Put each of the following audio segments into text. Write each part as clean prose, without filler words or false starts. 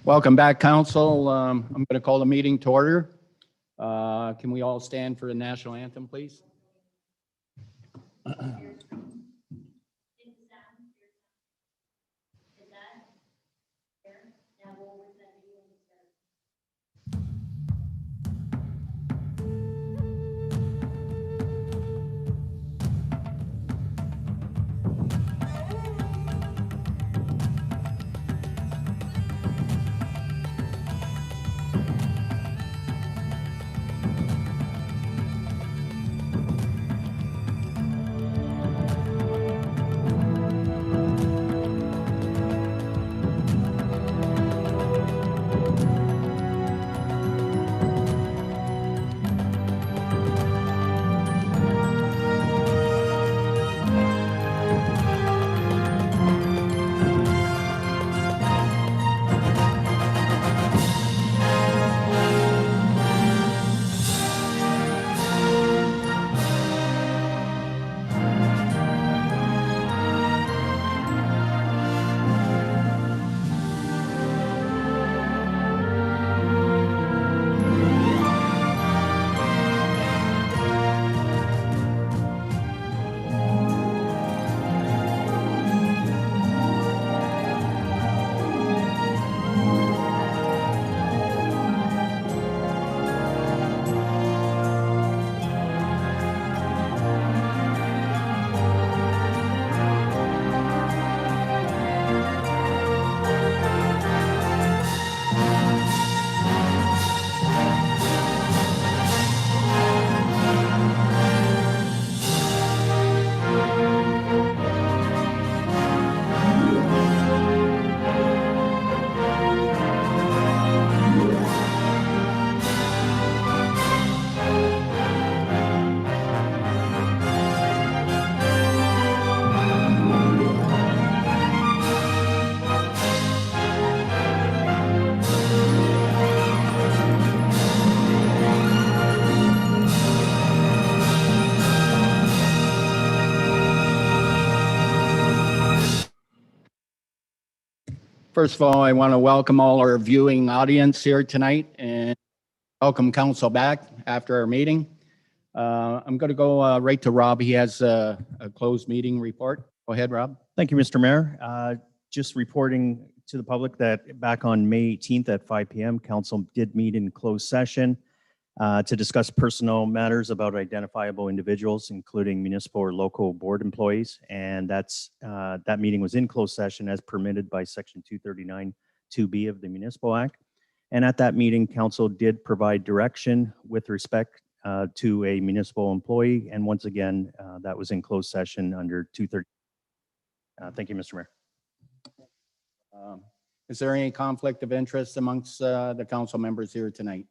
Welcome back, Council. I'm going to call the meeting to order. Can we all stand for the national anthem, please? First of all, I want to welcome all our viewing audience here tonight and welcome Council back after our meeting. I'm going to go right to Rob. He has a closed meeting report. Go ahead, Rob. Thank you, Mr. Mayor. Just reporting to the public that back on May 18th at 5 p.m., Council did meet in closed session to discuss personal matters about identifiable individuals, including municipal or local board employees. And that meeting was in closed session as permitted by Section 239 2B of the Municipal Act. And at that meeting, Council did provide direction with respect to a municipal employee. And once again, that was in closed session under 230. Thank you, Mr. Mayor. Is there any conflict of interest amongst the council members here tonight?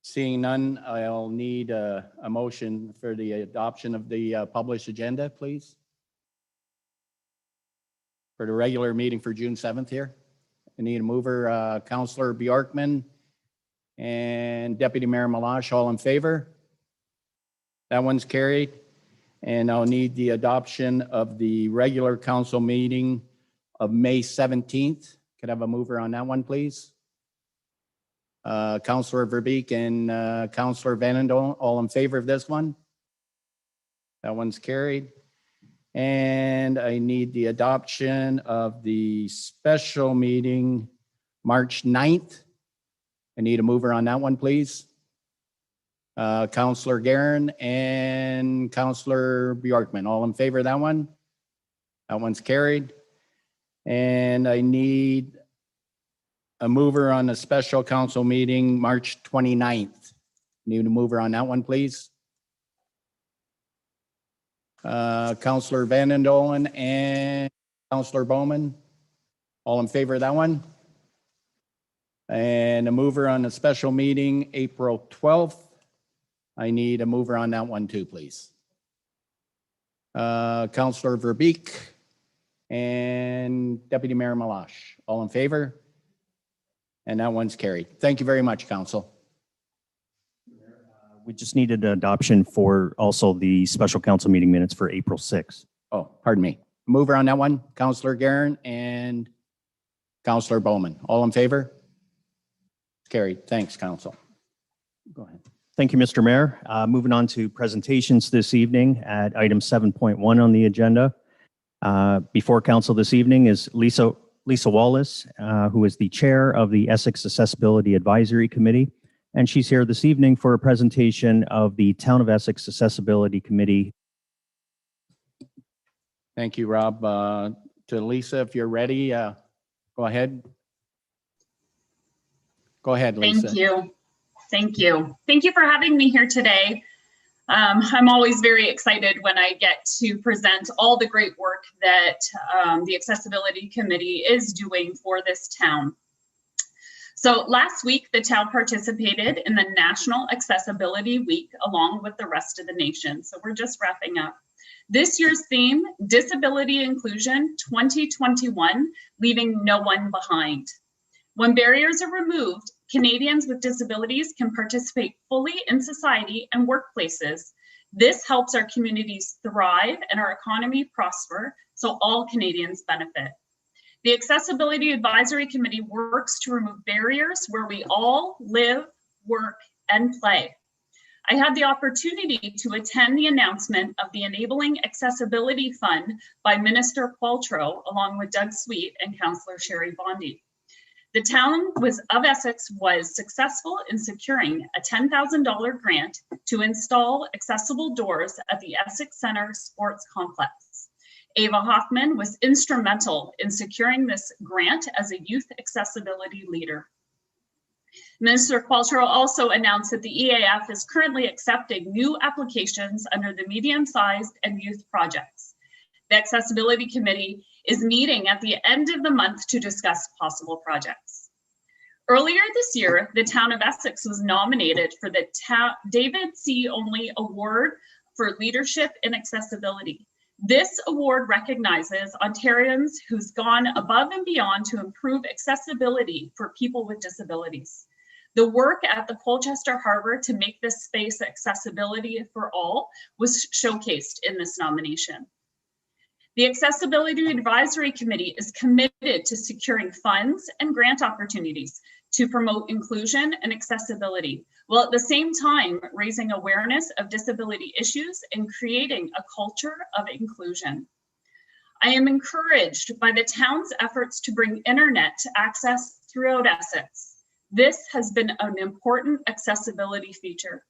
Seeing none, I'll need a motion for the adoption of the published agenda, please. For the regular meeting for June 7th here. I need a mover, Councillor Bjorkman and Deputy Mayor Malash, all in favor? That one's carried. And I'll need the adoption of the regular council meeting of May 17th. Could I have a mover on that one, please? Councillor Verbeek and Councillor Vanendel, all in favor of this one? That one's carried. And I need the adoption of the special meeting, March 9th. I need a mover on that one, please. Councillor Guerin and Councillor Bjorkman, all in favor of that one? That one's carried. And I need a mover on the special council meeting, March 29th. Need a mover on that one, please. Councillor Vandendolen and Councillor Bowman, all in favor of that one? And a mover on the special meeting, April 12th. I need a mover on that one too, please. Councillor Verbeek and Deputy Mayor Malash, all in favor? And that one's carried. Thank you very much, Council. We just needed adoption for also the special council meeting minutes for April 6th. Oh, pardon me. Mover on that one, Councillor Guerin and Councillor Bowman. All in favor? Carried. Thanks, Council. Go ahead. Thank you, Mr. Mayor. Moving on to presentations this evening at item 7.1 on the agenda. Before council this evening is Lisa Wallace, who is the chair of the Essex Accessibility Advisory Committee. And she's here this evening for a presentation of the Town of Essex Accessibility Committee. Thank you, Rob. To Lisa, if you're ready, go ahead. Go ahead, Lisa. Thank you. Thank you. Thank you for having me here today. I'm always very excited when I get to present all the great work that the Accessibility Committee is doing for this town. So last week, the town participated in the National Accessibility Week along with the rest of the nation. So we're just wrapping up. This year's theme, Disability Inclusion 2021, Leaving No One Behind. When barriers are removed, Canadians with disabilities can participate fully in society and workplaces. This helps our communities thrive and our economy prosper, so all Canadians benefit. The Accessibility Advisory Committee works to remove barriers where we all live, work, and play. I had the opportunity to attend the announcement of the Enabling Accessibility Fund by Minister Qualtrough, along with Doug Sweet and Councillor Sherry Bondi. The town of Essex was successful in securing a $10,000 grant to install accessible doors at the Essex Centre Sports Complex. Ava Hoffman was instrumental in securing this grant as a youth accessibility leader. Minister Qualtrough also announced that the EAF is currently accepting new applications under the medium-sized and youth projects. The Accessibility Committee is meeting at the end of the month to discuss possible projects. Earlier this year, the town of Essex was nominated for the David C. Only Award for Leadership in Accessibility. This award recognizes Ontarians who's gone above and beyond to improve accessibility for people with disabilities. The work at the Colchester Harbour to make this space accessibility for all was showcased in this nomination. The Accessibility Advisory Committee is committed to securing funds and grant opportunities to promote inclusion and accessibility, while at the same time raising awareness of disability issues and creating a culture of inclusion. I am encouraged by the town's efforts to bring internet access throughout Essex. This has been an important accessibility feature.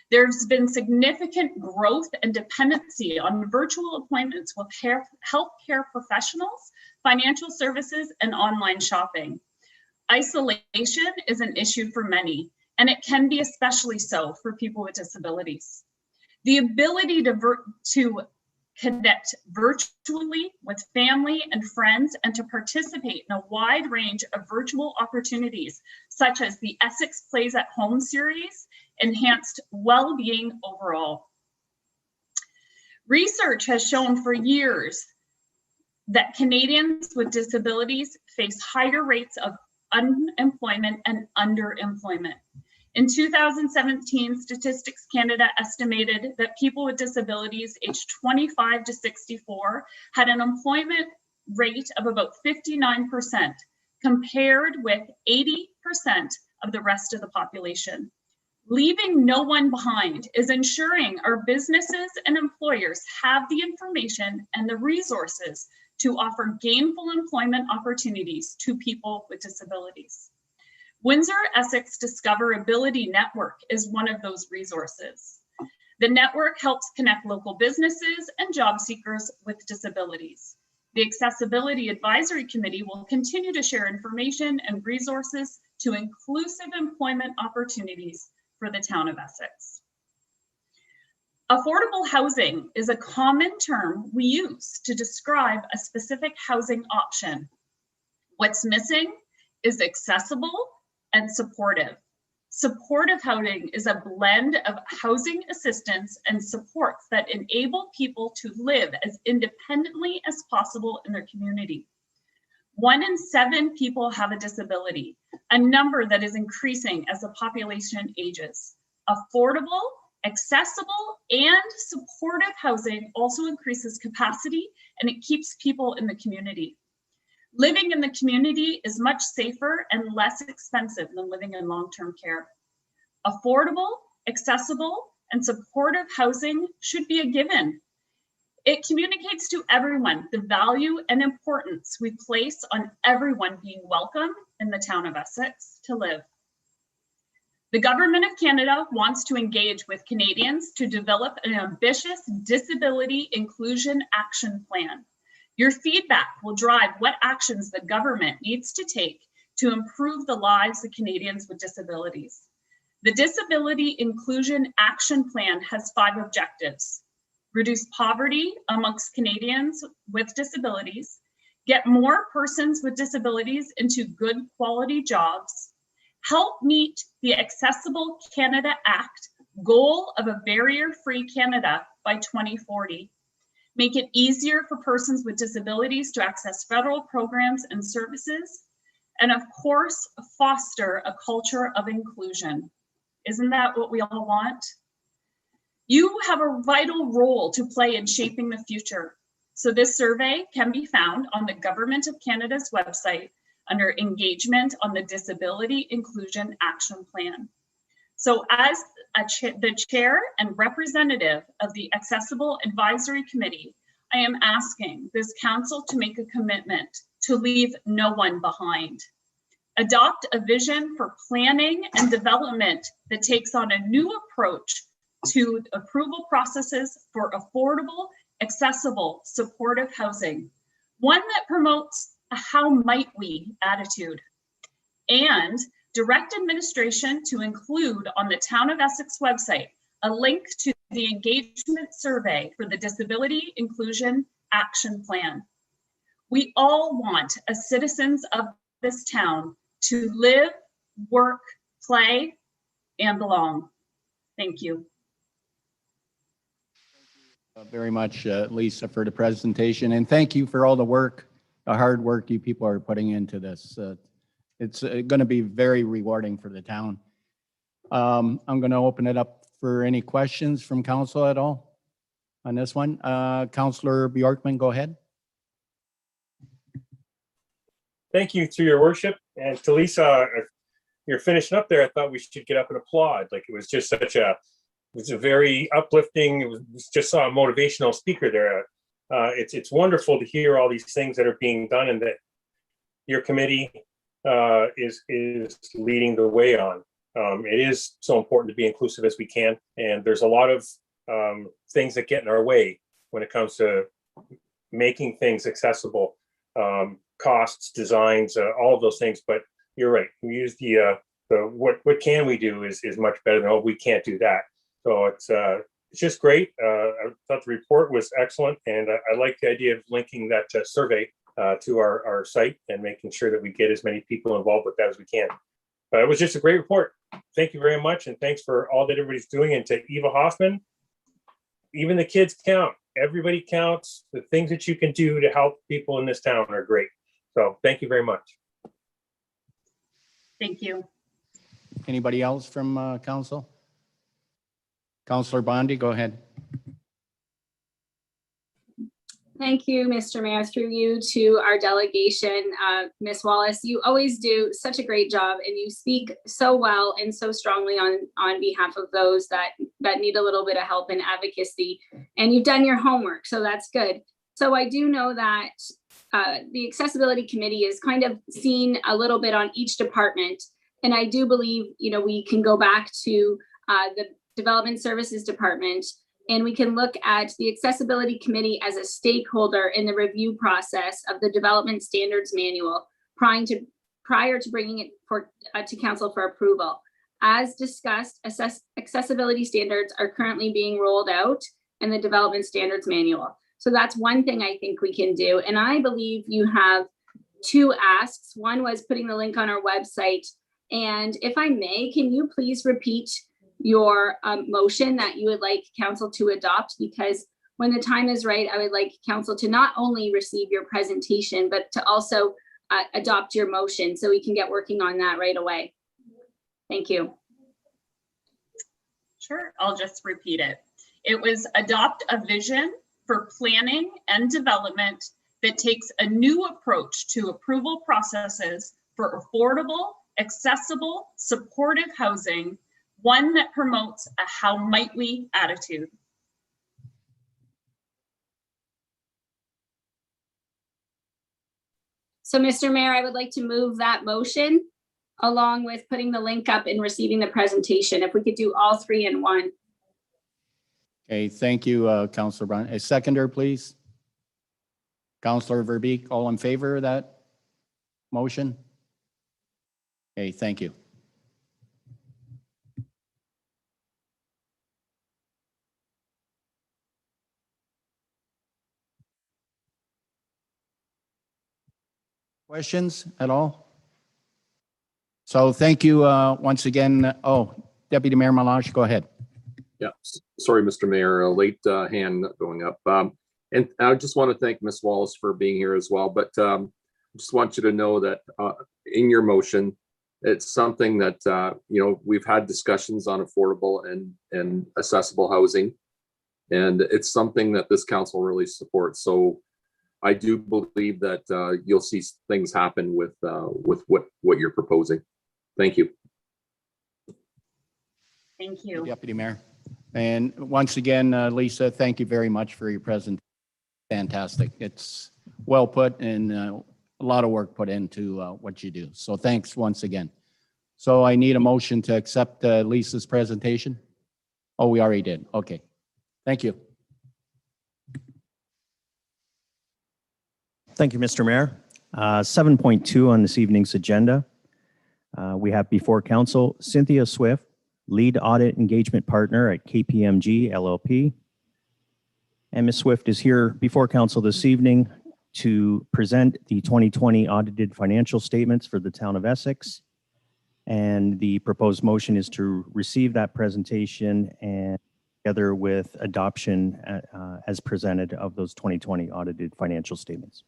There's been significant growth and dependency on virtual appointments with healthcare professionals, financial services, and online shopping. Isolation is an issue for many, and it can be especially so for people with disabilities. The ability to connect virtually with family and friends and to participate in a wide range of virtual opportunities, such as the Essex Plays at Home series, enhanced well-being overall. Research has shown for years that Canadians with disabilities face higher rates of unemployment and underemployment. In 2017, Statistics Canada estimated that people with disabilities aged 25 to 64 had an employment rate of about 59%, compared with 80% of the rest of the population. Leaving no one behind is ensuring our businesses and employers have the information and the resources to offer gainful employment opportunities to people with disabilities. Windsor Essex Discoverability Network is one of those resources. The network helps connect local businesses and job seekers with disabilities. The Accessibility Advisory Committee will continue to share information and resources to inclusive employment opportunities for the town of Essex. Affordable housing is a common term we use to describe a specific housing option. What's missing is accessible and supportive. Supportive housing is a blend of housing assistance and supports that enable people to live as independently as possible in their community. 1 in 7 people have a disability, a number that is increasing as the population ages. Affordable, accessible, and supportive housing also increases capacity, and it keeps people in the community. Living in the community is much safer and less expensive than living in long-term care. Affordable, accessible, and supportive housing should be a given. It communicates to everyone the value and importance we place on everyone being welcome in the town of Essex to live. The Government of Canada wants to engage with Canadians to develop an ambitious disability inclusion action plan. Your feedback will drive what actions the government needs to take to improve the lives of Canadians with disabilities. The Disability Inclusion Action Plan has 5 objectives: reduce poverty amongst Canadians with disabilities, get more persons with disabilities into good quality jobs, help meet the Accessible Canada Act goal of a barrier-free Canada by 2040, make it easier for persons with disabilities to access federal programs and services, and of course, foster a culture of inclusion. Isn't that what we all want? You have a vital role to play in shaping the future. So this survey can be found on the Government of Canada's website under Engagement on the Disability Inclusion Action Plan. So as the chair and representative of the Accessible Advisory Committee, I am asking this council to make a commitment to leave no one behind. Adopt a vision for planning and development that takes on a new approach to approval processes for affordable, accessible, supportive housing. One that promotes a how might we attitude. And direct administration to include on the Town of Essex website a link to the engagement survey for the Disability Inclusion Action Plan. We all want, as citizens of this town, to live, work, play, and belong. Thank you. Very much, Lisa, for the presentation, and thank you for all the work, the hard work you people are putting into this. It's going to be very rewarding for the town. I'm going to open it up for any questions from council at all on this one. Councillor Bjorkman, go ahead. Thank you, to your worship. And to Lisa, if you're finishing up there, I thought we should get up and applaud. Like, it was just such a, it was a very uplifting, it was just saw a motivational speaker there. It's wonderful to hear all these things that are being done and that your committee is leading the way on. It is so important to be inclusive as we can. And there's a lot of things that get in our way when it comes to making things accessible. Costs, designs, all of those things. But you're right. We use the what can we do is much better than, oh, we can't do that. So it's just great. I thought the report was excellent, and I like the idea of linking that survey to our site and making sure that we get as many people involved with that as we can. But it was just a great report. Thank you very much, and thanks for all that everybody's doing. And to Eva Hoffman, even the kids count. Everybody counts. The things that you can do to help people in this town are great. So thank you very much. Thank you. Anybody else from council? Councillor Bondi, go ahead. Thank you, Mr. Mayor. Through you to our delegation, Ms. Wallace, you always do such a great job, and you speak so well and so strongly on behalf of those that need a little bit of help and advocacy. And you've done your homework, so that's good. So I do know that the Accessibility Committee is kind of seen a little bit on each department, and I do believe, you know, we can go back to the Development Services Department, and we can look at the Accessibility Committee as a stakeholder in the review process of the Development Standards Manual prior to bringing it to Council for approval. As discussed, accessibility standards are currently being rolled out in the Development Standards Manual. So that's one thing I think we can do. And I believe you have 2 asks. One was putting the link on our website. And if I may, can you please repeat your motion that you would like council to adopt? Because when the time is right, I would like council to not only receive your presentation, but to also adopt your motion so we can get working on that right away. Thank you. Sure, I'll just repeat it. It was adopt a vision for planning and development that takes a new approach to approval processes for affordable, accessible, supportive housing, one that promotes a how might we attitude. So, Mr. Mayor, I would like to move that motion along with putting the link up and receiving the presentation. If we could do all three in one. Okay, thank you, Councillor Brown. A seconder, please. Councillor Verbeek, all in favor of that motion? Okay, thank you. Questions at all? So thank you once again. Oh, Deputy Mayor Malash, go ahead. Yeah, sorry, Mr. Mayor, a late hand going up. And I just want to thank Ms. Wallace for being here as well. But just want you to know that in your motion, it's something that, you know, we've had discussions on affordable and accessible housing. And it's something that this council really supports. So I do believe that you'll see things happen with what you're proposing. Thank you. Thank you. Deputy Mayor. And once again, Lisa, thank you very much for your presentation. Fantastic. It's well put and a lot of work put into what you do. So thanks once again. So I need a motion to accept Lisa's presentation. Oh, we already did. Okay. Thank you. Thank you, Mr. Mayor. 7.2 on this evening's agenda. We have before council Cynthia Swift, Lead Audit Engagement Partner at KPMG LLP. And Ms. Swift is here before council this evening to present the 2020 audited financial statements for the town of Essex. And the proposed motion is to receive that presentation and together with adoption as presented of those 2020 audited financial statements.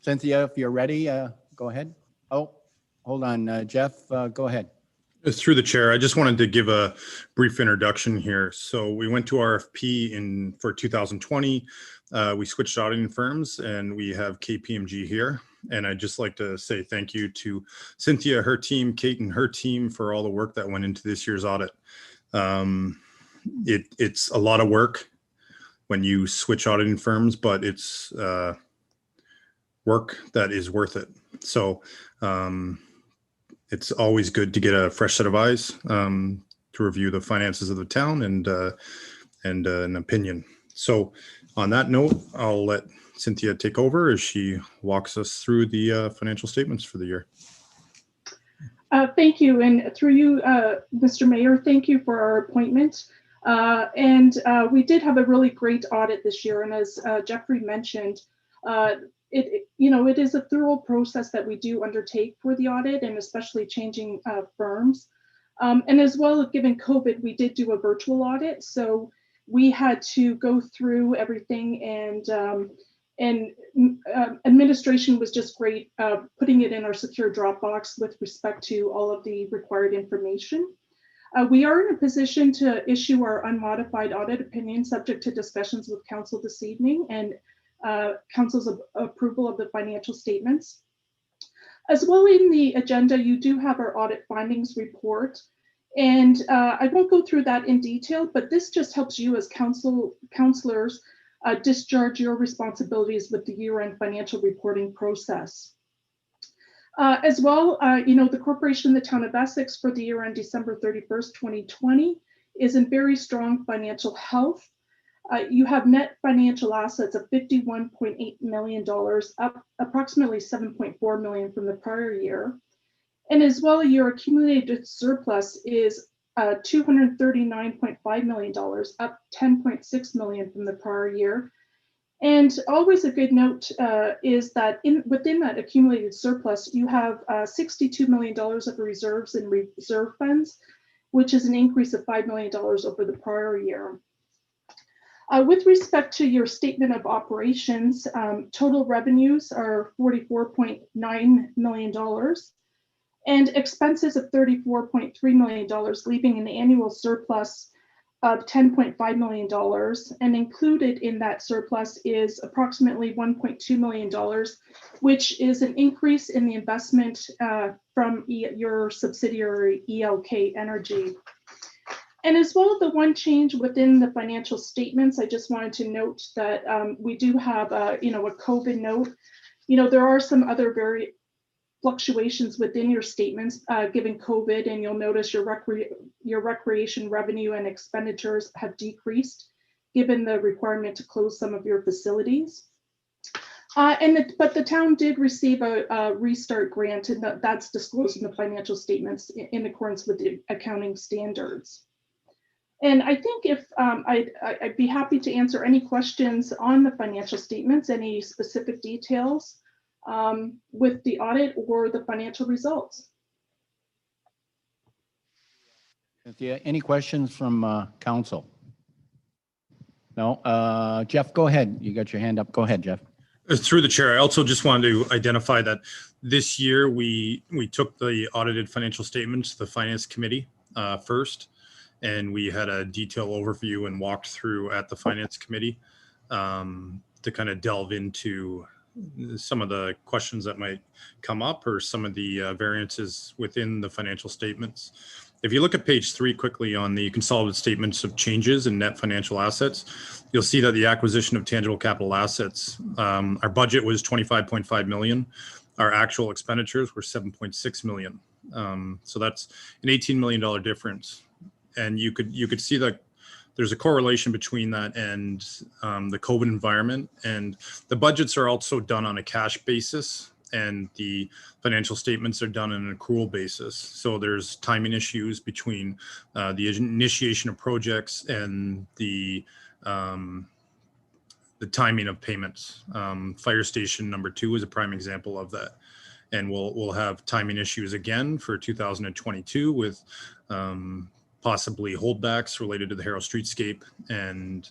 Cynthia, if you're ready, go ahead. Oh, hold on, Jeff, go ahead. Through the chair, I just wanted to give a brief introduction here. So we went to RFP for 2020. We switched auditing firms and we have KPMG here. And I'd just like to say thank you to Cynthia, her team, Kate and her team for all the work that went into this year's audit. It's a lot of work when you switch auditing firms, but it's work that is worth it. So it's always good to get a fresh set of eyes to review the finances of the town and an opinion. So on that note, I'll let Cynthia take over as she walks us through the financial statements for the year. Thank you. And through you, Mr. Mayor, thank you for our appointment. We did have a really great audit this year. And as Jeffrey mentioned, it is a thorough process that we do undertake for the audit, and especially changing firms. And as well, given COVID, we did do a virtual audit. So we had to go through everything, and administration was just great, putting it in our secure Dropbox with respect to all of the required information. We are in a position to issue our unmodified audit opinion subject to discussions with council this evening and council's approval of the financial statements. As well, in the agenda, you do have our audit findings report. And I won't go through that in detail, but this just helps you as councilors discharge your responsibilities with the year-end financial reporting process. As well, the corporation, the town of Essex, for the year end December 31st, 2020, is in very strong financial health. You have net financial assets of $51.8 million, up approximately $7.4 million from the prior year. And as well, your accumulated surplus is $239.5 million, up $10.6 million from the prior year. And always a good note is that within that accumulated surplus, you have $62 million of reserves and reserve funds, which is an increase of $5 million over the prior year. With respect to your statement of operations, total revenues are $44.9 million and expenses of $34.3 million, leaving an annual surplus of $10.5 million, and included in that surplus is approximately $1.2 million, which is an increase in the investment from your subsidiary ELK Energy. And as well as the one change within the financial statements, I just wanted to note that we do have a COVID note. There are some other very fluctuations within your statements given COVID, and you'll notice your recreation revenue and expenditures have decreased given the requirement to close some of your facilities. But the town did receive a restart grant, and that's disclosed in the financial statements in accordance with the accounting standards. And I think if I'd be happy to answer any questions on the financial statements, any specific details with the audit or the financial results. Cynthia, any questions from council? No, Jeff, go ahead. You got your hand up. Go ahead, Jeff. Through the chair, I also just wanted to identify that this year we took the audited financial statements to the finance committee first, and we had a detailed overview and walked through at the finance committee to kind of delve into some of the questions that might come up or some of the variances within the financial statements. If you look at page 3 quickly on the consolidated statements of changes in net financial assets, you'll see that the acquisition of tangible capital assets, our budget was 25.5 million. Our actual expenditures were 7.6 million. So that's an $18 million difference. And you could see that there's a correlation between that and the COVID environment. And the budgets are also done on a cash basis, and the financial statements are done on an accrual basis. So there's timing issues between the initiation of projects and the timing of payments. Fire station number 2 is a prime example of that. And we'll have timing issues again for 2022 with possibly holdbacks related to the Harrow Streetscape and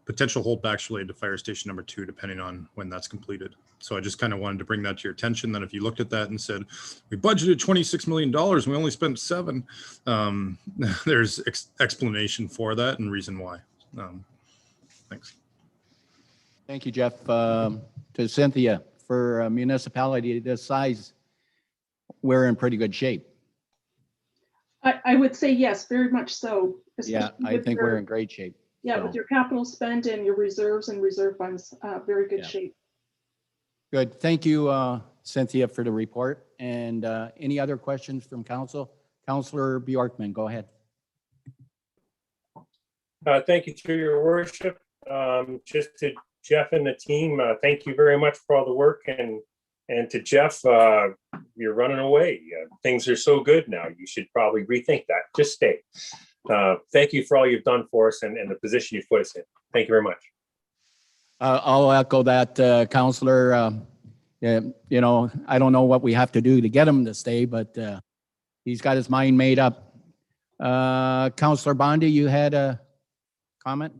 potential holdbacks related to fire station number 2, depending on when that's completed. So I just kind of wanted to bring that to your attention, that if you looked at that and said, we budgeted $26 million, and we only spent 7, there's explanation for that and reason why. Thanks. Thank you, Jeff. To Cynthia, for a municipality this size, we're in pretty good shape. I would say yes, very much so. Yeah, I think we're in great shape. Yeah, so. With your capital spend and your reserves and reserve funds, very good shape. Good. Thank you, Cynthia, for the report. And any other questions from council? Councillor Bjorkman, go ahead. Thank you, to your worship. Just to Jeff and the team, thank you very much for all the work. And to Jeff, you're running away. Things are so good now. You should probably rethink that. Just stay. Thank you for all you've done for us and the position you've put us in. Thank you very much. I'll echo that, Councillor. I don't know what we have to do to get him to stay, but he's got his mind made up. Councillor Bondi, you had a comment?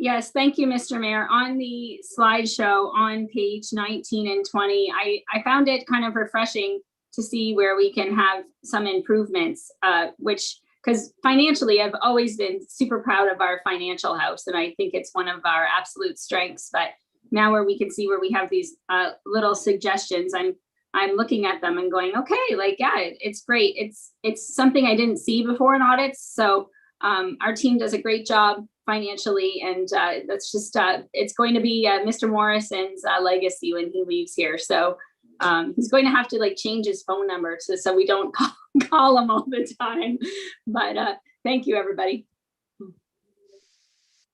Yes, thank you, Mr. Mayor. On the slideshow on page 19 and 20, I found it kind of refreshing to see where we can have some improvements, because financially, I've always been super proud of our financial house, and I think it's one of our absolute strengths. But now where we can see where we have these little suggestions, I'm looking at them and going, okay, it's great. It's something I didn't see before in audits. So our team does a great job financially, and that's just it's going to be Mr. Morrison's legacy when he leaves here. So he's going to have to change his phone number so we don't call him all the time. But thank you, everybody.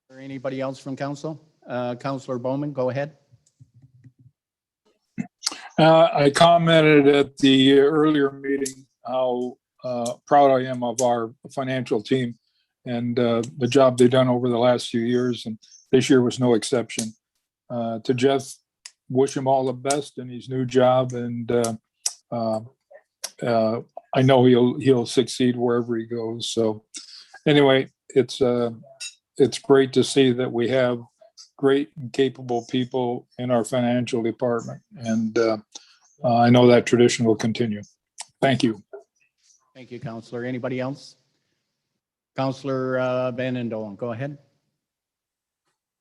Or anybody else from council? Councillor Bowman, go ahead. I commented at the earlier meeting how proud I am of our financial team and the job they've done over the last few years, and this year was no exception. To Jeff, wish him all the best in his new job, and I know he'll succeed wherever he goes. So anyway, it's great to see that we have great and capable people in our financial department, and I know that tradition will continue. Thank you. Thank you, Councillor. Anybody else? Counselor Van Dolen, go ahead.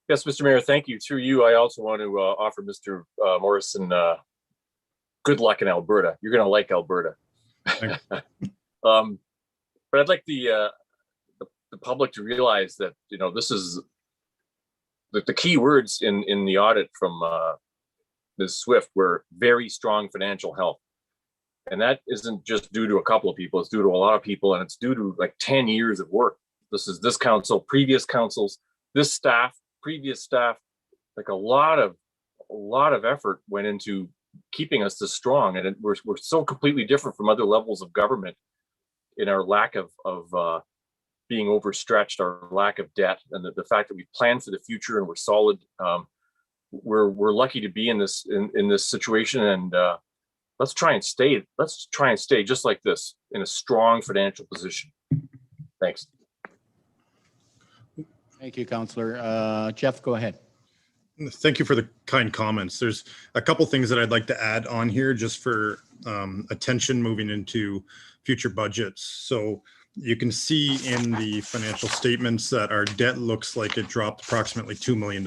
Yes, Mr. Mayor, thank you. Through you, I also want to offer Mr. Morrison good luck in Alberta. You're going to like Alberta. But I'd like the public to realize that, you know, this is the key words in the audit from Ms. Swift were very strong financial health. And that isn't just due to a couple of people, it's due to a lot of people, and it's due to like 10 years of work. This is this council, previous councils, this staff, previous staff, like a lot of effort went into keeping us this strong. And we're so completely different from other levels of government in our lack of being overstretched, our lack of debt, and the fact that we plan for the future and we're solid. We're lucky to be in this situation, and let's try and stay just like this in a strong financial position. Thanks. Thank you, Counselor. Jeff, go ahead. Thank you for the kind comments. There's a couple things that I'd like to add on here just for attention moving into future budgets. So you can see in the financial statements that our debt looks like it dropped approximately $2 million.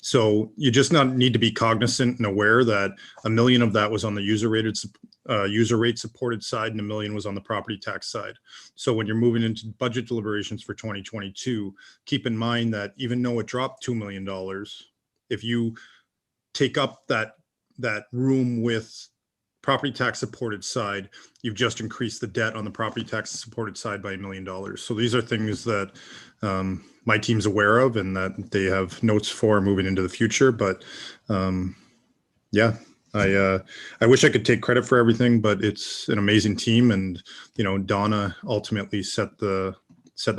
So you just need to be cognizant and aware that $1 million of that was on the user rate supported side and $1 million was on the property tax side. So when you're moving into budget deliberations for 2022, keep in mind that even though it dropped $2 million, if you take up that room with property tax supported side, you've just increased the debt on the property tax supported side by $1 million. So these are things that my team's aware of and that they have notes for moving into the future. But yeah, I wish I could take credit for everything, but it's an amazing team. And, you know, Donna ultimately set the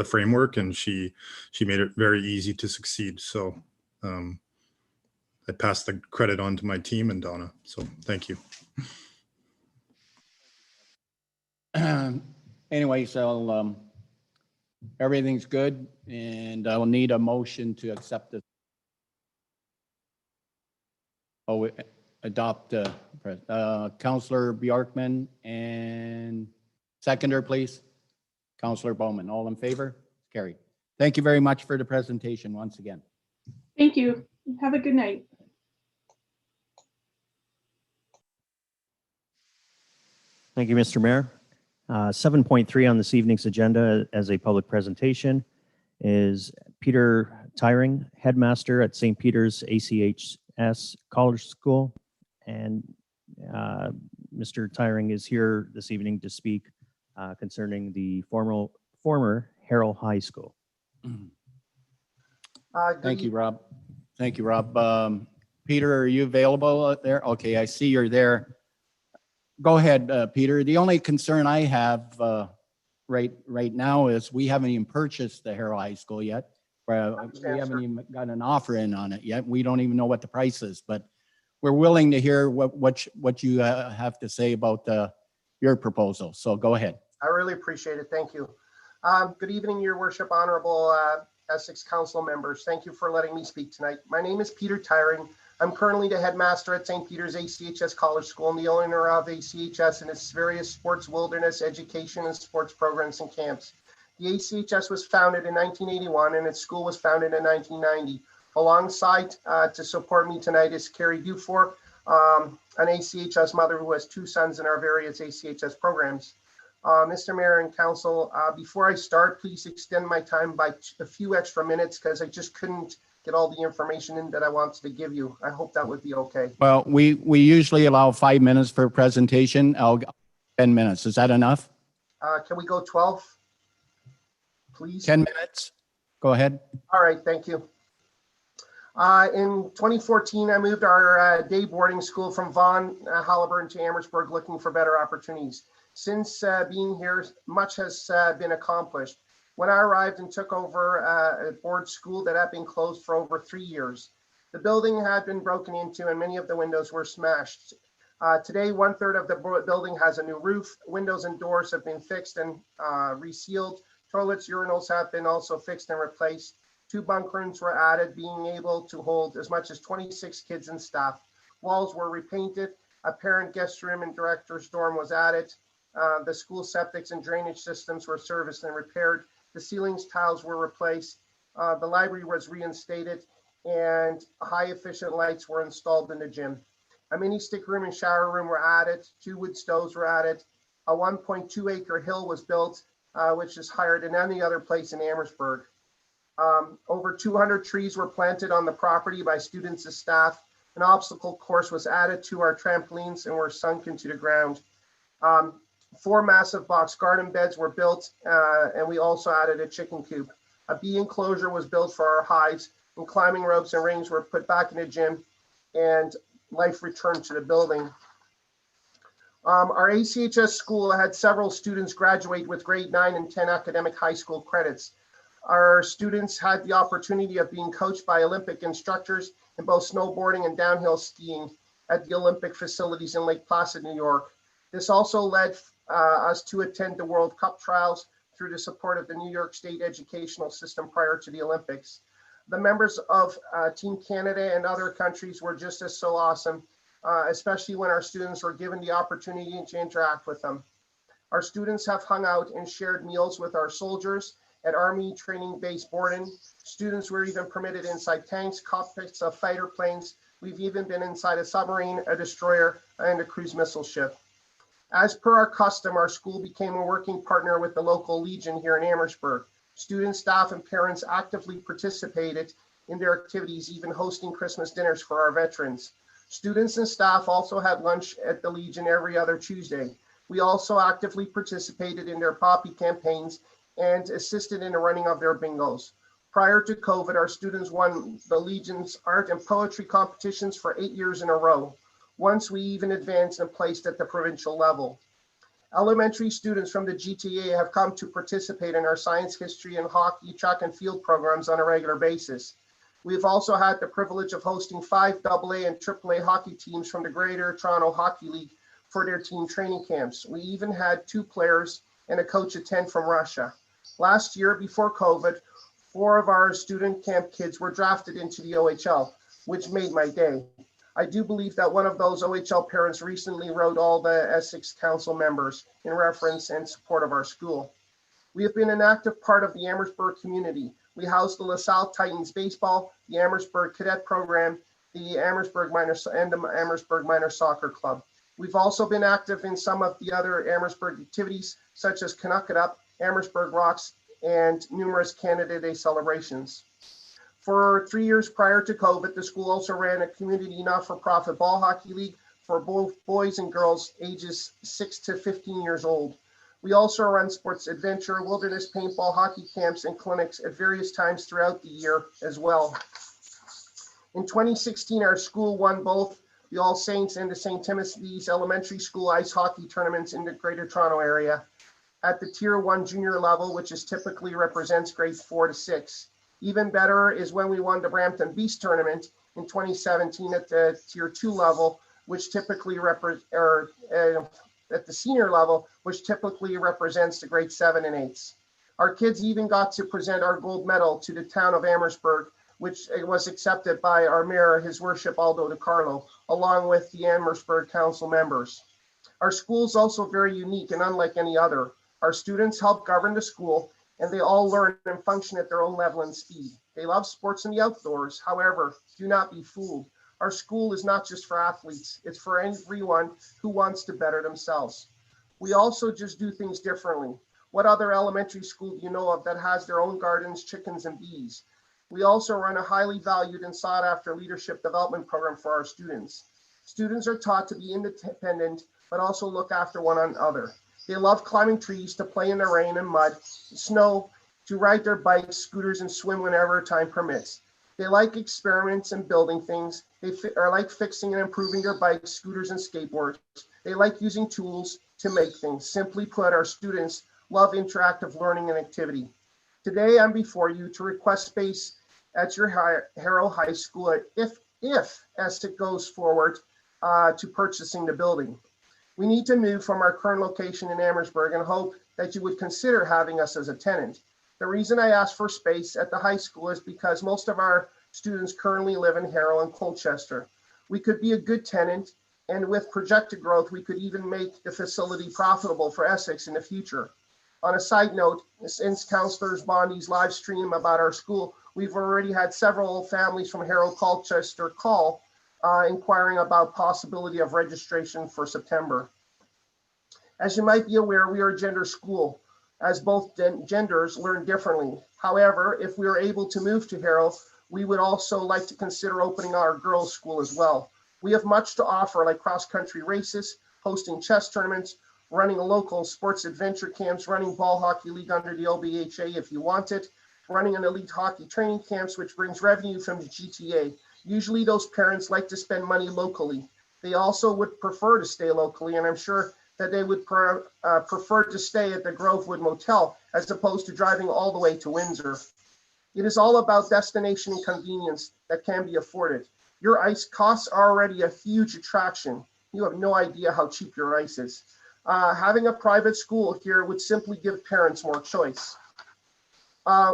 framework, and she made it very easy to succeed. So I pass the credit on to my team and Donna. So thank you. Anyway, so everything's good, and I will need a motion to accept this. Adopt Counselor Bjorkman, and seconder, please. Counselor Bowman. All in favor? Carried. Thank you very much for the presentation once again. Thank you. Have a good night. Thank you, Mr. Mayor. 7.3 on this evening's agenda as a public presentation is Peter Tyring, headmaster at St. Peter's ACHS College School. And Mr. Tyring is here this evening to speak concerning the former Harrell High School. Thank you, Rob. Thank you, Rob. Peter, are you available out there? Okay, I see you're there. Go ahead, Peter. The only concern I have right now is we haven't even purchased the Harrell High School yet. We haven't even got an offer in on it yet. We don't even know what the price is, but we're willing to hear what you have to say about your proposal. So go ahead. I really appreciate it. Thank you. Good evening, Your Worship, Honorable Essex Council members. Thank you for letting me speak tonight. My name is Peter Tyring. I'm currently the headmaster at St. Peter's ACHS College School and the owner of ACHS and its various sports, wilderness, education, and sports programs and camps. The ACHS was founded in 1981 and its school was founded in 1990. Alongside to support me tonight is Carrie Dufour, an ACHS mother who has 2 sons in our various ACHS programs. Mr. Mayor and Council, before I start, please extend my time by a few extra minutes because I just couldn't get all the information in that I wanted to give you. I hope that would be okay. Well, we usually allow 5 minutes for a presentation. 10 minutes. Is that enough? Can we go 12? Please. 10 minutes. Go ahead. All right, thank you. In 2014, I moved our day boarding school from Vaughan, Halliburton to Amherstburg looking for better opportunities. Since being here, much has been accomplished. When I arrived and took over a board school that had been closed for over 3 years, the building had been broken into and many of the windows were smashed. Today, 1/3 of the building has a new roof. Windows and doors have been fixed and resealed. Toilets, urinals have been also fixed and replaced. 2 bunk rooms were added, being able to hold as much as 26 kids and staff. Walls were repainted. A parent guest room and director's dorm was added. The school septics and drainage systems were serviced and repaired. The ceilings tiles were replaced. The library was reinstated, and high efficient lights were installed in the gym. A mini stick room and shower room were added. 2 wood stoves were added. A 1.2 acre hill was built, which is higher than any other place in Amherstburg. Over 200 trees were planted on the property by students and staff. An obstacle course was added to our trampolines and were sunk into the ground. 4 massive box garden beds were built, and we also added a chicken coop. A bee enclosure was built for our hives, and climbing ropes and rings were put back in the gym, and life returned to the building. Our ACHS school had several students graduate with grade 9 and 10 academic high school credits. Our students had the opportunity of being coached by Olympic instructors in both snowboarding and downhill skiing at the Olympic facilities in Lake Placid, New York. This also led us to attend the World Cup trials through the support of the New York State educational system prior to the Olympics. The members of Team Canada and other countries were just as so awesome, especially when our students were given the opportunity to interact with them. Our students have hung out and shared meals with our soldiers at Army Training Base Borden. Students were even permitted inside tanks, cockpits of fighter planes. We've even been inside a submarine, a destroyer, and a cruise missile ship. As per our custom, our school became a working partner with the local Legion here in Amherstburg. Students, staff, and parents actively participated in their activities, even hosting Christmas dinners for our veterans. Students and staff also had lunch at the Legion every other Tuesday. We also actively participated in their poppy campaigns and assisted in the running of their bingos. Prior to COVID, our students won the Legion's art and poetry competitions for 8 years in a row. Once we even advanced and placed at the provincial level. Elementary students from the GTA have come to participate in our science, history, and hockey, track and field programs on a regular basis. We've also had the privilege of hosting 5 AA and AAA hockey teams from the Greater Toronto Hockey League for their team training camps. We even had 2 players and a coach attend from Russia. Last year, before COVID, 4 of our student camp kids were drafted into the OHL, which made my day. I do believe that one of those OHL parents recently wrote all the Essex Council members in reference and support of our school. We have been an active part of the Amherstburg community. We house the LaSalle Titans baseball, the Amherstburg Cadet Program, the Amherstburg Minor Soccer Club. We've also been active in some of the other Amherstburg activities, such as Canuck It Up, Amherstburg Rocks, and numerous Canada Day celebrations. For 3 years prior to COVID, the school also ran a community not-for-profit ball hockey league for both boys and girls ages 6 to 15 years old. We also run sports adventure, wilderness paintball, hockey camps, and clinics at various times throughout the year as well. In 2016, our school won both the All Saints and the St. Timothy's Elementary School ice hockey tournaments in the Greater Toronto area at the Tier 1 junior level, which is typically represents grades 4 to 6. Even better is when we won the Brampton Beast tournament in 2017 at the Tier 2 level, which typically at the senior level, which typically represents the grade 7 and 8s. Our kids even got to present our gold medal to the town of Amherstburg, which was accepted by our mayor, His Worship Aldo DiCarlo, along with the Amherstburg Council members. Our school is also very unique and unlike any other. Our students help govern the school, and they all learn and function at their own level and speed. They love sports and the outdoors. However, do not be fooled. Our school is not just for athletes. It's for everyone who wants to better themselves. We also just do things differently. What other elementary school do you know of that has their own gardens, chickens, and bees? We also run a highly valued and sought after leadership development program for our students. Students are taught to be independent, but also look after one another. They love climbing trees, to play in the rain and mud, snow, to ride their bikes, scooters, and swim whenever time permits. They like experiments and building things. They are like fixing and improving their bikes, scooters, and skateboards. They like using tools to make things. Simply put, our students love interactive learning and activity. Today, I'm before you to request space at your Harrow High School if Essex goes forward to purchasing the building. We need to move from our current location in Amherstburg and hope that you would consider having us as a tenant. The reason I asked for space at the high school is because most of our students currently live in Harrow and Colchester. We could be a good tenant, and with projected growth, we could even make the facility profitable for Essex in the future. On a side note, since Councillors Bondi's live stream about our school, we've already had several families from Harrow Colchester call inquiring about possibility of registration for September. As you might be aware, we are a gender school, as both genders learn differently. However, if we are able to move to Harrow, we would also like to consider opening our girls' school as well. We have much to offer, like cross-country races, hosting chess tournaments, running a local sports adventure camps, running ball hockey league under the OBHA if you want it, running an elite hockey training camps, which brings revenue from the GTA. Usually those parents like to spend money locally. They also would prefer to stay locally, and I'm sure that they would prefer to stay at the Grovewood Motel as opposed to driving all the way to Windsor. It is all about destination and convenience that can be afforded. Your ice costs are already a huge attraction. You have no idea how cheap your ice is. Having a private school here would simply give parents more choice.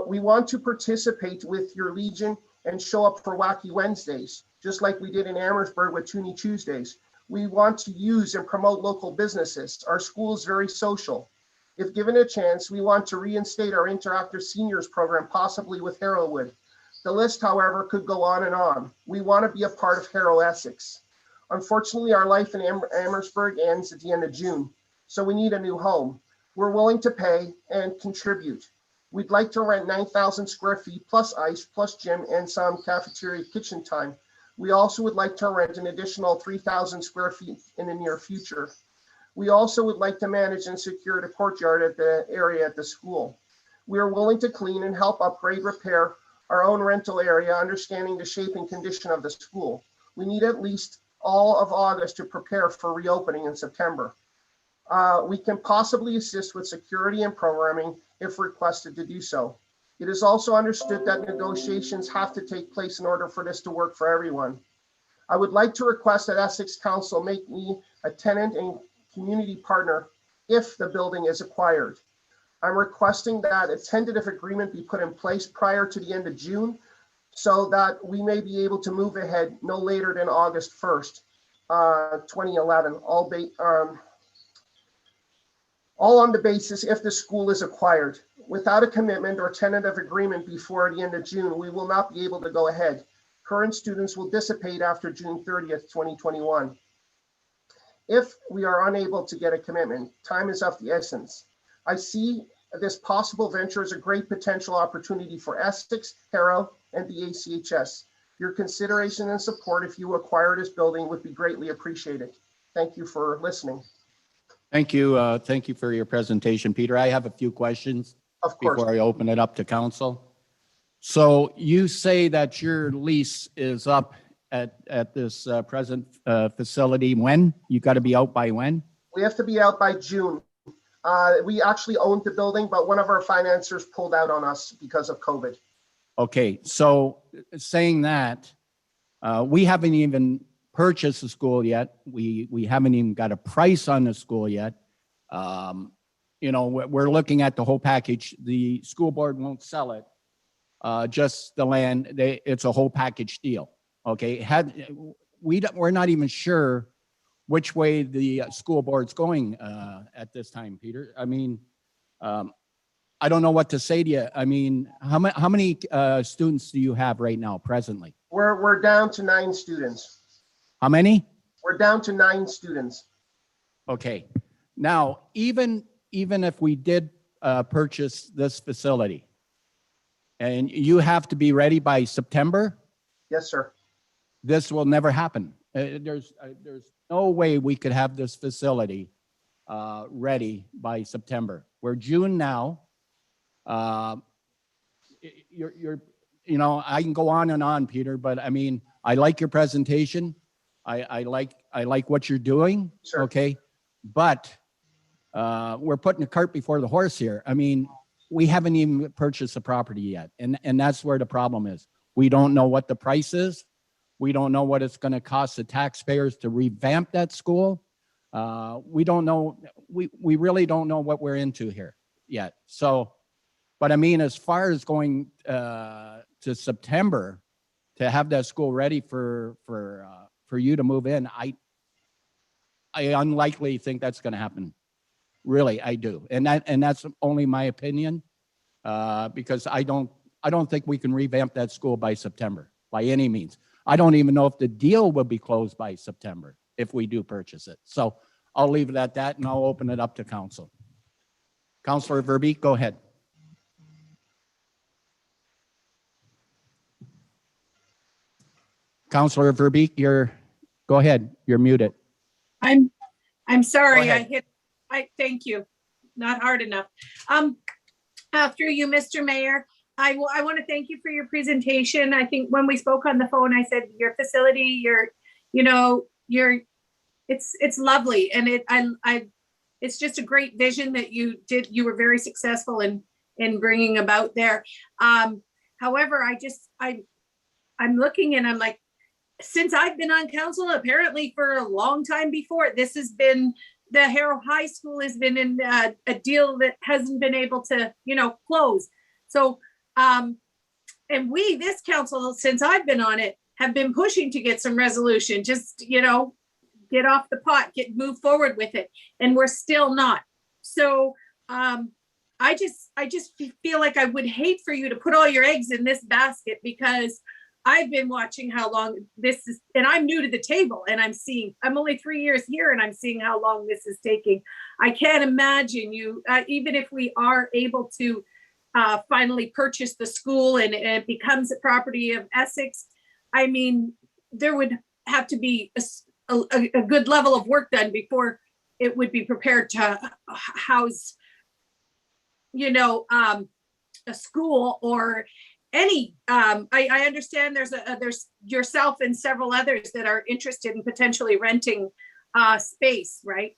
We want to participate with your Legion and show up for Wacky Wednesdays, just like we did in Amherstburg with Toonie Tuesdays. We want to use and promote local businesses. Our school is very social. If given a chance, we want to reinstate our interactive seniors program, possibly with Harrowwood. The list, however, could go on and on. We want to be a part of Harrow Essex. Unfortunately, our life in Amherstburg ends at the end of June, so we need a new home. We're willing to pay and contribute. We'd like to rent 9,000 square feet plus ice, plus gym, and some cafeteria kitchen time. We also would like to rent an additional 3,000 square feet in the near future. We also would like to manage and secure the courtyard at the area at the school. We are willing to clean and help upgrade, repair our own rental area, understanding the shape and condition of the school. We need at least all of August to prepare for reopening in September. We can possibly assist with security and programming if requested to do so. It is also understood that negotiations have to take place in order for this to work for everyone. I would like to request that Essex Council make me a tenant and community partner if the building is acquired. I'm requesting that a tentative agreement be put in place prior to the end of June so that we may be able to move ahead no later than August 1st, 2011, all on the basis if the school is acquired. Without a commitment or tentative agreement before the end of June, we will not be able to go ahead. Current students will dissipate after June 30th, 2021. If we are unable to get a commitment, time is of the essence. I see this possible venture as a great potential opportunity for Essex, Harrow, and the ACHS. Your consideration and support if you acquire this building would be greatly appreciated. Thank you for listening. Thank you. Thank you for your presentation, Peter. I have a few questions Of course. before I open it up to council. So you say that your lease is up at this present facility. When? You got to be out by when? We have to be out by June. We actually owned the building, but one of our financiers pulled out on us because of COVID. Okay, so saying that, we haven't even purchased the school yet. We haven't even got a price on the school yet. You know, we're looking at the whole package. The school board won't sell it, just the land. It's a whole package deal. Okay, we're not even sure which way the school board's going at this time, Peter. I mean, I don't know what to say to you. I mean, how many students do you have right now presently? We're down to 9 students. How many? We're down to 9 students. Okay. Now, even if we did purchase this facility, and you have to be ready by September, Yes, sir. this will never happen. There's no way we could have this facility ready by September. We're June now. You know, I can go on and on, Peter, but I mean, I like your presentation. I like what you're doing. Sure. Okay. But we're putting the cart before the horse here. I mean, we haven't even purchased the property yet. And that's where the problem is. We don't know what the price is. We don't know what it's going to cost the taxpayers to revamp that school. We don't know. We really don't know what we're into here yet. So, but I mean, as far as going to September to have that school ready for you to move in, I unlikely think that's going to happen. Really, I do. And that's only my opinion, because I don't think we can revamp that school by September, by any means. I don't even know if the deal will be closed by September if we do purchase it. So I'll leave it at that, and I'll open it up to council. Councillor Verbeek, go ahead. Councillor Verbeek, go ahead. You're muted. I'm sorry. Go ahead. Thank you. Not hard enough. Through you, Mr. Mayor, I want to thank you for your presentation. I think when we spoke on the phone, I said your facility, it's lovely, and it's just a great vision that you did. You were very successful in bringing about there. However, I'm looking and I'm like, since I've been on council, apparently for a long time before, this has been, the Harrow High School has been in a deal that hasn't been able to, close. So, and this council, since I've been on it, have been pushing to get some resolution, just, get off the pot, move forward with it. And we're still not. So, I just feel like I would hate for you to put all your eggs in this basket, because I've been watching how long this is, and I'm new to the table, and I'm only 3 years here, and I'm seeing how long this is taking. I can't imagine you, even if we are able to finally purchase the school and it becomes a property of Essex, I mean, there would have to be a good level of work done before it would be prepared to house, a school or any. I understand there's yourself and several others that are interested in potentially renting space, right?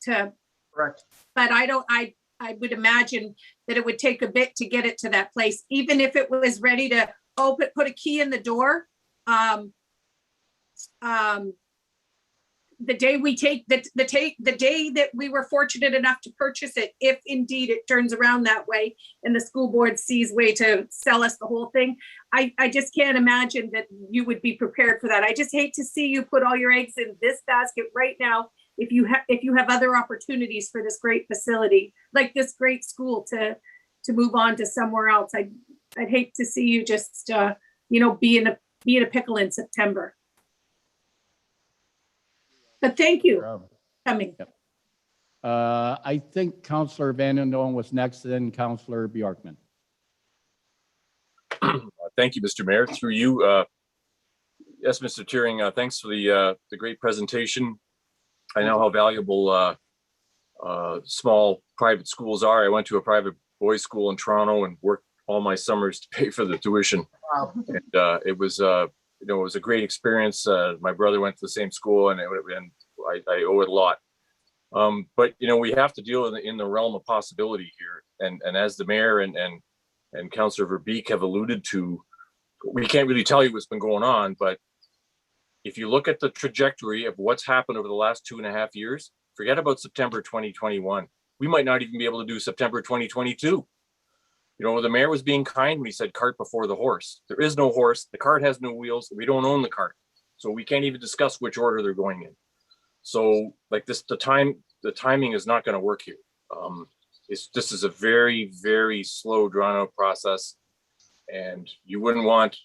Correct. But I would imagine that it would take a bit to get it to that place, even if it was ready to put a key in the door. The day that we were fortunate enough to purchase it, if indeed it turns around that way and the school board sees way to sell us the whole thing, I just can't imagine that you would be prepared for that. I just hate to see you put all your eggs in this basket right now, if you have other opportunities for this great facility, like this great school, to move on to somewhere else. I'd hate to see you just be in a pickle in September. But thank you for coming. Yep. I think Councillor Vandendoen was next, then Councillor Bjorkman. Thank you, Mr. Mayor. Through you, yes, Mr. Turing, thanks for the great presentation. I know how valuable small private schools are. I went to a private boys' school in Toronto and worked all my summers to pay for the tuition. Wow. And it was a great experience. My brother went to the same school, and I owe it a lot. But we have to deal in the realm of possibility here. And as the mayor and Councillor Verbeek have alluded to, we can't really tell you what's been going on. But if you look at the trajectory of what's happened over the last 2.5 years, forget about September 2021. We might not even be able to do September 2022. The mayor was being kind when he said cart before the horse. There is no horse. The cart has no wheels. We don't own the cart. So we can't even discuss which order they're going in. So like this, the timing is not going to work here. This is a very, very slow, drawn out process. And you wouldn't want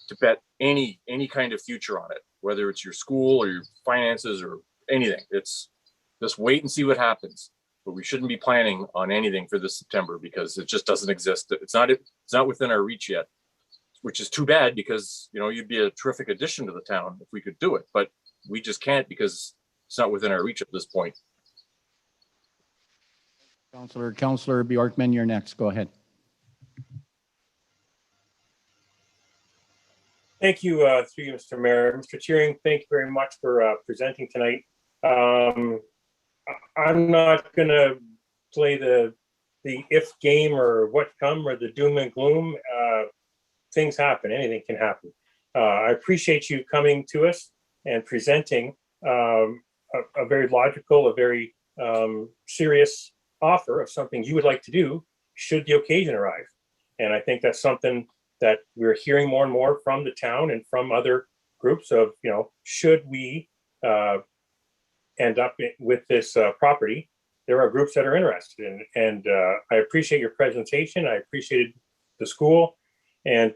to bet any kind of future on it, whether it's your school or your finances or anything. It's just wait and see what happens. But we shouldn't be planning on anything for this September, because it just doesn't exist. It's not within our reach yet, which is too bad, because you'd be a terrific addition to the town if we could do it, but we just can't, because it's not within our reach at this point. Councillor Bjorkman, you're next. Go ahead. Thank you, through you, Mr. Mayor. Mr. Turing, thank you very much for presenting tonight. I'm not going to play the if game or what come or the doom and gloom. Things happen. Anything can happen. I appreciate you coming to us and presenting a very logical, a very serious offer of something you would like to do should the occasion arrive. And I think that's something that we're hearing more and more from the town and from other groups of, should we end up with this property, there are groups that are interested in. And I appreciate your presentation. I appreciated the school, and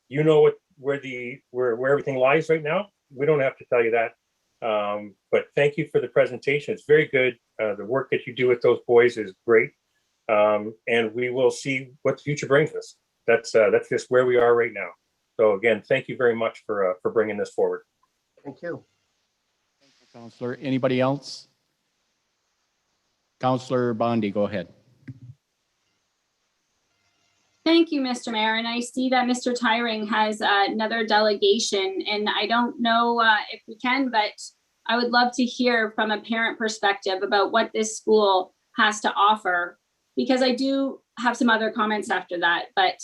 you know where everything lies right now. We don't have to tell you that. But thank you for the presentation. It's very good. The work that you do with those boys is great. And we will see what the future brings us. That's just where we are right now. So again, thank you very much for bringing this forward. Thank you. Counselor, anybody else? Counselor Bondi, go ahead. Thank you, Mr. Mayor. And I see that Mr. Tyring has another delegation, and I don't know if we can, but I would love to hear from a parent perspective about what this school has to offer, because I do have some other comments after that, but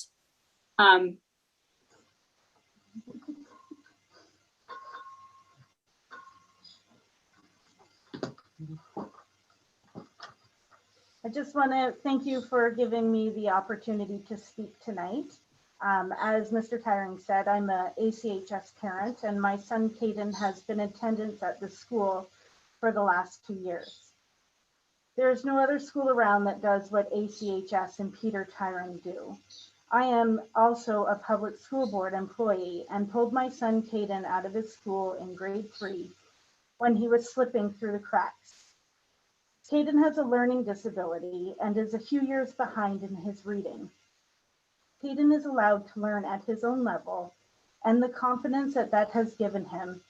I just want to thank you for giving me the opportunity to speak tonight. As Mr. Tyring said, I'm a ACHS parent, and my son Caden has been in attendance at the school for the last 2 years. There's no other school around that does what ACHS and Peter Tyring do. I am also a public school board employee and pulled my son Caden out of his school in grade 3 when he was slipping through the cracks. Caden has a learning disability and is a few years behind in his reading. Caden is allowed to learn at his own level, and the confidence that has given him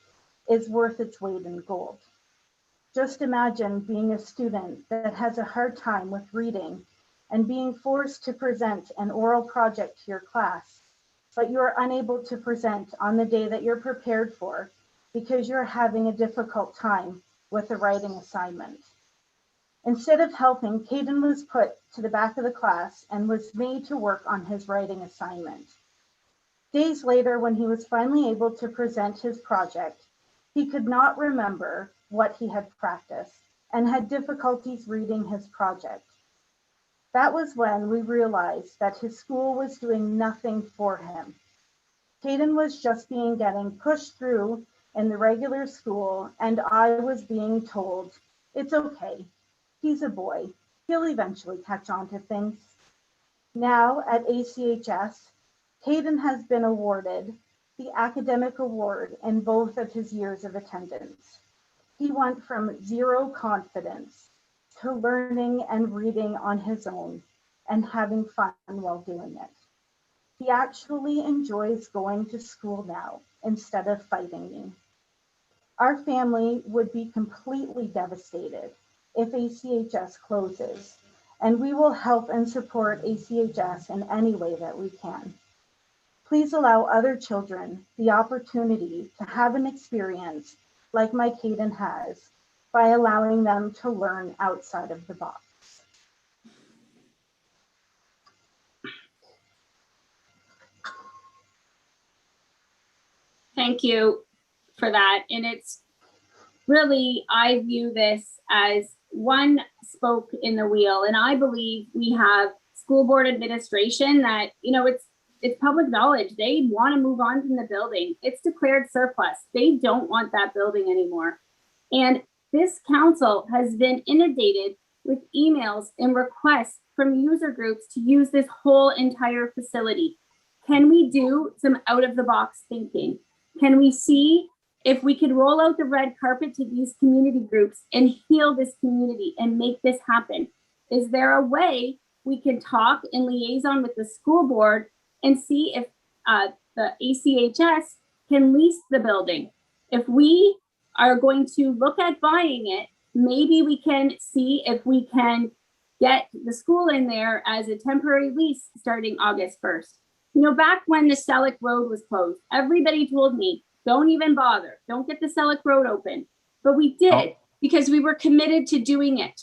is worth its weight in gold. Just imagine being a student that has a hard time with reading and being forced to present an oral project to your class, but you are unable to present on the day that you're prepared for because you're having a difficult time with a writing assignment. Instead of helping, Caden was put to the back of the class and was made to work on his writing assignment. Days later, when he was finally able to present his project, he could not remember what he had practiced and had difficulties reading his project. That was when we realized that his school was doing nothing for him. Caden was just getting pushed through in the regular school, and I was being told, it's okay. He's a boy. He'll eventually catch on to things. Now at ACHS, Caden has been awarded the academic award in both of his years of attendance. He went from zero confidence to learning and reading on his own and having fun while doing it. He actually enjoys going to school now instead of fighting me. Our family would be completely devastated if ACHS closes, and we will help and support ACHS in any way that we can. Please allow other children the opportunity to have an experience like my Caden has by allowing them to learn outside of the box. thank you for that. And it's really, I view this as one spoke in the wheel. And I believe we have school board administration that, it's public knowledge. They want to move on from the building. It's declared surplus. They don't want that building anymore. And this council has been inundated with emails and requests from user groups to use this whole entire facility. Can we do some out of the box thinking? Can we see if we could roll out the red carpet to these community groups and heal this community and make this happen? Is there a way we can talk in liaison with the school board and see if the ACHS can lease the building? If we are going to look at buying it, maybe we can see if we can get the school in there as a temporary lease starting August 1st. Back when the Selleck Road was closed, everybody told me, don't even bother. Don't get the Selleck Road open. But we did because we were committed to doing it.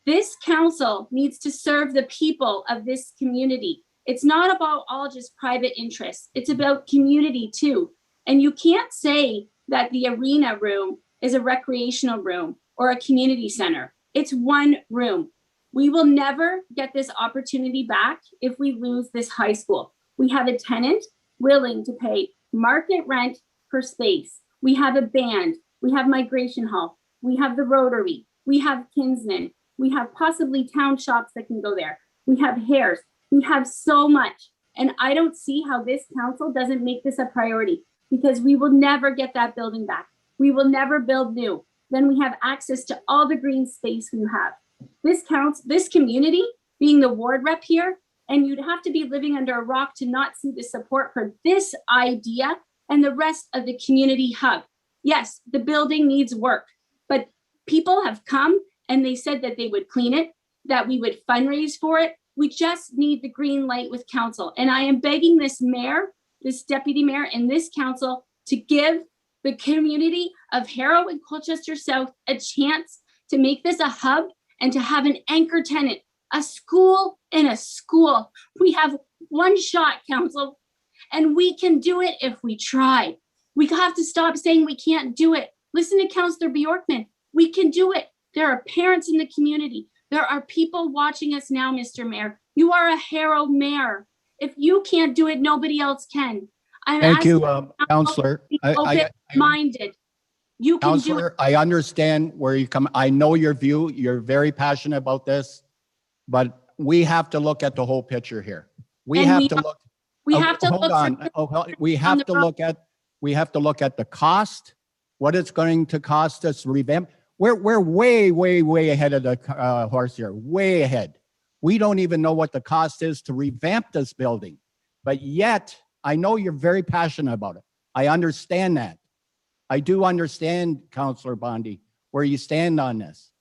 This council needs to serve the people of this community. It's not about all just private interests. It's about community too. And you can't say that the arena room is a recreational room or a community center. It's one room. We will never get this opportunity back if we lose this high school. We have a tenant willing to pay market rent for space. We have a band. We have Migration Hall. We have the Rotary. We have Kinsman. We have possibly town shops that can go there. We have hairs. We have so much. And I don't see how this council doesn't make this a priority, because we will never get that building back. We will never build new. Then we have access to all the green space we have. This community, being the ward rep here, and you'd have to be living under a rock to not see the support for this idea and the rest of the community hub. Yes, the building needs work, but people have come and they said that they would clean it, that we would fundraise for it. We just need the green light with council. And I am begging this mayor, this deputy mayor, and this council to give the community of Harrow and Colchester South a chance to make this a hub and to have an anchor tenant, a school and a school. We have one shot, council, and we can do it if we try. We have to stop saying we can't do it. Listen to Councillor Bjorkman. We can do it. There are parents in the community. There are people watching us now, Mr. Mayor. You are a Harrow mayor. If you can't do it, nobody else can. Thank you, Councillor. Open-minded. You can do it. Councillor, I understand where you come. I know your view. You're very passionate about this, but we have to look at the whole picture here. We And have we to have- look. We have to Hold look on. for- We on have the to road. look at the cost, what it's going to cost us to revamp. We're way ahead of the horse here, way ahead. We don't even know what the cost is to revamp this building, but yet I know you're very passionate about it. I understand that. I do understand, Councillor Bondi, where you stand on this,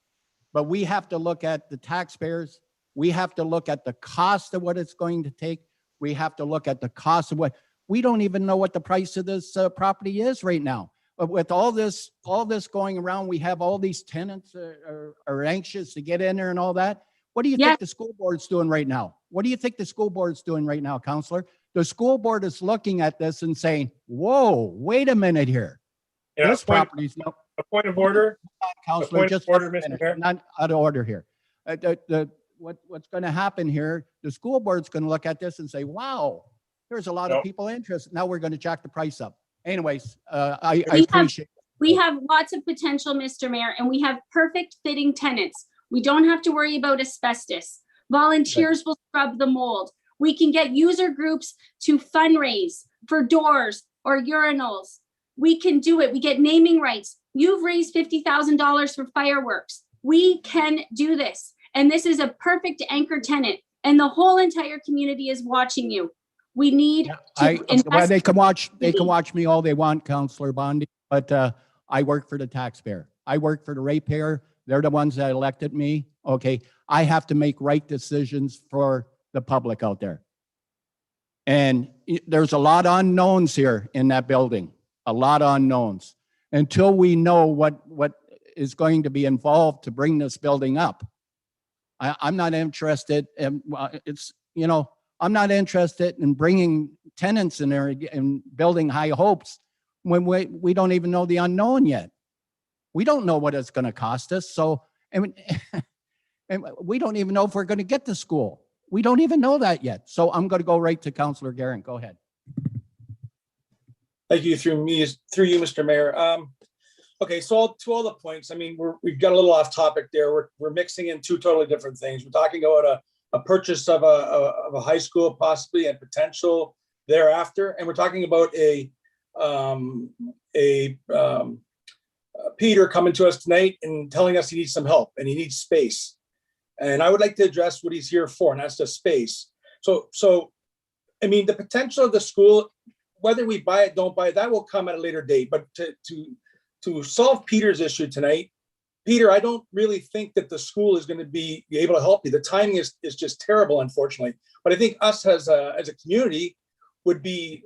but we have to look at the taxpayers. We have to look at the cost of what it's going to take. We have to look at the cost of what, we don't even know what the price of this property is right now. But with all this going around, we have all these tenants are anxious to get in there and all that. What do you Yes. think the school board's doing right now? What do you think the school board's doing right now, Councillor? The school board is looking at this and saying, whoa, wait a minute here. Yeah, This property's no, a point of order. Councillor, point of just order, a Mr. minute. Mayor. Not out of order here. What's going to happen here? The school board's going to look at this and say, "Wow, there's a lot No. of people interested. Now we're going to jack the price up." Anyways, I We have- appreciate. We have lots of potential, Mr. Mayor, and we have perfect fitting tenants. We don't have to worry about asbestos. Volunteers will scrub the mold. We can get user groups to fundraise for doors or urinals. We can do it. We get naming rights. You've raised $50,000 for fireworks. We can do this. And this is a perfect anchor tenant. And the whole entire community is watching you. We need to Well, invest. they can watch me all they want, Councillor Bondi, but I work for the taxpayer. I work for the ratepayer. They're the ones that elected me. Okay, I have to make right decisions for the public out there. And there's a lot of unknowns here in that building, a lot of unknowns. Until we know what is going to be involved to bring this building up, I'm not interested in, I'm not interested in bringing tenants in there and building high hopes when we don't even know the unknown yet. We don't know what it's going to cost us. So, and we don't even know if we're going to get to school. We don't even know that yet. So I'm going to go right to Councillor Guerin. Go ahead. Thank you through you, Mr. Mayor. Okay, so to all the points, I mean, we've got a little off topic there. We're mixing in two totally different things. We're talking about a purchase of a high school possibly and potential thereafter, and we're talking about Peter coming to us tonight and telling us he needs some help and he needs space. And I would like to address what he's here for, and that's the space. So I mean, the potential of the school, whether we buy it, don't buy it, that will come at a later date. But to solve Peter's issue tonight, Peter, I don't really think that the school is going to be able to help you. The timing is just terrible, unfortunately. But I think us as a community would be,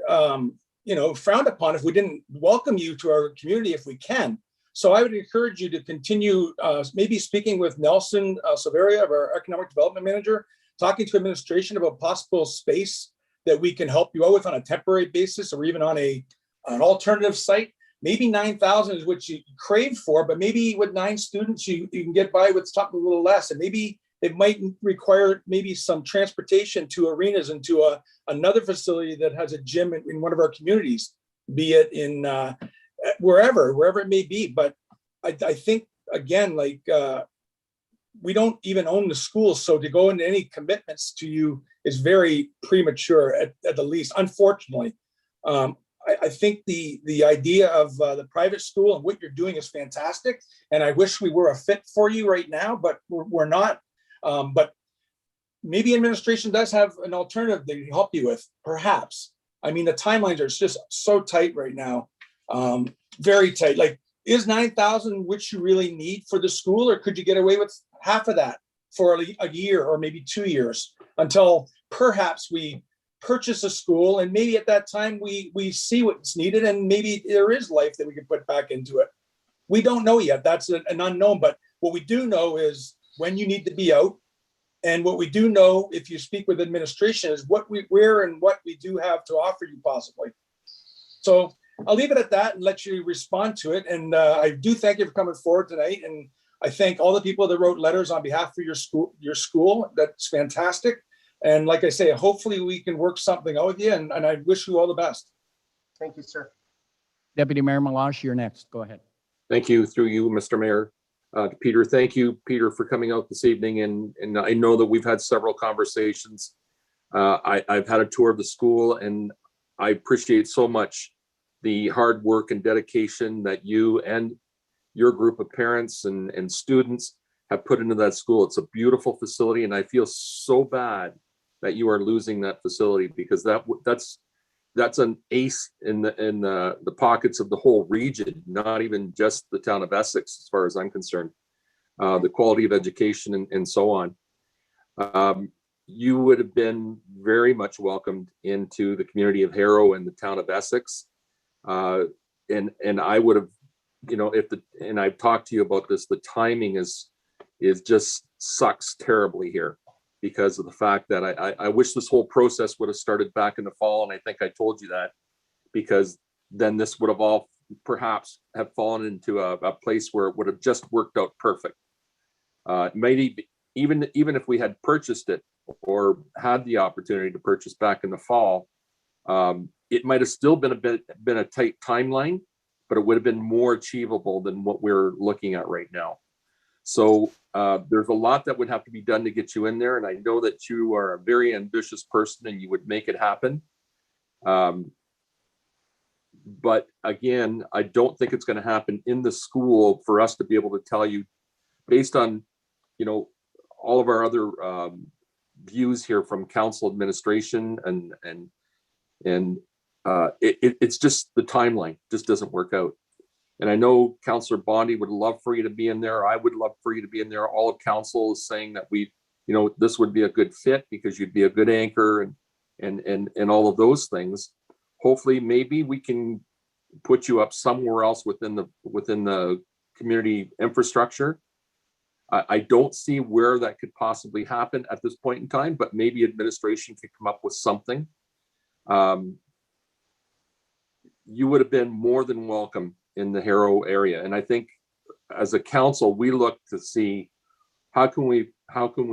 frowned upon if we didn't welcome you to our community if we can. So I would encourage you to continue maybe speaking with Nelson Silveria, of our Economic Development Manager, talking to administration about possible space that we can help you out with on a temporary basis or even on an alternative site. Maybe 9,000 is what you crave for, but maybe with 9 students, you can get by with something a little less. And maybe it might require maybe some transportation to arenas and to another facility that has a gym in one of our communities, be it in wherever it may be. But I think, again, like we don't even own the schools. So to go into any commitments to you is very premature at the least, unfortunately. I think the idea of the private school and what you're doing is fantastic. And I wish we were a fit for you right now, but we're not. But maybe administration does have an alternative they can help you with, perhaps. I mean, the timelines are just so tight right now, very tight. Like, is 9,000 which you really need for the school, or could you get away with half of that for a year or maybe 2 years until perhaps we purchase a school, and maybe at that time we see what's needed, and maybe there is life that we can put back into it. We don't know yet. That's an unknown. But what we do know is when you need to be out. And what we do know, if you speak with administration, is where and what we do have to offer you possibly. So I'll leave it at that and let you respond to it. And I do thank you for coming forward tonight. And I thank all the people that wrote letters on behalf of your school. That's fantastic. And like I say, hopefully we can work something out with you. And I wish you all the best. Thank you, sir. Deputy Mayor Malash, you're next. Go ahead. Thank you, through you, Mr. Mayor. Peter, thank you, Peter, for coming out this evening. And I know that we've had several conversations. I've had a tour of the school, and I appreciate so much the hard work and dedication that you and your group of parents and students have put into that school. It's a beautiful facility, and I feel so bad that you are losing that facility, because that's an ace in the pockets of the whole region, not even just the town of Essex, as far as I'm concerned. The quality of education and so on. You would have been very much welcomed into the community of Harrow and the town of Essex. And I would have, and I've talked to you about this, the timing is just sucks terribly here, because of the fact that I wish this whole process would have started back in the fall. And I think I told you that, because then this would have all perhaps have fallen into a place where it would have just worked out perfect. Maybe even if we had purchased it or had the opportunity to purchase back in the fall, it might have still been a tight timeline, but it would have been more achievable than what we're looking at right now. So there's a lot that would have to be done to get you in there. And I know that you are a very ambitious person and you would make it happen. But again, I don't think it's going to happen in the school for us to be able to tell you, based on, all of our other views here from council administration and it's just the timeline just doesn't work out. And I know Councillor Bondi would love for you to be in there. I would love for you to be in there. All of council is saying that this would be a good fit, because you'd be a good anchor and all of those things. Hopefully, maybe we can put you up somewhere else within the community infrastructure. I don't see where that could possibly happen at this point in time, but maybe administration could come up with something. You would have been more than welcome in the Harrow area. And I think as a council, we look to see how can we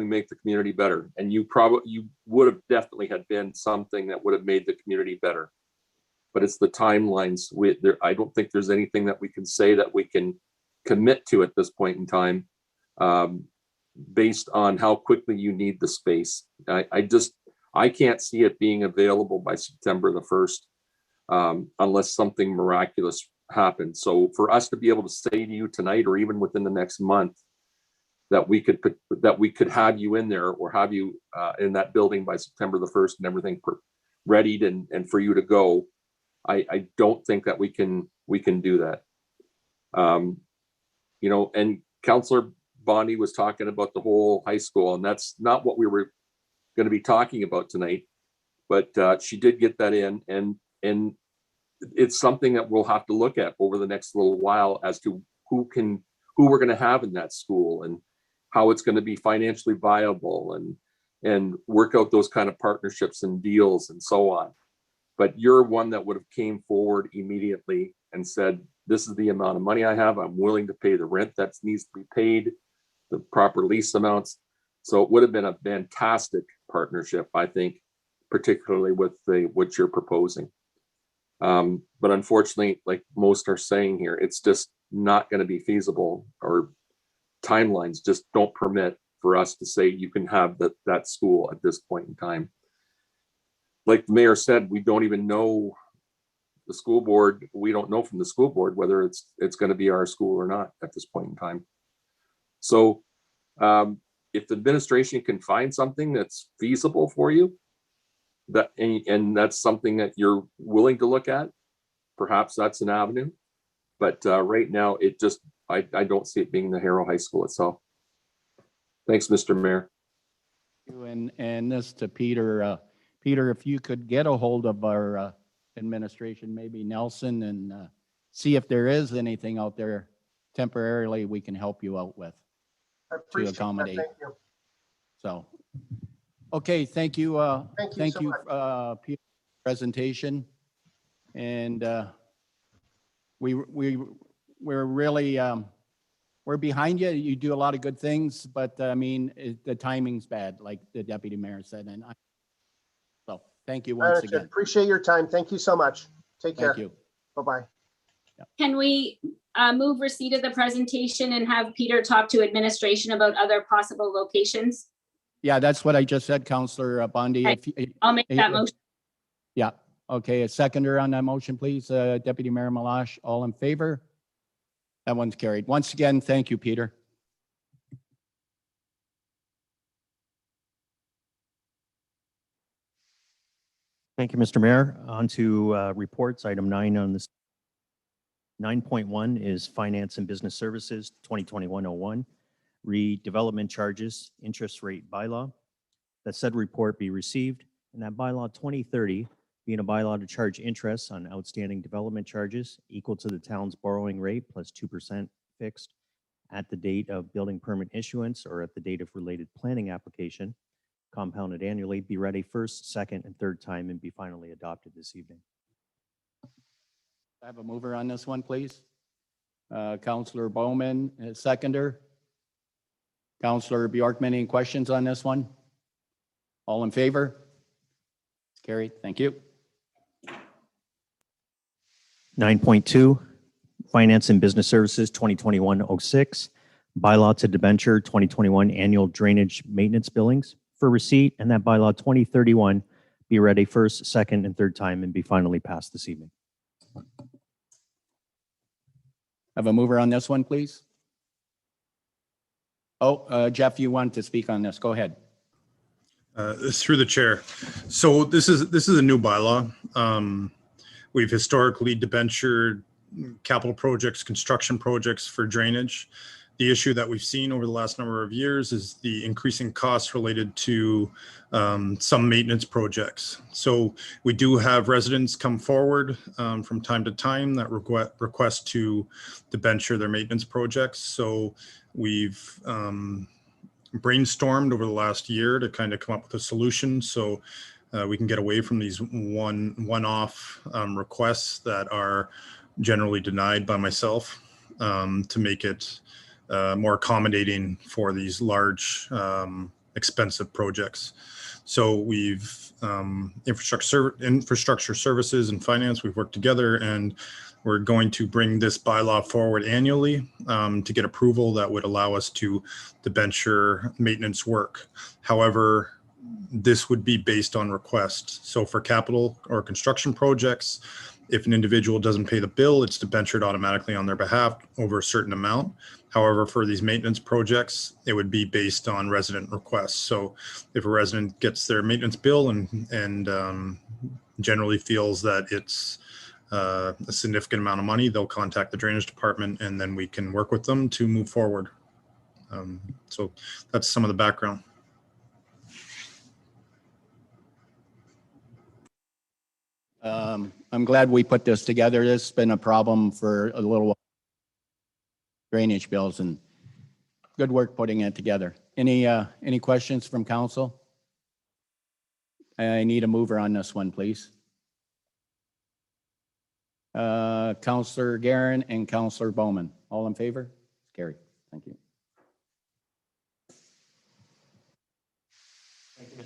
make the community better? And you would have definitely had been something that would have made the community better. But it's the timelines. I don't think there's anything that we can say that we can commit to at this point in time, based on how quickly you need the space. I can't see it being available by September the 1st, unless something miraculous happens. So for us to be able to say to you tonight, or even within the next month, that we could have you in there, or have you in that building by September the 1st and everything readied and for you to go, I don't think that we can do that. And Councillor Bondi was talking about the whole high school, and that's not what we were going to be talking about tonight, but she did get that in, and it's something that we'll have to look at over the next little while as to who we're going to have in that school, and how it's going to be financially viable, and work out those kind of partnerships and deals and so on. But you're one that would have came forward immediately and said, this is the amount of money I have. I'm willing to pay the rent that needs to be paid, the proper lease amounts. So it would have been a fantastic partnership, I think, particularly with what you're proposing. But unfortunately, like most are saying here, it's just not going to be feasible, or timelines just don't permit for us to say you can have that school at this point in time. Like the mayor said, we don't even know the school board. We don't know from the school board whether it's going to be our school or not at this point in time. So if the administration can find something that's feasible for you, and that's something that you're willing to look at, perhaps that's an avenue. But right now, I don't see it being the Harrow High School itself. Thanks, Mr. Mayor. And this to Peter. Peter, if you could get a hold of our administration, maybe Nelson, and see if there is anything out there temporarily we can help you out with to accommodate. Thank you. So, okay, thank you. Thank you so much. Peter, presentation, and we're really we're behind you. You do a lot of good things, but I mean the timing's bad, like the deputy mayor said, and so thank you once again. Appreciate your time. Thank you so much. Take care. Thank you. Bye-bye. Can we move receipt of the presentation and have Peter talk to administration about other possible locations? Yeah, that's what I just said, Councillor Bondi. Okay. I'll make that motion. Yeah. Okay. A seconder on that motion, please. Deputy Mayor Malash, all in favor? That one's carried. Once again, thank you, Peter. Thank you, Mr. Mayor. On to reports. Item 9 on this. 9.1 is Finance and Business Services 2021-01, redevelopment charges, interest rate bylaw. That said report be received, and that bylaw 2030 being a bylaw to charge interest on outstanding development charges equal to the town's borrowing rate plus 2% fixed at the date of building permit issuance or at the date of related planning application, compounded annually, be ready first, second, and third time and be finally adopted this evening. I have a mover on this one, please. Councillor Bowman, seconder. Councillor Bjorkman, any questions on this one? All in favor? Carried. Thank you. 9.2, Finance and Business Services 2021-06, bylaw to debenture 2021 annual drainage maintenance billings for receipt, and that bylaw 2031 be ready first, second, and third time and be finally passed this evening. Have a mover on this one, please. Oh, Jeff, you want to speak on this. Go ahead. Through the chair. So this is a new bylaw. We've historically debentured capital projects, construction projects for drainage. The issue that we've seen over the last number of years is the increasing costs related to some maintenance projects. So we do have residents come forward from time to time that request to debenture their maintenance projects. So we've brainstormed over the last year to kind of come up with a solution so we can get away from these one-off requests that are generally denied by myself to make it more accommodating for these large, expensive projects. So we've infrastructure services and finance, we've worked together, and we're going to bring this bylaw forward annually to get approval that would allow us to debenture maintenance work. However, this would be based on request. So for capital or construction projects, if an individual doesn't pay the bill, it's debentured automatically on their behalf over a certain amount. However, for these maintenance projects, it would be based on resident requests. So if a resident gets their maintenance bill and generally feels that it's a significant amount of money, they'll contact the drainage department and then we can work with them to move forward. So that's some of the background. I'm glad we put this together. This has been a problem for a little while. Drainage bills, and good work putting it together. Any questions from council? I need a mover on this one, please. Councillor Guerin and Councillor Bowman, all in favor? Carried. Thank you.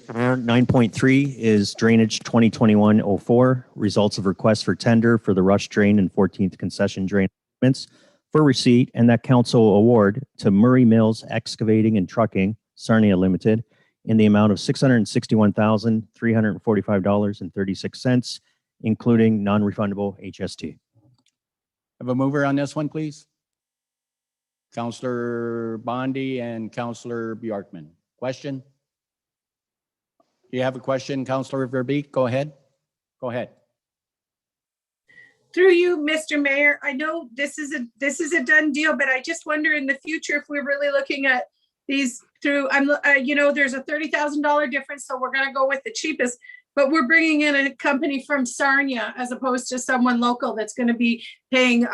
9.3 is drainage 2021-04, results of requests for tender for the Rush Drain and 14th concession drain improvements for receipt, and that council award to Murray Mills Excavating and Trucking, Sarnia Limited, in the amount of $661,345.36, including non-refundable HST. Have a mover on this one, please. Counselor Bondi and Counselor Bjorkman. Question? You have a question, Counselor Verbeek? Go ahead. Go ahead. Through you, Mr. Mayor, I know this is a done deal, but I just wonder in the future if we're really looking at these through, there's a $30,000 difference, so we're gonna go with the cheapest, but we're bringing in a company from Sarnia as opposed to someone local that's gonna be paying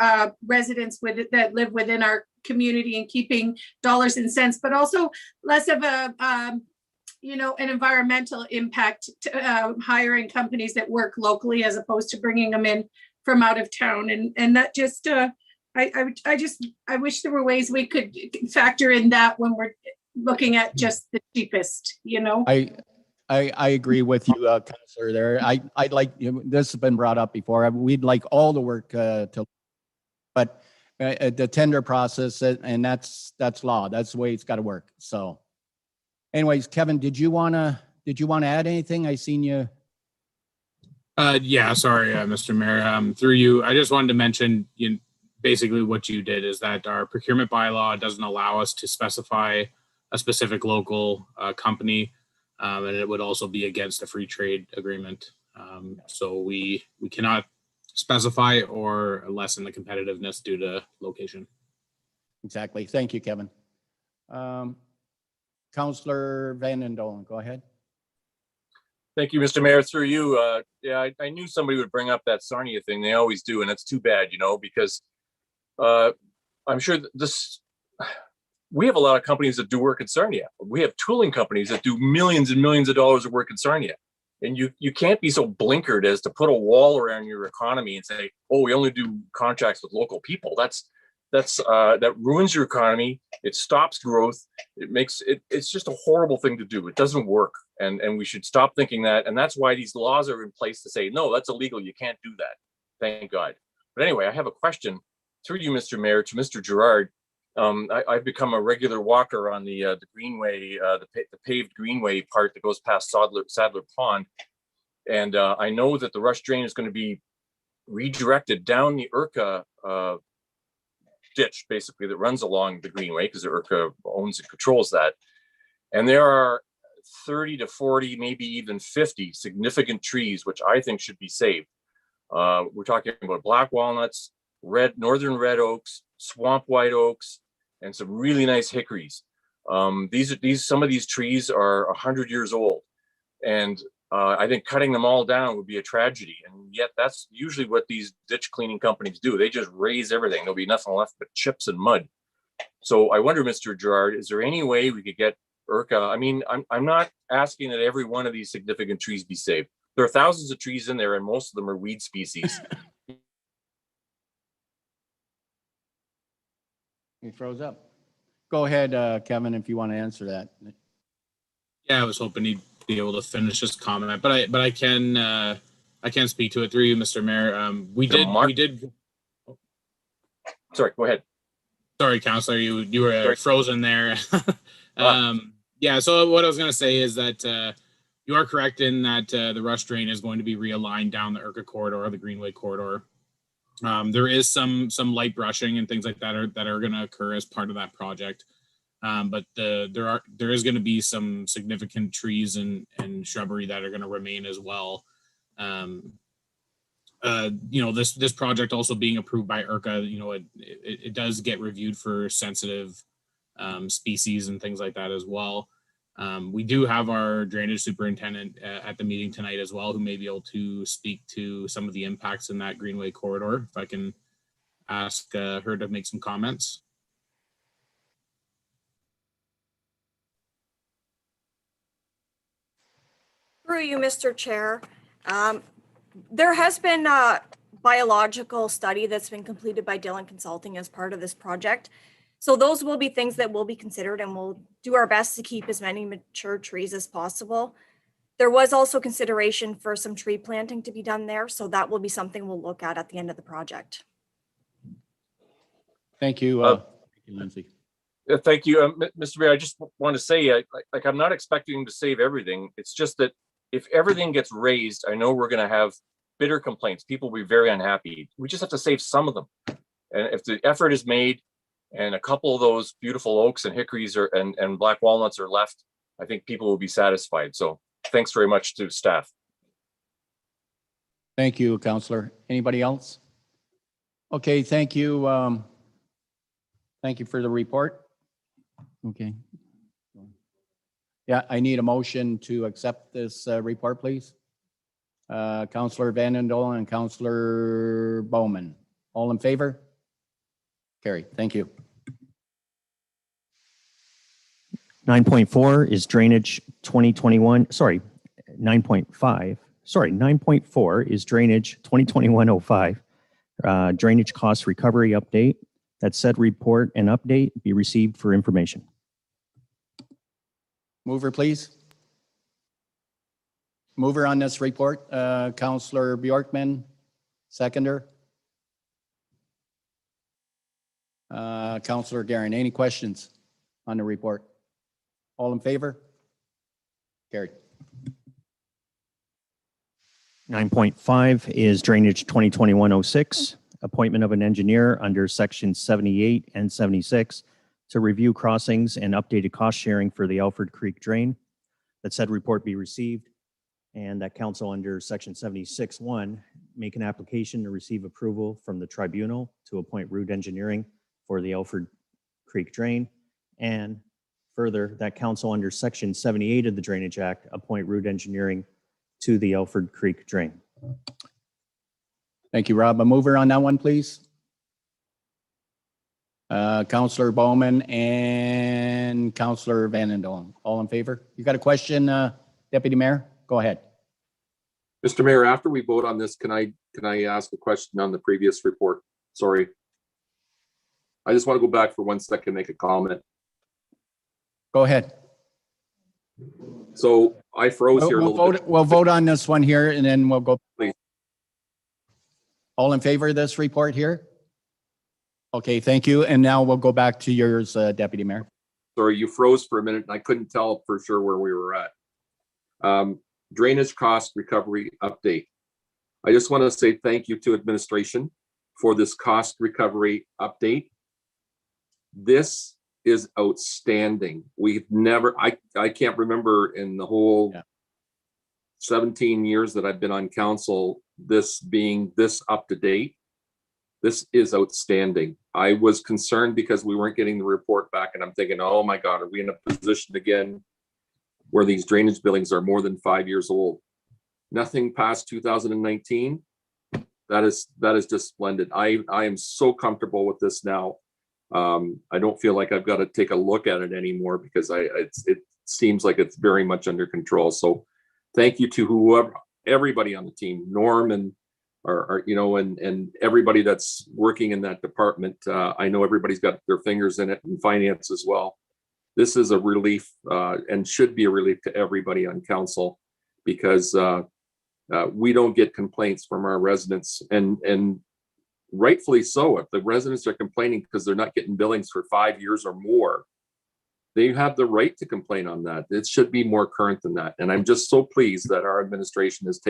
residents that live within our community and keeping dollars and cents, but also less of a, an environmental impact to hiring companies that work locally as opposed to bringing them in from out of town. And that just, I wish there were ways we could factor in that when we're looking at just the cheapest, I agree with you, Counselor there. I'd like, this has been brought up before. We'd like all the work but the tender process, and that's law. That's the way it's got to work. So anyways, Kevin, did you want to add anything? I seen you. Yeah, sorry, Mr. Mayor. Through you, I just wanted to mention, basically what you did is that our procurement bylaw doesn't allow us to specify a specific local company, and it would also be against the free trade agreement. So we cannot specify or lessen the competitiveness due to location. Exactly. Thank you, Kevin. Counselor Van den Dolen, go ahead. Thank you, Mr. Mayor. Through you, yeah, I knew somebody would bring up that Sarnia thing. They always do, and it's too bad, because I'm sure we have a lot of companies that do work in Sarnia. We have tooling companies that do millions and millions of dollars of work in Sarnia. And you can't be so blinkered as to put a wall around your economy and say, oh, we only do contracts with local people. That ruins your economy. It stops growth. It's just a horrible thing to do. It doesn't work. And we should stop thinking that. And that's why these laws are in place to say, no, that's illegal. You can't do that. Thank God. But anyway, I have a question through you, Mr. Mayor, to Mr. Gerard. I've become a regular walker on the greenway, the paved greenway part that goes past Sadler Pond. And I know that the rush drain is going to be redirected down the Urca ditch, basically, that runs along the greenway, because the Urca owns and controls that. And there are 30 to 40, maybe even 50 significant trees, which I think should be saved. We're talking about black walnuts, northern red oaks, swamp white oaks, and some really nice hickories. Some of these trees are 100 years old, and I think cutting them all down would be a tragedy. And yet that's usually what these ditch cleaning companies do. They just raise everything. There'll be nothing left but chips and mud. So I wonder, Mr. Gerard, is there any way we could get Urca? I mean, I'm not asking that every one of these significant trees be saved. There are thousands of trees in there, and most of them are weed species. He froze up. Go ahead, Kevin, if you want to answer that. Yeah, I was hoping he'd be able to finish his comment, but I can speak to it through you, Mr. Mayor. We did. Sorry, go ahead. Sorry, Councillor, you were frozen there. Yeah, so what I was going to say is that you are correct in that the rush drain is going to be realigned down the Urca corridor, the Greenway corridor. There is some light brushing and things like that are going to occur as part of that project. But there is going to be some significant trees and shrubbery that are going to remain as well. This project also being approved by Urca, it does get reviewed for sensitive species and things like that as well. We do have our drainage superintendent at the meeting tonight as well, who may be able to speak to some of the impacts in that Greenway corridor. If I can ask her to make some comments. Through you, Mr. Chair. There has been a biological study that's been completed by Dillon Consulting as part of this project. So those will be things that will be considered, and we'll do our best to keep as many mature trees as possible. There was also consideration for some tree planting to be done there. So that will be something we'll look at the end of the project. Thank you, Uh, Lindsay. Thank you, Mr. Mayor. I just want to say, like, I'm not expecting to save everything. It's just that if everything gets raised, I know we're going to have bitter complaints. People will be very unhappy. We just have to save some of them. And if the effort is made and a couple of those beautiful oaks and hickories and black walnuts are left, I think people will be satisfied. So thanks very much to staff. Thank you, Councillor. Anybody else? Okay, thank you. Thank you for the report. Okay. Yeah, I need a motion to accept this report, please. Councillor Vandendolen and Councillor Bowman. All in favor? Carried. Thank you. 9.4 is drainage 2021, 9.4 is drainage 2021-05, drainage cost recovery update. That said report and update be received for information. Mover, please. Mover on this report, Councillor Bjorkman, seconder. Councillor Guerin, any questions on the report? All in favor? Carried. 9.5 is drainage 2021-06, appointment of an engineer under section 78 and 76 to review crossings and updated cost sharing for the Alford Creek drain. That said report be received and that council under section 76(1) make an application to receive approval from the tribunal to appoint root engineering for the Alford Creek drain, and further that council under section 78 of the Drainage Act appoint root engineering to the Alford Creek drain. Thank you, Rob. A mover on that one, please. Councillor Bowman and Councillor Vandendolen. All in favor? You got a question, Deputy Mayor? Go ahead. Mr. Mayor, after we vote on this, can I ask a question on the previous report? Sorry. I just want to go back for 1 second and make a comment. Go ahead. So I froze here a little bit. We'll vote on this one here and then we'll go. Please. All in favor of this report here? Okay, thank you. And now we'll go back to yours, Deputy Mayor. Sorry, you froze for a minute and I couldn't tell for sure where we were at. Drainage cost recovery update. I just want to say thank you to administration for this cost recovery update. This is outstanding. We've never, I can't remember in the whole 17 years that I've been on council, this being this up to date. This is outstanding. I was concerned because we weren't getting the report back and I'm thinking, oh my God, are we in a position again where these drainage buildings are more than 5 years old? Nothing past 2019. That is just splendid. I am so comfortable with this now. I don't feel like I've got to take a look at it anymore because it seems like it's very much under control. So thank you to everybody on the team, Norm and and everybody that's working in that department. I know everybody's got their fingers in it, and finance as well. This is a relief and should be a relief to everybody on council because we don't get complaints from our residents, and rightfully so. If the residents are complaining because they're not getting billings for 5 years or more, they have the right to complain on that. It should be more current than that. And I'm just so pleased that our administration has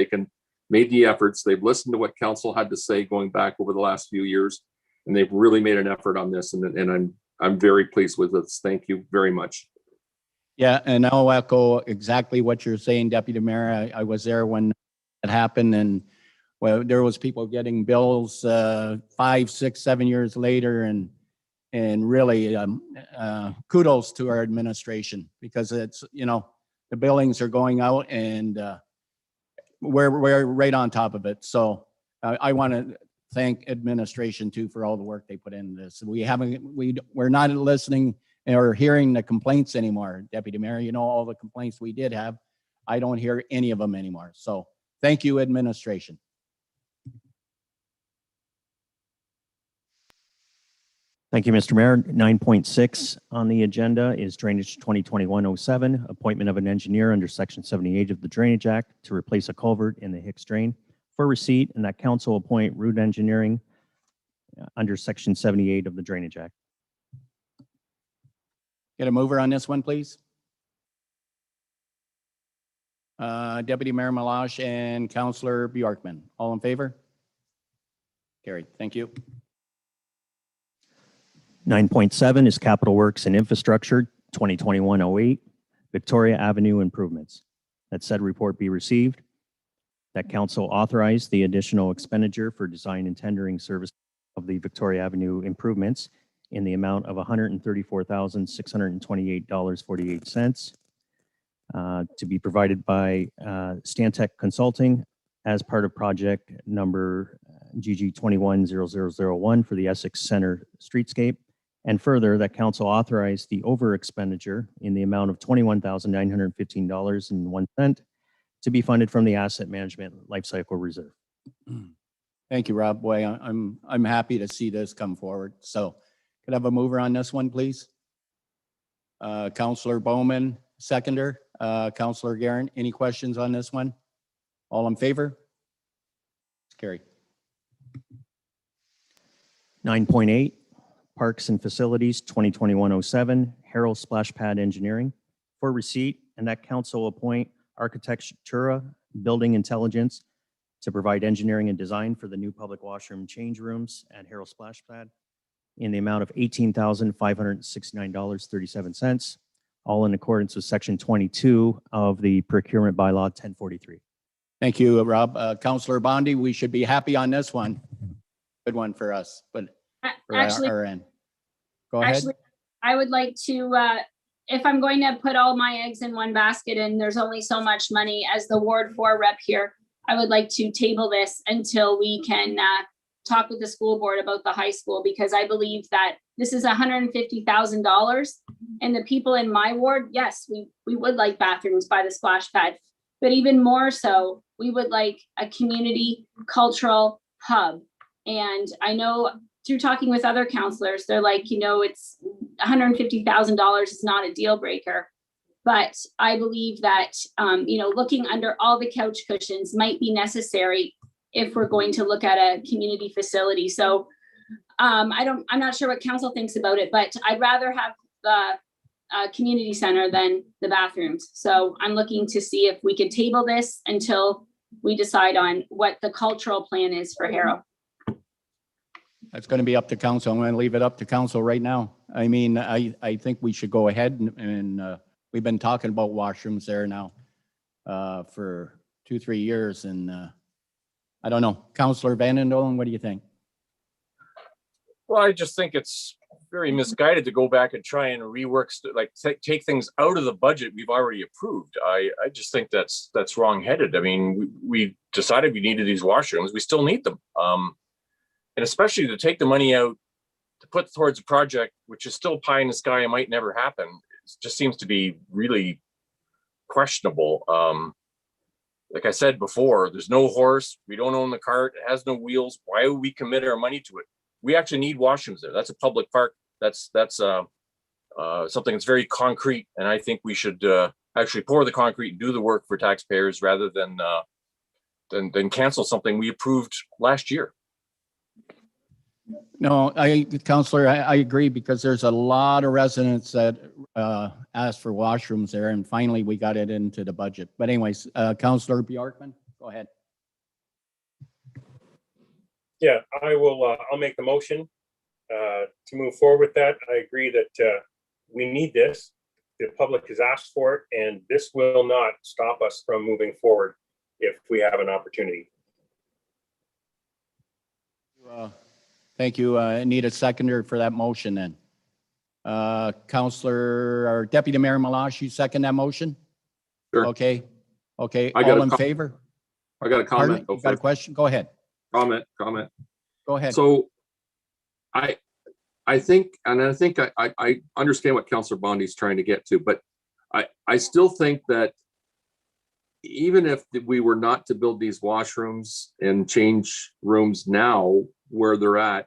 made the efforts. They've listened to what council had to say going back over the last few years, and they've really made an effort on this. And I'm very pleased with this. Thank you very much. Yeah, and I'll echo exactly what you're saying, Deputy Mayor. I was there when it happened, and well, there was people getting bills 5, 6, 7 years later, and really kudos to our administration because it's the billings are going out and we're right on top of it. So I want to thank administration too for all the work they put into this. We're not listening or hearing the complaints anymore, Deputy Mayor. All the complaints we did have, I don't hear any of them anymore. So thank you, administration. Thank you, Mr. Mayor. 9.6 on the agenda is drainage 2021-07, appointment of an engineer under section 78 of the Drainage Act to replace a culvert in the Hicks drain for receipt, and that council appoint root engineering under Section 78 of the Drainage Act. Get a mover on this one, please. Deputy Mayor Malash and Councillor Bjorkman. All in favor? Carried. Thank you. 9.7 is Capital Works and Infrastructure 2021-08, Victoria Avenue improvements. That said report be received. That council authorize the additional expenditure for design and tendering service of the Victoria Avenue improvements in the amount of $134,628.48 to be provided by Stantec Consulting as part of project number GG210001 for the Essex Center streetscape. And further, that council authorized the over expenditure in the amount of $21,915.01 to be funded from the Asset Management Lifecycle Reserve. Thank you, Rob. Boy, I'm happy to see this come forward. So could I have a mover on this one, please? Councillor Bowman, seconder. Councillor Guerin, any questions on this one? All in favor? It's carried. 9.8, Parks and Facilities 2021-07, Harrell Splash Pad Engineering for receipt, and that council appoint Architectura Building Intelligence to provide engineering and design for the new public washroom change rooms at Harrell Splash Pad in the amount of $18,569.37, all in accordance with Section 22 of the Procurement Bylaw 1043. Thank you, Rob. Councillor Bondi, we should be happy on this one. Good one for us, but for Actually, our end. Go ahead. Actually, I would like to, if I'm going to put all my eggs in one basket and there's only so much money, as the Ward 4 rep here, I would like to table this until we can talk with the school board about the high school, because I believe that this is $150,000. And the people in my ward, yes, we would like bathrooms by the splash pad, but even more so, we would like a community cultural hub. And I know through talking with other counselors, they're like, it's $150,000 is not a deal breaker. But I believe that, looking under all the couch cushions might be necessary if we're going to look at a community facility. So I'm not sure what council thinks about it, but I'd rather have the community center than the bathrooms. So I'm looking to see if we could table this until we decide on what the cultural plan is for Harrow. That's going to be up to council. I'm going to leave it up to council right now. I mean, I think we should go ahead and we've been talking about washrooms there now for 2-3 years. And I don't know. Councillor Vandendolen, what do you think? Well, I just think it's very misguided to go back and try and rework, take things out of the budget we've already approved. I just think that's wrong-headed. I mean, we decided we needed these washrooms. We still need them. And especially to take the money out to put towards a project, which is still pie in the sky and might never happen, it just seems to be really questionable. Like I said before, there's no horse. We don't own the cart. It has no wheels. Why would we commit our money to it? We actually need washrooms there. That's a public park. That's something that's very concrete. And I think we should actually pour the concrete and do the work for taxpayers rather than cancel something we approved last year. No, Councillor, I agree, because there's a lot of residents that asked for washrooms there, and finally we got it into the budget. But anyways, Councillor Bjorkman, go ahead. Yeah, I'll make the motion to move forward with that. I agree that we need this. The public has asked for it, and this will not stop us from moving forward if we have an opportunity. Thank you. I need a seconder for that motion then. Councillor or Deputy Mayor Malash, you second that motion? Sure. Okay. I got All a in favor? I got a comment. You got a question? Go ahead. Comment. Go ahead. So I think I understand what Councillor Bondi's trying to get to, but I still think that even if we were not to build these washrooms and change rooms now where they're at,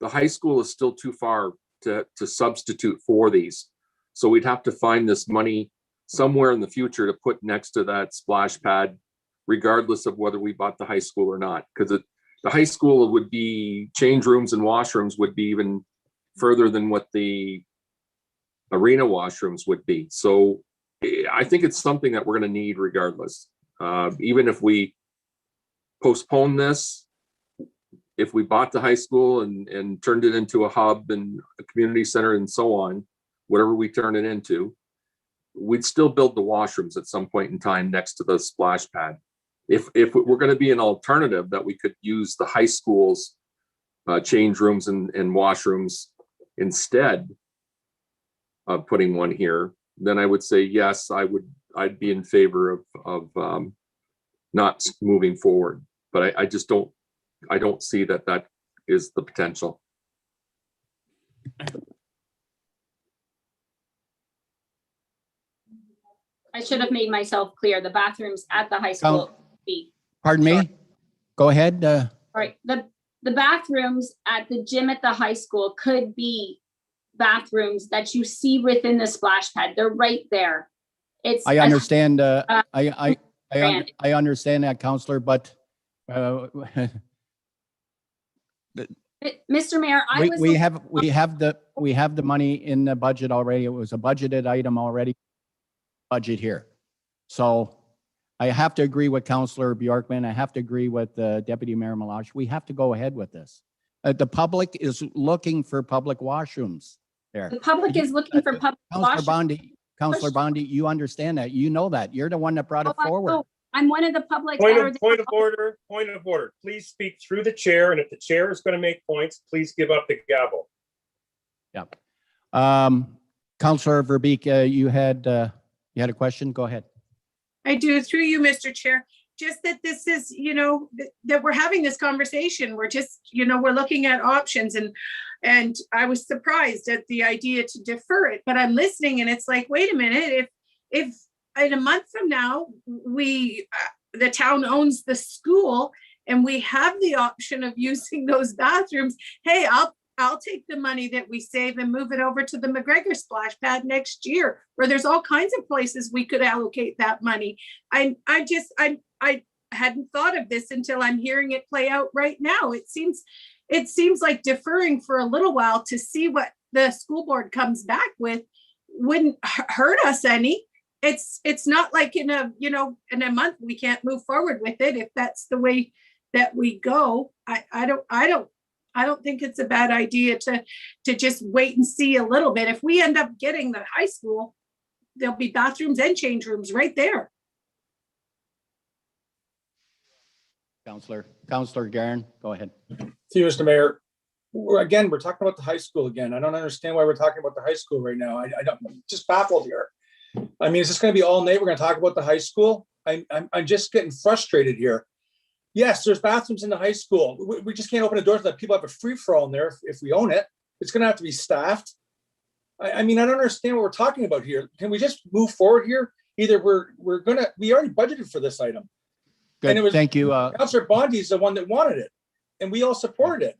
the high school is still too far to substitute for these. So we'd have to find this money somewhere in the future to put next to that splash pad, regardless of whether we bought the high school or not. Because the high school would be, change rooms and washrooms would be even further than what the arena washrooms would be. So I think it's something that we're going to need regardless. Even if we postpone this, if we bought the high school and turned it into a hub and a community center and so on, whatever we turn it into, we'd still build the washrooms at some point in time next to the splash pad. If we're going to be an alternative that we could use the high school's change rooms and washrooms instead of putting one here, then I would say yes, I'd be in favor of not moving forward. But I just don't see that is the potential. I should have made myself clear. The bathrooms at the high school be. Pardon me? Go ahead. All right, the bathrooms at the gym at the high school could be bathrooms that you see within the splash pad. They're right there. It's. I understand. I understand that, Counselor, but Mr. Mayor, we have the money in the budget already. It was a budgeted item already. Budget here. So I have to agree with Councillor Bjorkman. I have to agree with Deputy Mayor Malash. We have to go ahead with this. The public is looking for public washrooms there. The public is looking for public washrooms. Councillor Bondi, you understand that. You know that. You're the one that brought it forward. I'm one of the public. Point of order. Please speak through the chair, and if the chair is going to make points, please give up the gavel. Yeah. Councillor Verbeek, you had a question? Go ahead. I do, through you, Mr. Chair. Just that this is, that we're having this conversation. We're just, we're looking at options, and I was surprised at the idea to defer it, but I'm listening and it's like, wait a minute, if in a month from now, the town owns the school and we have the option of using those bathrooms, hey, I'll take the money that we save and move it over to the McGregor splash pad next year, where there's all kinds of places we could allocate that money. I hadn't thought of this until I'm hearing it play out right now. It seems like deferring for a little while to see what the school board comes back with wouldn't hurt us any. It's not like in a month we can't move forward with it if that's the way that we go. I don't think it's a bad idea to just wait and see a little bit. If we end up getting the high school, there'll be bathrooms and change rooms right there. Councillor Garin, go ahead. To you, Mr. Mayor. We're talking about the high school again. I don't understand why we're talking about the high school right now. I'm just baffled here. I mean, is this going to be all night? We're going to talk about the high school? I'm just getting frustrated here. Yes, there's bathrooms in the high school. We just can't open the doors and let people have a free-for-all in there if we own it. It's going to have to be staffed. I mean, I don't understand what we're talking about here. Can we just move forward here? Either we already budgeted for this item. Good, and it was, thank you. Councillor Bondi is the one that wanted it, and we all supported it.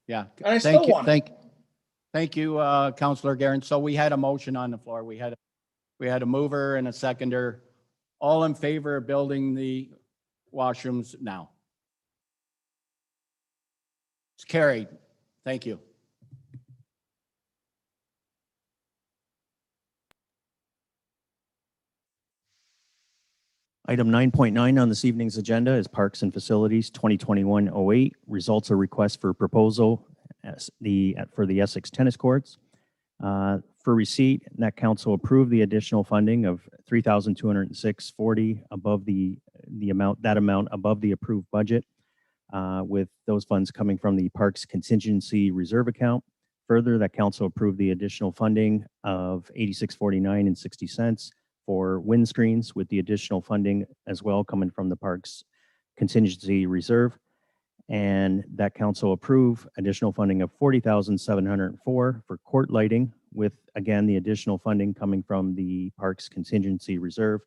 Yeah, and I still want it. Thank you, Councillor Garin. So we had a motion on the floor. We had a mover and a seconder. All in favor of building the washrooms now? It's carried. Thank you. Item 9.9 on this evening's agenda is Parks and Facilities 2021-08. Results a request for proposal for the Essex tennis courts. For receipt, Net Council approved the additional funding of $3,206.40 above the amount above the approved budget, with those funds coming from the Parks Contingency Reserve account. Further, that Council approved the additional funding of $86.4960 for windscreens, with the additional funding as well coming from the Parks Contingency Reserve. And that Council approved additional funding of $40,704 for court lighting, with again the additional funding coming from the Parks Contingency Reserve.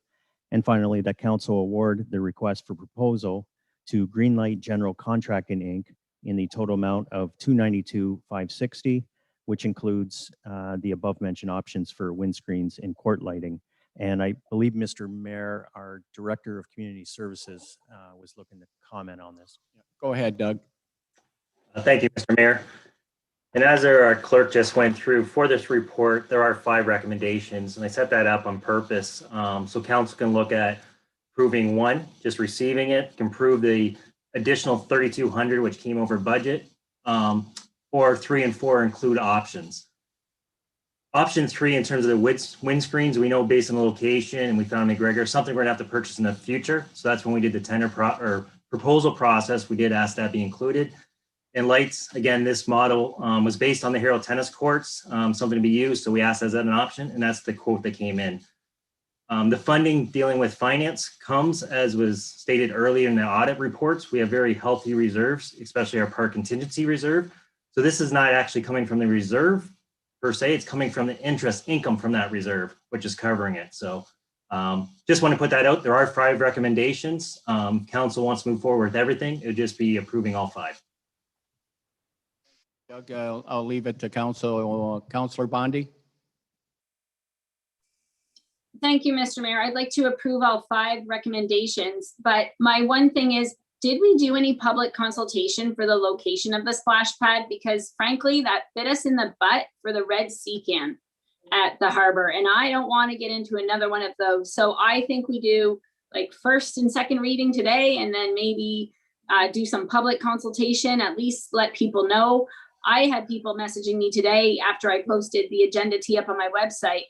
And finally, that Council award the request for proposal to Greenlight General Contracting Inc. in the total amount of $292,560, which includes the above mentioned options for windscreens and court lighting. And I believe, Mr. Mayor, our Director of Community Services was looking to comment on this. Go ahead, Doug. Thank you, Mr. Mayor. And as our clerk just went through for this report, there are 5 recommendations, and I set that up on purpose so council can look at approving 1, just receiving it, can approve the additional 3,200 which came over budget, or 3 and 4 include options. Option 3, in terms of the windscreens, we know based on the location, and we found McGregor, something we're gonna have to purchase in the future. So that's when we did the tender proposal process, we did ask that be included. And lights, again, this model was based on the Herald tennis courts, something to be used. So we asked as an option, and that's the quote that came in. The funding dealing with finance comes, as was stated earlier in the audit reports, we have very healthy reserves, especially our park contingency reserve. So this is not actually coming from the reserve per se, it's coming from the interest income from that reserve, which is covering it. So just want to put that out. There are 5 recommendations. Council wants to move forward with everything. It would just be approving all 5. Doug, I'll leave it to Councilor Bondi. Thank you, Mr. Mayor. I'd like to approve all 5 recommendations, but my one thing is, did we do any public consultation for the location of the splash pad? Because frankly, that bit us in the butt for the red sea can at the harbor, and I don't want to get into another one of those. So I think we do like first and second reading today, and then maybe do some public consultation, at least let people know. I had people messaging me today after I posted the agenda tee up on my website.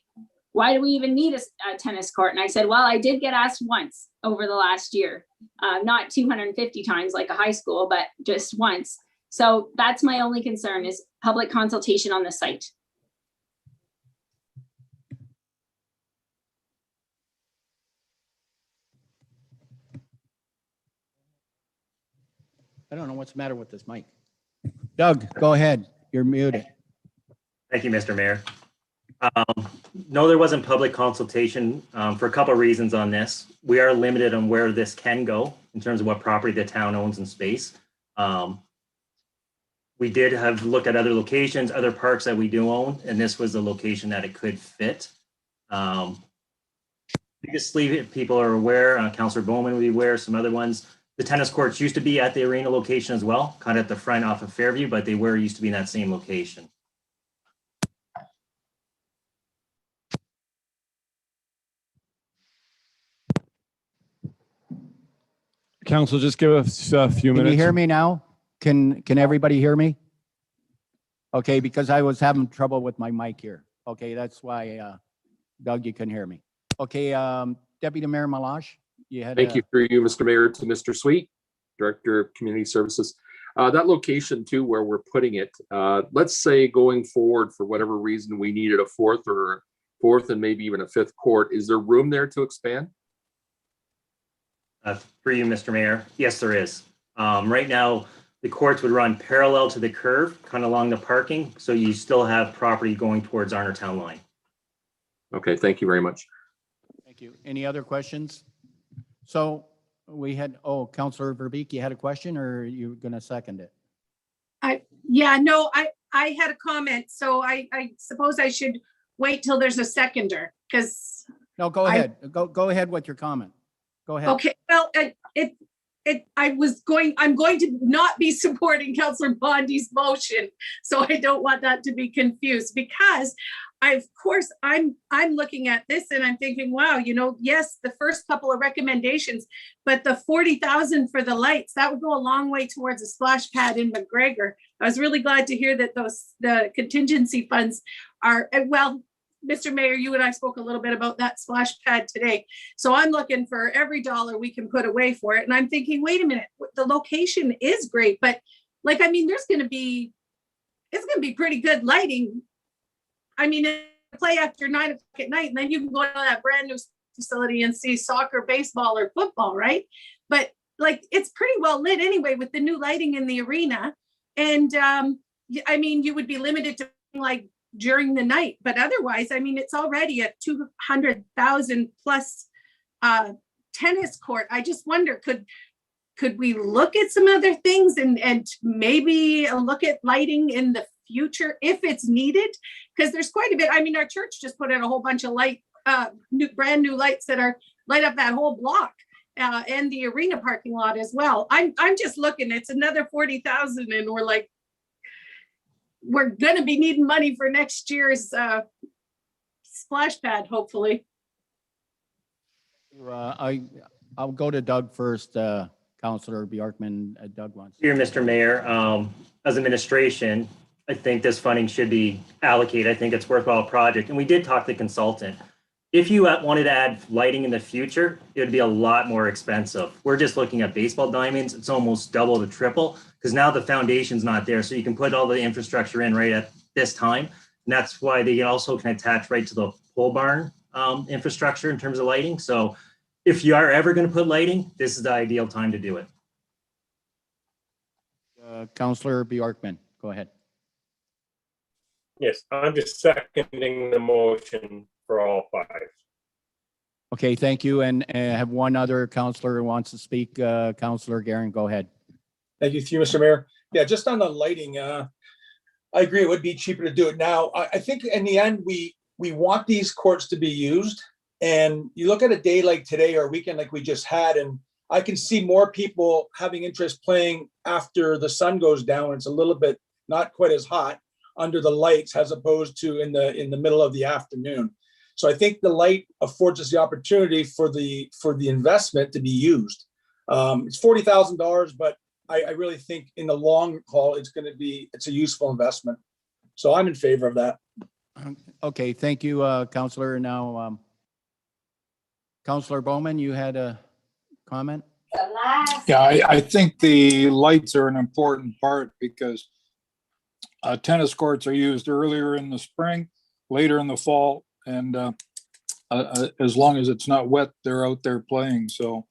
Why do we even need a tennis court? And I said, well, I did get asked once over the last year, not 250 times like a high school, but just once. So that's my only concern, is public consultation on the site. I don't know what's the matter with this mic. Doug, go ahead. You're muted. Thank you, Mr. Mayor. No, there wasn't public consultation for a couple of reasons on this. We are limited on where this can go in terms of what property the town owns in space. We did have look at other locations, other parks that we do own, and this was the location that it could fit. Previously, people are aware, Councillor Bowman will be aware, some other ones. The tennis courts used to be at the arena location as well, kind of at the front off of Fairview, but they were used to be in that same location. Council, just give us a few minutes. Can you hear me now? Can everybody hear me? Okay, because I was having trouble with my mic here. Okay, that's why, Doug, you couldn't hear me. Okay, Deputy Mayor Malash, you had. Thank you through you, Mr. Mayor, to Mr. Sweet, Director of Community Services. That location too, where we're putting it, let's say going forward, for whatever reason, we needed a fourth and maybe even a 5th court. Is there room there to expand? For you, Mr. Mayor, yes, there is. Right now, the courts would run parallel to the curve, kind of along the parking, so you still have property going towards Arner Town line. Okay, thank you very much. Thank you. Any other questions? So we had, Councillor Verbeek, you had a question, or are you going to second it? I had a comment, so I suppose I should wait till there's a seconder, because. No, go ahead. Go ahead with your comment. Go ahead. Okay, well, I'm going to not be supporting Councillor Bondi's motion, so I don't want that to be confused, because I'm looking at this and I'm thinking, wow, yes, the first couple of recommendations, but the 40,000 for the lights, that would go a long way towards a splash pad in McGregor. I was really glad to hear that the contingency funds are, well, Mr. Mayor, you and I spoke a little bit about that splash pad today. So I'm looking for every dollar we can put away for it. And I'm thinking, wait a minute, the location is great, but it's going to be pretty good lighting. Play after 9 o'clock at night, and then you can go to that brand new facility and see soccer, baseball, or football, right? But it's pretty well lit anyway with the new lighting in the arena. And you would be limited to during the night, but otherwise, it's already a 200,000 plus tennis court. I just wonder, could we look at some other things and maybe look at lighting in the future if it's needed? Because there's quite a bit. Our church just put in a whole bunch of brand new lights that are light up that whole block. and the arena parking lot as well. I'm just looking, it's another 40,000 and we're like, we're gonna be needing money for next year's splash pad, hopefully. I'll go to Doug first, Councillor Bjorkman. Doug wants. Here, Mr. Mayor, as administration, I think this funding should be allocated. I think it's a worthwhile project. And we did talk to the consultant. If you wanted to add lighting in the future, it would be a lot more expensive. We're just looking at baseball diamonds. It's almost double to triple because now the foundation's not there. So you can put all the infrastructure in right at this time. And that's why they also can attach right to the pole barn infrastructure in terms of lighting. So if you are ever going to put lighting, this is the ideal time to do it. Councillor Bjorkman, go ahead. Yes, I'm just seconding the motion for all 5. Okay, thank you. And I have one other councillor who wants to speak. Councillor Guerin, go ahead. Thank you, Mr. Mayor. Yeah, just on the lighting, I agree it would be cheaper to do it now. I think in the end, we want these courts to be used. And you look at a day like today or a weekend like we just had, and I can see more people having interest playing after the sun goes down. It's a little bit not quite as hot under the lights as opposed to in the middle of the afternoon. So I think the light affords us the opportunity for the investment to be used. It's $40,000, but I really think in the long haul it's a useful investment. So I'm in favor of that. Okay, thank you, Councillor. Now, Councillor Bowman, you had a comment? Yeah, I think the lights are an important part because tennis courts are used earlier in the spring, later in the fall, and as long as it's not wet, they're out there playing. So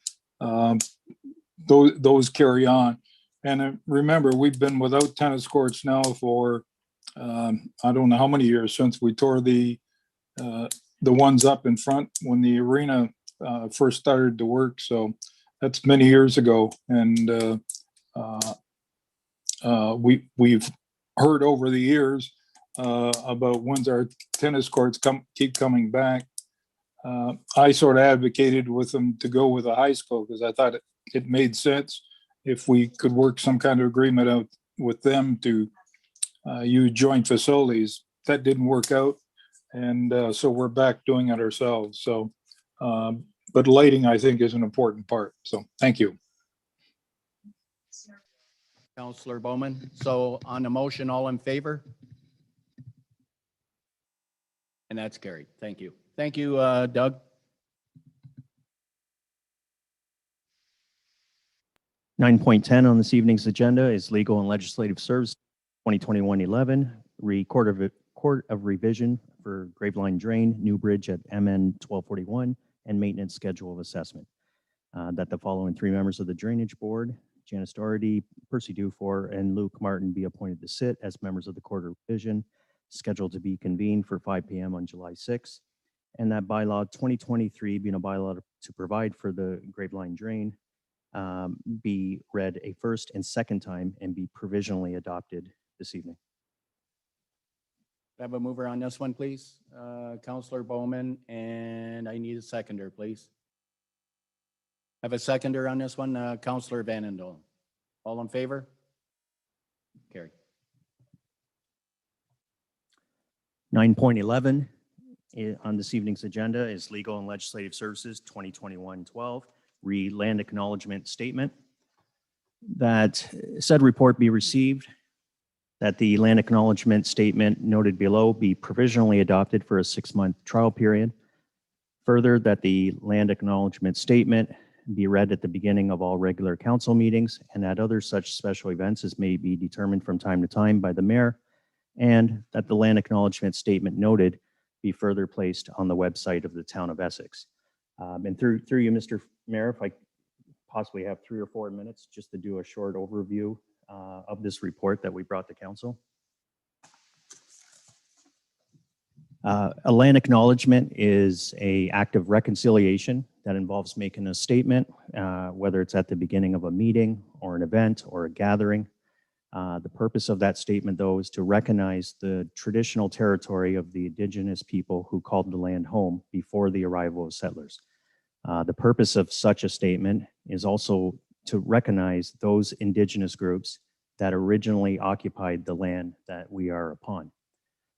those carry on. And remember, we've been without tennis courts now for I don't know how many years since we tore the ones up in front when the arena first started to work. So that's many years ago, and we've heard over the years about when's our tennis courts keep coming back. I sort of advocated with them to go with a high school because I thought it made sense if we could work some kind of agreement out with them to use joint facilities. That didn't work out, and so we're back doing it ourselves. So, but lighting, I think, is an important part. So, thank you. Councillor Bowman. So on the motion, all in favor? And that's carried. Thank you. Thank you, Doug. Nine point 10 on this evening's agenda is Legal and Legislative Service 2021-11, Court of Revision for Graveline Drain, New Bridge at MN 1241, and Maintenance Schedule of Assessment. That the following 3 members of the Drainage Board, Janice Doherty, Percy Dufour, and Luke Martin be appointed to sit as members of the Court of Revision, scheduled to be convened for 5 p.m. on July 6th. And that bylaw 2023 being a bylaw to provide for the Graveline Drain be read a first and second time and be provisionally adopted this evening. Have a mover on this one, please. Councillor Bowman, and I need a seconder, please. Have a seconder on this one, Councillor Vanendel. All in favor? Carry. 9.11 on this evening's agenda is Legal and Legislative Services 2021-12, Land Acknowledgement Statement. That said report be received, that the land acknowledgement statement noted below be provisionally adopted for a 6-month trial period. Further, that the land acknowledgement statement be read at the beginning of all regular council meetings and at other such special events as may be determined from time to time by the mayor, and that the land acknowledgement statement noted be further placed on the website of the town of Essex. And through you, Mr. Mayor, if I possibly have 3 or 4 minutes just to do a short overview of this report that we brought to council. A land acknowledgement is an act of reconciliation that involves making a statement, whether it's at the beginning of a meeting or an event or a gathering. The purpose of that statement, though, is to recognize the traditional territory of the Indigenous people who called the land home before the arrival of settlers. The purpose of such a statement is also to recognize those Indigenous groups that originally occupied the land that we are upon.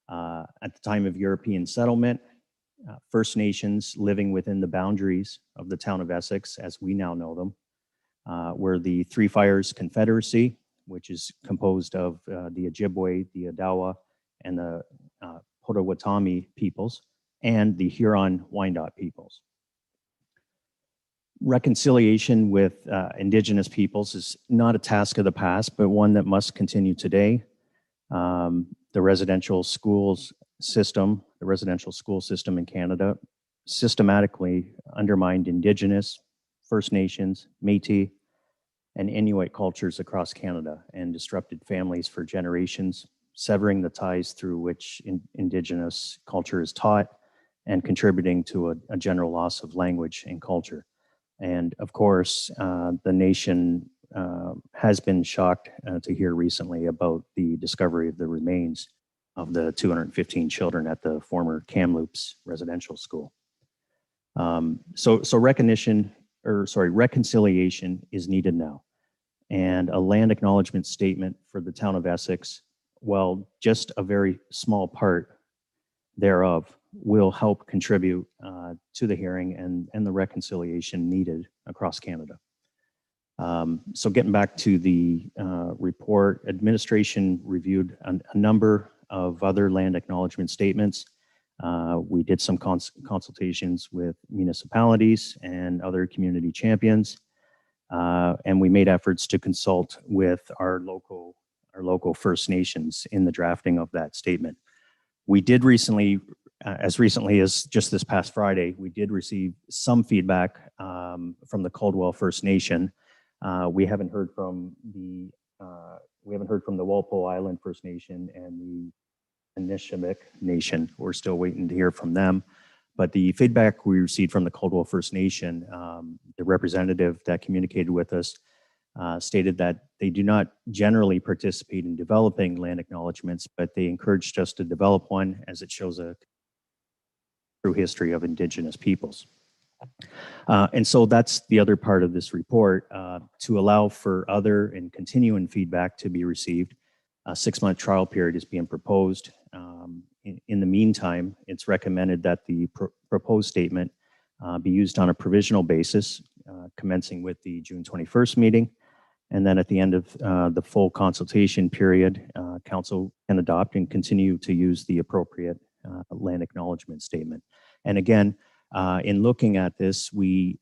At the time of European settlement, First Nations living within the boundaries of the town of Essex, as we now know them, were the Three Fires Confederacy, which is composed of the Ojibwe, the Odawa, and the Potawatomi peoples, and the Huron-Wyandot peoples. Reconciliation with Indigenous peoples is not a task of the past, but one that must continue today. The residential school system in Canada systematically undermined Indigenous, First Nations, Métis, and Inuit cultures across Canada and disrupted families for generations, severing the ties through which Indigenous culture is taught and contributing to a general loss of language and culture. And of course, the nation has been shocked to hear recently about the discovery of the remains of the 215 children at the former Kamloops residential school. So reconciliation is needed now. And a land acknowledgement statement for the town of Essex, well, just a very small part thereof will help contribute to the hearing and the reconciliation needed across Canada. So getting back to the report, administration reviewed a number of other land acknowledgement statements. We did some consultations with municipalities and other community champions, and we made efforts to consult with our local First Nations in the drafting of that statement. We did recently, as recently as just this past Friday, we did receive some feedback from the Caldwell First Nation. We haven't heard from the Walpole Island First Nation and the Anishinaabe Nation. We're still waiting to hear from them. But the feedback we received from the Caldwell First Nation, the representative that communicated with us, stated that they do not generally participate in developing land acknowledgements, but they encouraged us to develop one as it shows a true history of Indigenous peoples. And so that's the other part of this report, to allow for other and continuing feedback to be received. A 6-month trial period is being proposed. In the meantime, it's recommended that the proposed statement be used on a provisional basis, commencing with the June 21st meeting. And then at the end of the full consultation period, council can adopt and continue to use the appropriate land acknowledgement statement. And again, in looking at this, we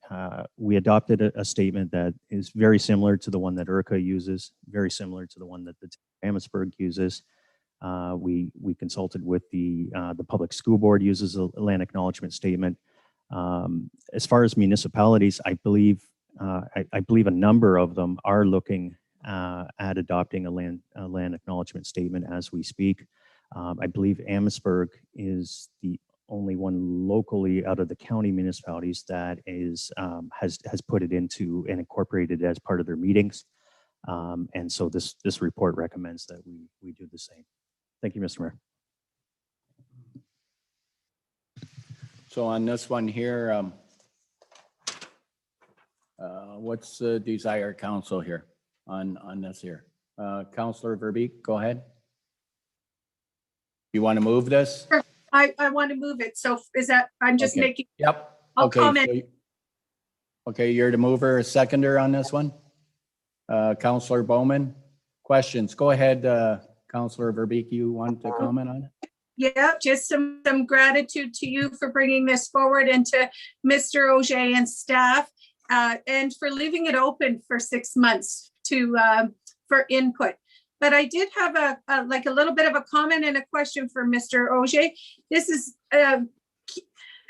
adopted a statement that is very similar to the one that IRCA uses, very similar to the one that the Amherstburg uses. We consulted with the public school board uses a land acknowledgement statement. As far as municipalities, I believe a number of them are looking at adopting a land acknowledgement statement as we speak. I believe Amherstburg is the only one locally out of the county municipalities that has put it into and incorporated it as part of their meetings. And so this report recommends that we do the same. Thank you, Mr. Mayor. So on this one here, what's the desire council here on this here? Councillor Verbeek, go ahead. You want to move this? Sure. I want to move it. So is that, I'm just Okay. making. Yep. I'll Okay. comment. Okay, you're the mover, seconder on this one? Councillor Bowman, questions? Go ahead, Councillor Verbeek, you want to comment on it? Yeah, just some gratitude to you for bringing this forward and to Mr. Auger and staff, and for leaving it open for 6 months for input. But I did have a little bit of a comment and a question for Mr. Auger. This is,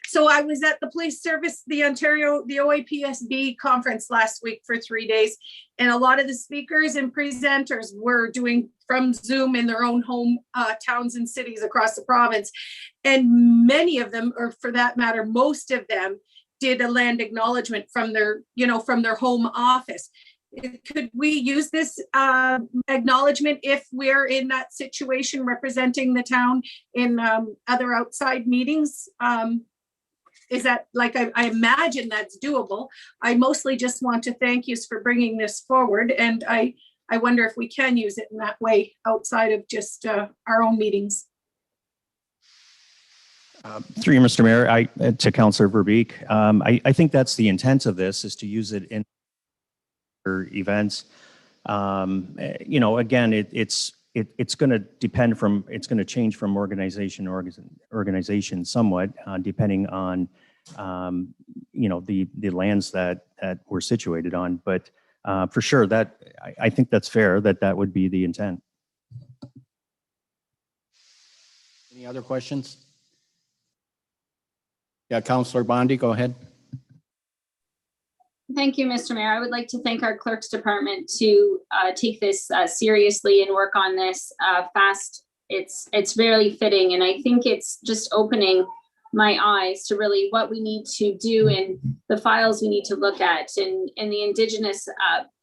so I was at the police service, the OAPSB conference last week for 3 days, and a lot of the speakers and presenters were doing from Zoom in their own home towns and cities across the province. And many of them, or for that matter, most of them did a land acknowledgement from their home office. Could we use this acknowledgement if we're in that situation representing the town in other outside meetings? is that like, I imagine that's doable. I mostly just want to thank you for bringing this forward. And I wonder if we can use it in that way outside of just our own meetings. Through you, Mr. Mayor, to Councillor Verbeek, I think that's the intent of this, is to use it in events. You know, again, it's going to depend from, it's going to change from organization somewhat, depending on, you know, the lands that we're situated on. But for sure, that I think that's fair, that would be the intent. Any other questions? Yeah, Councillor Bondi, go ahead. Thank you, Mr. Mayor. I would like to thank our clerk's department to take this seriously and work on this fast. It's really fitting, and I think it's just opening my eyes to really what we need to do in the files we need to look at and the Indigenous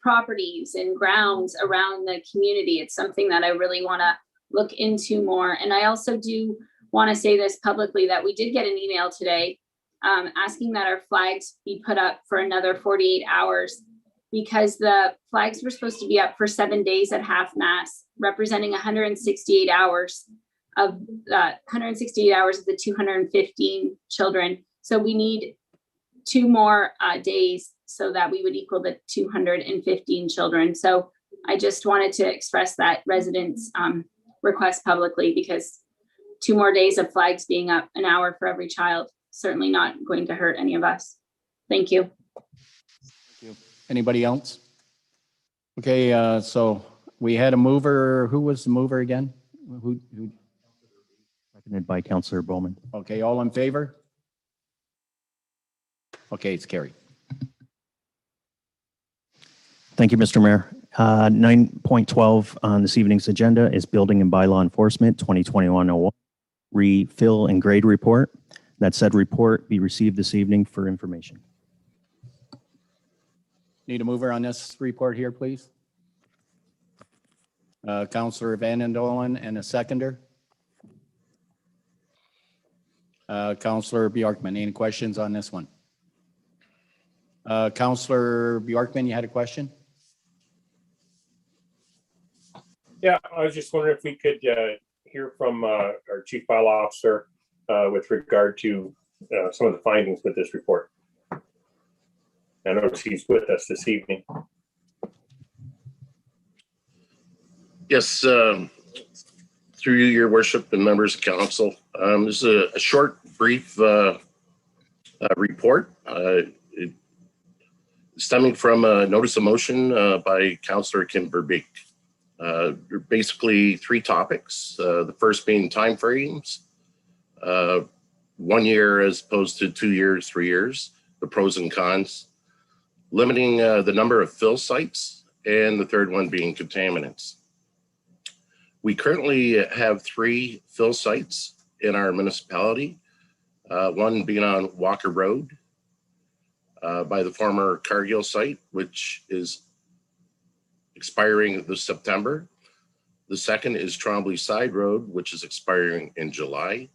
properties and grounds around the community. It's something that I really want to look into more. And I also do want to say this publicly, that we did get an email today asking that our flags be put up for another 48 hours because the flags were supposed to be up for 7 days at half mast, representing 168 hours of 168 hours of the 215 children. So we need 2 more days so that we would equal the 215 children. So I just wanted to express that residents' request publicly, because 2 more days of flags being up, an hour for every child, certainly not going to hurt any of us. Thank you. Thank you. Anybody else? Okay, so we had a mover. Who was the mover again? Who? Seconded by Councillor Bowman. Okay, all in favor? Okay, it's carried. Thank you, Mr. Mayor. 9.12 on this evening's agenda is Building and Bylaw Enforcement 2021-01 Refill and Grade Report. That said report be received this evening for information. Need a mover on this report here, please? Councillor Van Dolen and a seconder. Councillor Bjorkman, any questions on this one? Councillor Bjorkman, you had a question? Yeah, I was just wondering if we could hear from our Chief Bylaw Officer with regard to some of the findings with this report. I notice he's with us this evening. Yes, through you, your worship, and members of council. This is a short, brief report stemming from a notice of motion by Councillor Kim Verbeek. Basically 3 topics. The first being timeframes, 1 year as opposed to 2 years, 3 years, the pros and cons, limiting the number of fill sites, and the third one being contaminants. We currently have 3 fill sites in our municipality, one being on Walker Road by the former Cargill site, which is expiring this September. The second is Trombley Side Road, which is expiring in July.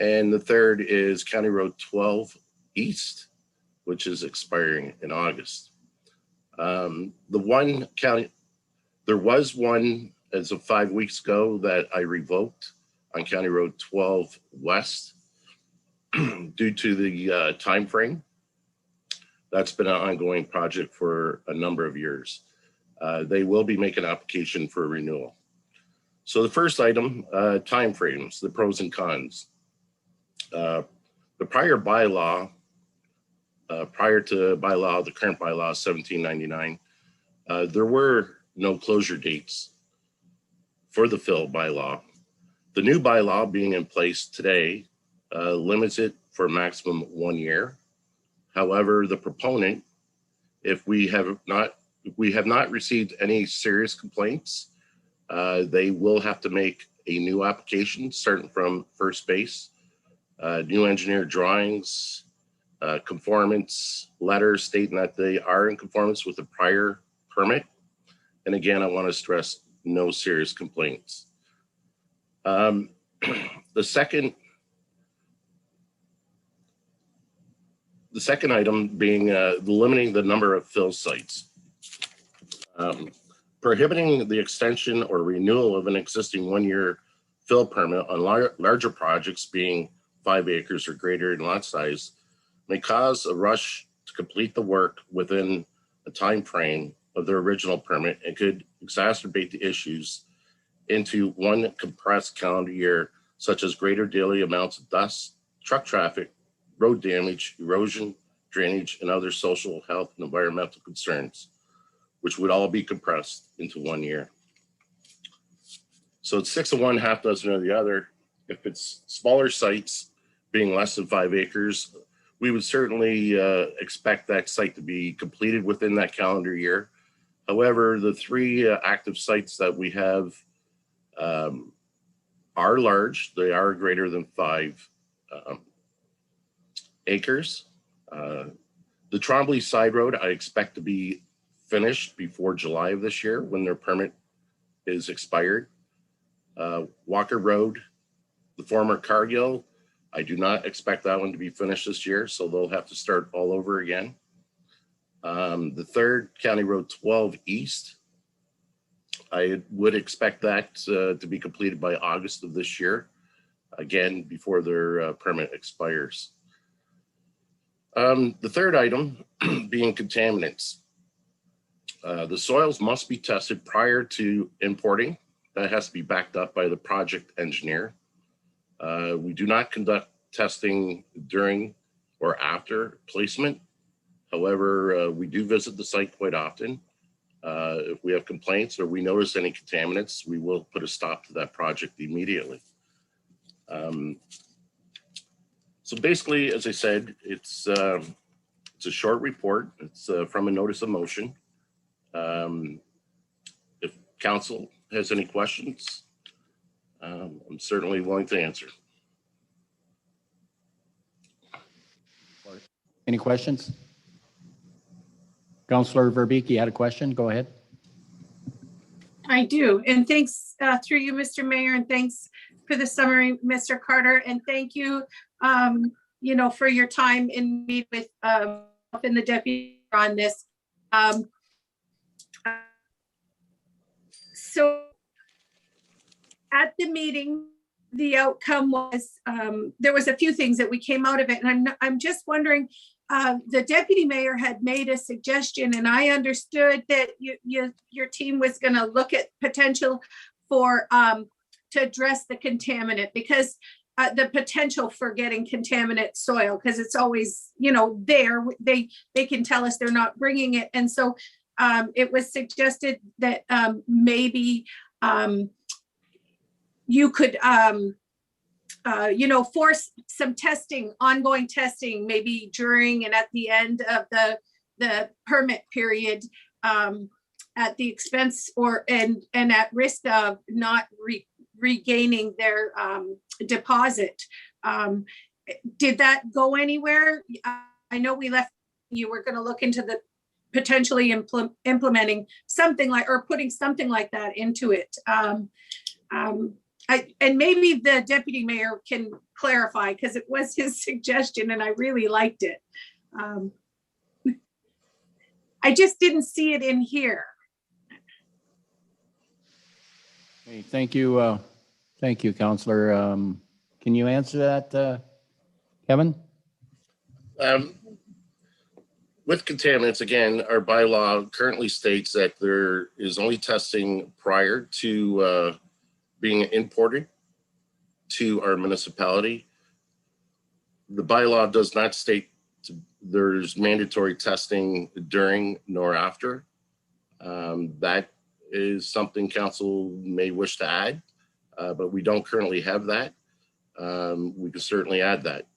And the third is County Road 12 East, which is expiring in August. There was one as of 5 weeks ago that I revoked on County Road 12 West due to the time frame. That's been an ongoing project for a number of years. They will be making an application for renewal. So the first item, timeframes, the pros and cons. The prior bylaw, prior to bylaw, the current bylaw 1799, there were no closure dates for the fill bylaw. The new bylaw being in place today limits it for a maximum 1 year. However, the proponent, if we have not received any serious complaints, they will have to make a new application starting from first base, new engineer drawings, conformance letters stating that they are in conformance with the prior permit. And again, I want to stress no serious complaints. The second The second item being limiting the number of fill sites. Prohibiting the extension or renewal of an existing one-year fill permit on larger projects being 5 acres or greater in lot size may cause a rush to complete the work within a time frame of their original permit and could exacerbate the issues into one compressed calendar year, such as greater daily amounts of dust, truck traffic, road damage, erosion, drainage, and other social, health, and environmental concerns, which would all be compressed into 1 year. So it's 6 of one, half dozen of the other. If it's smaller sites being less than 5 acres, we would certainly expect that site to be completed within that calendar year. However, the 3 active sites that we have are large. They are greater than 5 acres. The Trombley Side Road, I expect to be finished before July of this year when their permit is expired. Walker Road, the former Cargill, I do not expect that one to be finished this year, so they'll have to start all over again. The third, County Road 12 East, I would expect that to be completed by August of this year, again, before their permit expires. The third item being contaminants. The soils must be tested prior to importing. That has to be backed up by the project engineer. We do not conduct testing during or after placement. However, we do visit the site quite often. If we have complaints or we notice any contaminants, we will put a stop to that project immediately. So basically, as I said, it's a short report. It's from a notice of motion. If council has any questions, I'm certainly willing to answer. Any questions? Councillor Verbeke had a question. Go ahead. I do. And thanks through you, Mr. Mayor, and thanks for the summary, Mr. Carter. And thank you, for your time in meet with in the deputy on this. So at the meeting, the outcome was there was a few things that we came out of it, and I'm just wondering. The deputy mayor had made a suggestion, and I understood that your team was going to look at potential for to address the contaminant, because the potential for getting contaminant soil, because it's always there. They can tell us they're not bringing it, and so it was suggested that maybe you could force some testing, ongoing testing, maybe during and at the end of the permit period, at the expense and at risk of not regaining their deposit. Did that go anywhere? I know we left, you were going to look into the potentially implementing something like, or putting something like that into it. And maybe the deputy mayor can clarify, because it was his suggestion and I really liked it. I just didn't see it in here. Okay, thank you. Thank you, Councillor. Can you answer that, Kevin? With contaminants, again, our bylaw currently states that there is only testing prior to being imported to our municipality. The bylaw does not state there's mandatory testing during nor after. That is something council may wish to add, but we don't currently have that. We can certainly add that.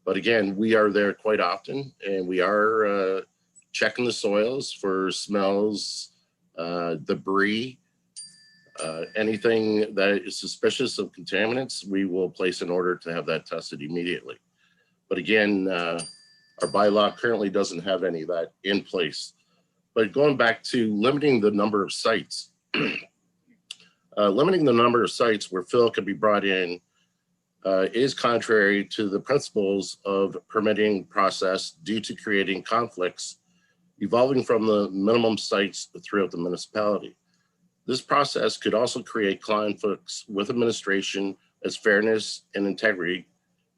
But again, we are there quite often, and we are checking the soils for smells, debris, anything that is suspicious of contaminants. We will place an order to have that tested immediately. But again, our bylaw currently doesn't have any of that in place. But going back to limiting the number of sites, limiting the number of sites where fill can be brought in is contrary to the principles of permitting process due to creating conflicts evolving from the minimum sites throughout the municipality. This process could also create conflicts with administration as fairness and integrity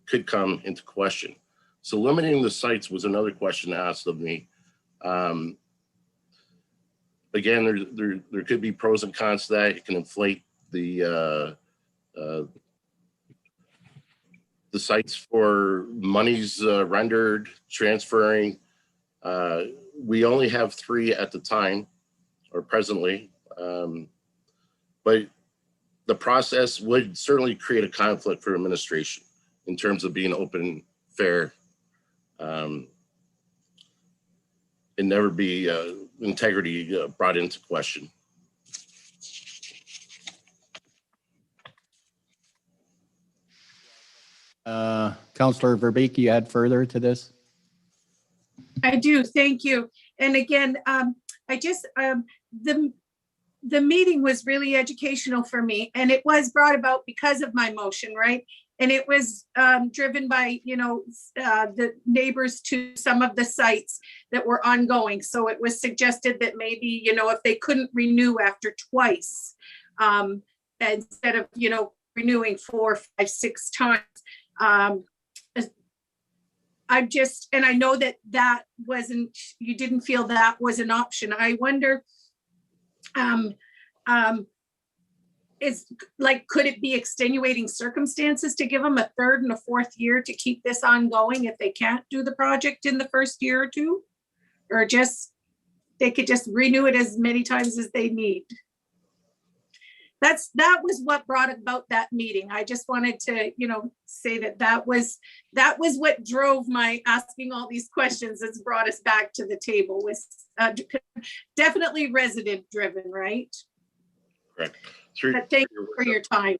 could come into question. So limiting the sites was another question asked of me. Again, there could be pros and cons to that. It can inflate the sites for monies rendered, transferring. We only have 3 at the time or presently, but the process would certainly create a conflict for administration in terms of being open, fair, and never be integrity brought into question. Councillor Verbeek, you add further to this? I do, thank you. And again, I just, the meeting was really educational for me, and it was brought about because of my motion, right? And it was driven by, the neighbors to some of the sites that were ongoing. So it was suggested that maybe, if they couldn't renew after twice, instead of, renewing 4, 5, 6 times, and I know that wasn't, you didn't feel that was an option. I wonder, could it be extenuating circumstances to give them a 3rd and a 4th year to keep this ongoing if they can't do the project in the first year or 2? Or they could just renew it as many times as they need? That was what brought about that meeting. I just wanted to, say that was what drove my asking all these questions. That's brought us back to the table. Was definitely resident driven, right? Correct. But thank you for your time.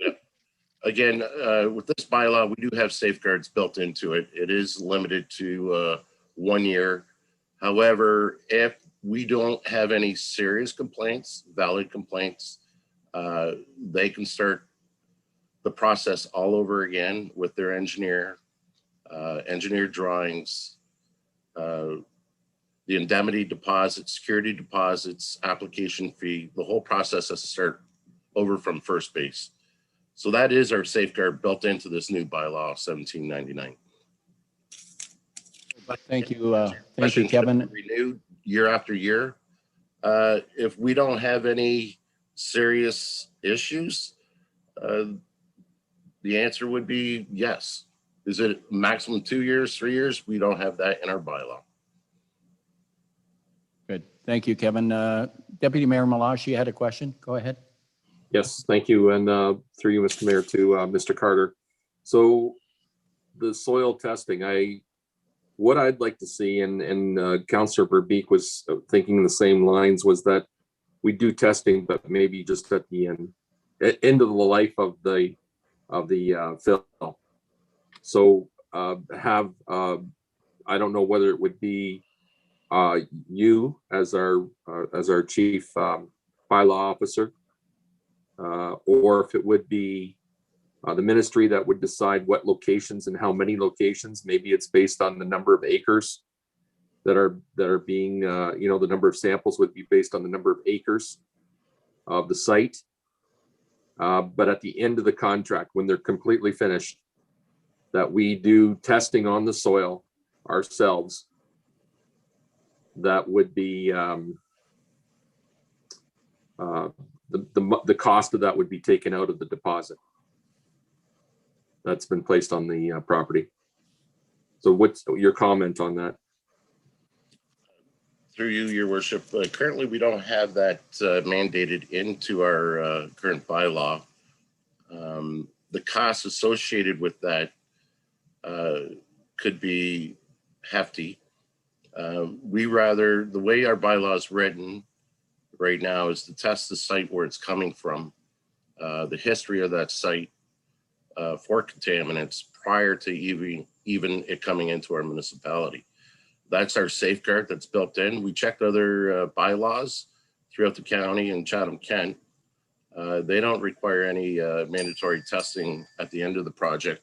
Yeah. Again, with this bylaw, we do have safeguards built into it. It is limited to 1 year. However, if we don't have any serious complaints, valid complaints, they can start the process all over again with their engineer drawings, the indemnity deposits, security deposits, application fee. The whole process has to start over from first base. So that is our safeguard built into this new bylaw 1799. Thank you, Kevin. Renewed year after year. If we don't have any serious issues, the answer would be yes. Is it maximum 2 years, 3 years? We don't have that in our bylaw. Good. Thank you, Kevin. Deputy Mayor Malashi, you had a question? Go ahead. Yes, thank you. And through you, Mr. Mayor, to Mr. Carter. So the soil testing, what I'd like to see, and Councillor Verbeek was thinking the same lines, was that we do testing, but maybe just at the end of the life of the fill. So I don't know whether it would be you as our chief bylaw officer, or if it would be the ministry that would decide what locations and how many locations. Maybe it's based on the number of acres that are being, the number of samples would be based on the number of acres of the site. But at the end of the contract, when they're completely finished, that we do testing on the soil ourselves. That would be the cost of that would be taken out of the deposit that's been placed on the property. So what's your comment on that? Through you, your worship, currently we don't have that mandated into our current bylaw. The costs associated with that could be hefty. The way our bylaw is written right now is to test the site where it's coming from, the history of that site for contaminants prior to even it coming into our municipality. That's our safeguard that's built in. We checked other bylaws throughout the county and Chatham-Kent. They don't require any mandatory testing at the end of the project.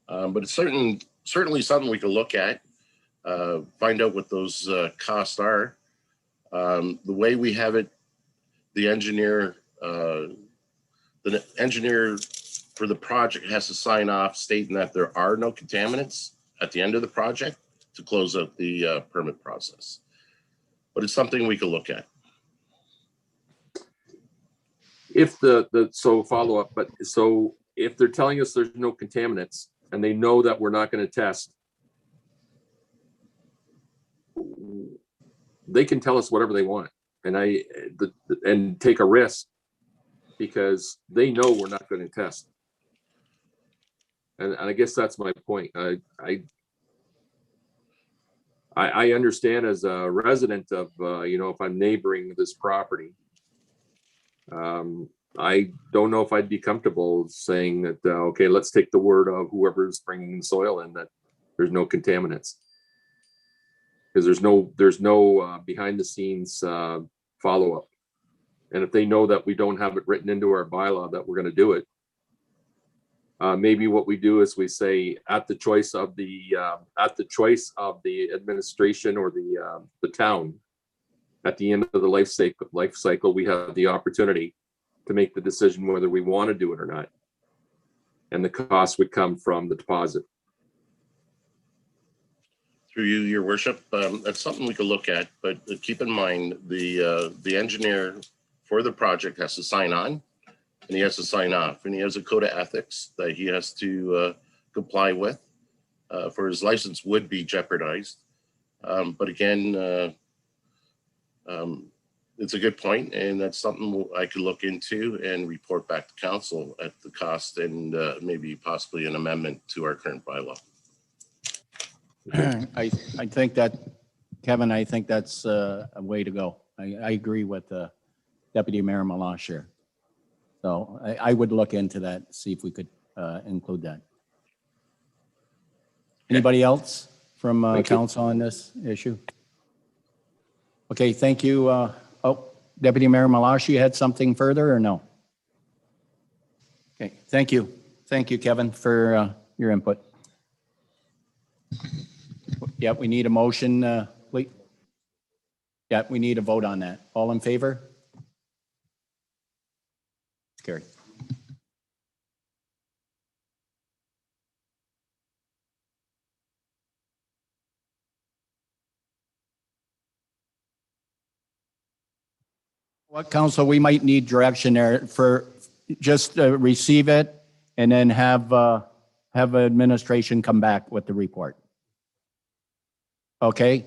But it's certainly something we can look at, find out what those costs are. The way we have it, the engineer for the project has to sign off stating that there are no contaminants at the end of the project to close out the permit process. But it's something we could look at. If so follow up, but so if they're telling us there's no contaminants and they know that we're not going to test, they can tell us whatever they want and take a risk because they know we're not going to test. And I guess that's my point. I understand as a resident of, if I'm neighboring this property, I don't know if I'd be comfortable saying that, okay, let's take the word of whoever's bringing the soil in that there's no contaminants. Because there's no behind the scenes follow-up. And if they know that we don't have it written into our bylaw that we're going to do it, maybe what we do is we say at the choice of the administration or the town, at the end of the life cycle, we have the opportunity to make the decision whether we want to do it or not. And the cost would come from the deposit. Through you, your worship, that's something we could look at, but keep in mind the engineer for the project has to sign on and he has to sign off, and he has a code of ethics that he has to comply with, for his license would be jeopardized. But again, it's a good point, and that's something I could look into and report back to council at the cost and maybe possibly an amendment to our current bylaw. I think that, Kevin, I think that's a way to go. I agree with Deputy Mayor Malash here. So I would look into that, see if we could include that. Anybody else from council on this issue? Okay, thank you. Deputy Mayor Malash, you had something further or no? Okay, thank you. Thank you, Kevin, for your input. Yeah, we need a motion, please. Yeah, we need a vote on that. All in favor? Carry. What, council, we might need direction there for just receive it and then have administration come back with the report. Okay.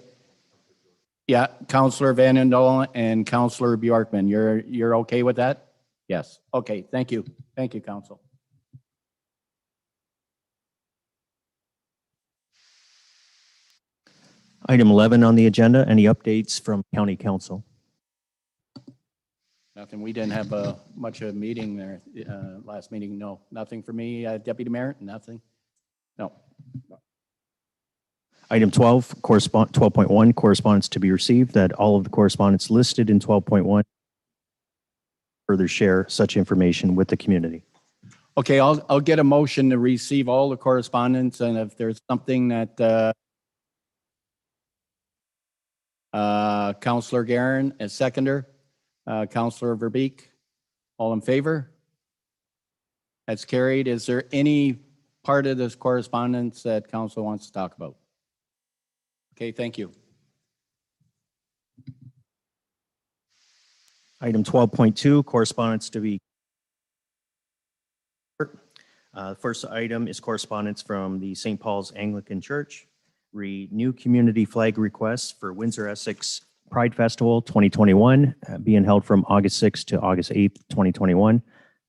Yeah, Councillor Van Andel and Councillor Bjorkman, you're okay with that? Yes. Okay. Thank you. Thank you, council. Item 11 on the agenda, any updates from County Council? Nothing. We didn't have much of a meeting there last meeting. No, nothing for me. Deputy Mayor, nothing. No. Item 12.1, correspondence to be received, that all of the correspondence listed in 12.1 further share such information with the community. Okay, I'll get a motion to receive all the correspondence, and if there's something that Councillor Guerin as seconder, Councillor Verbeek, all in favor? That's carried. Is there any part of this correspondence that council wants to talk about? Okay, thank you. Item 12.2, correspondence to be. First item is correspondence from the St. Paul's Anglican Church. New community flag requests for Windsor Essex Pride Festival 2021, being held from August 6th to August 8th, 2021.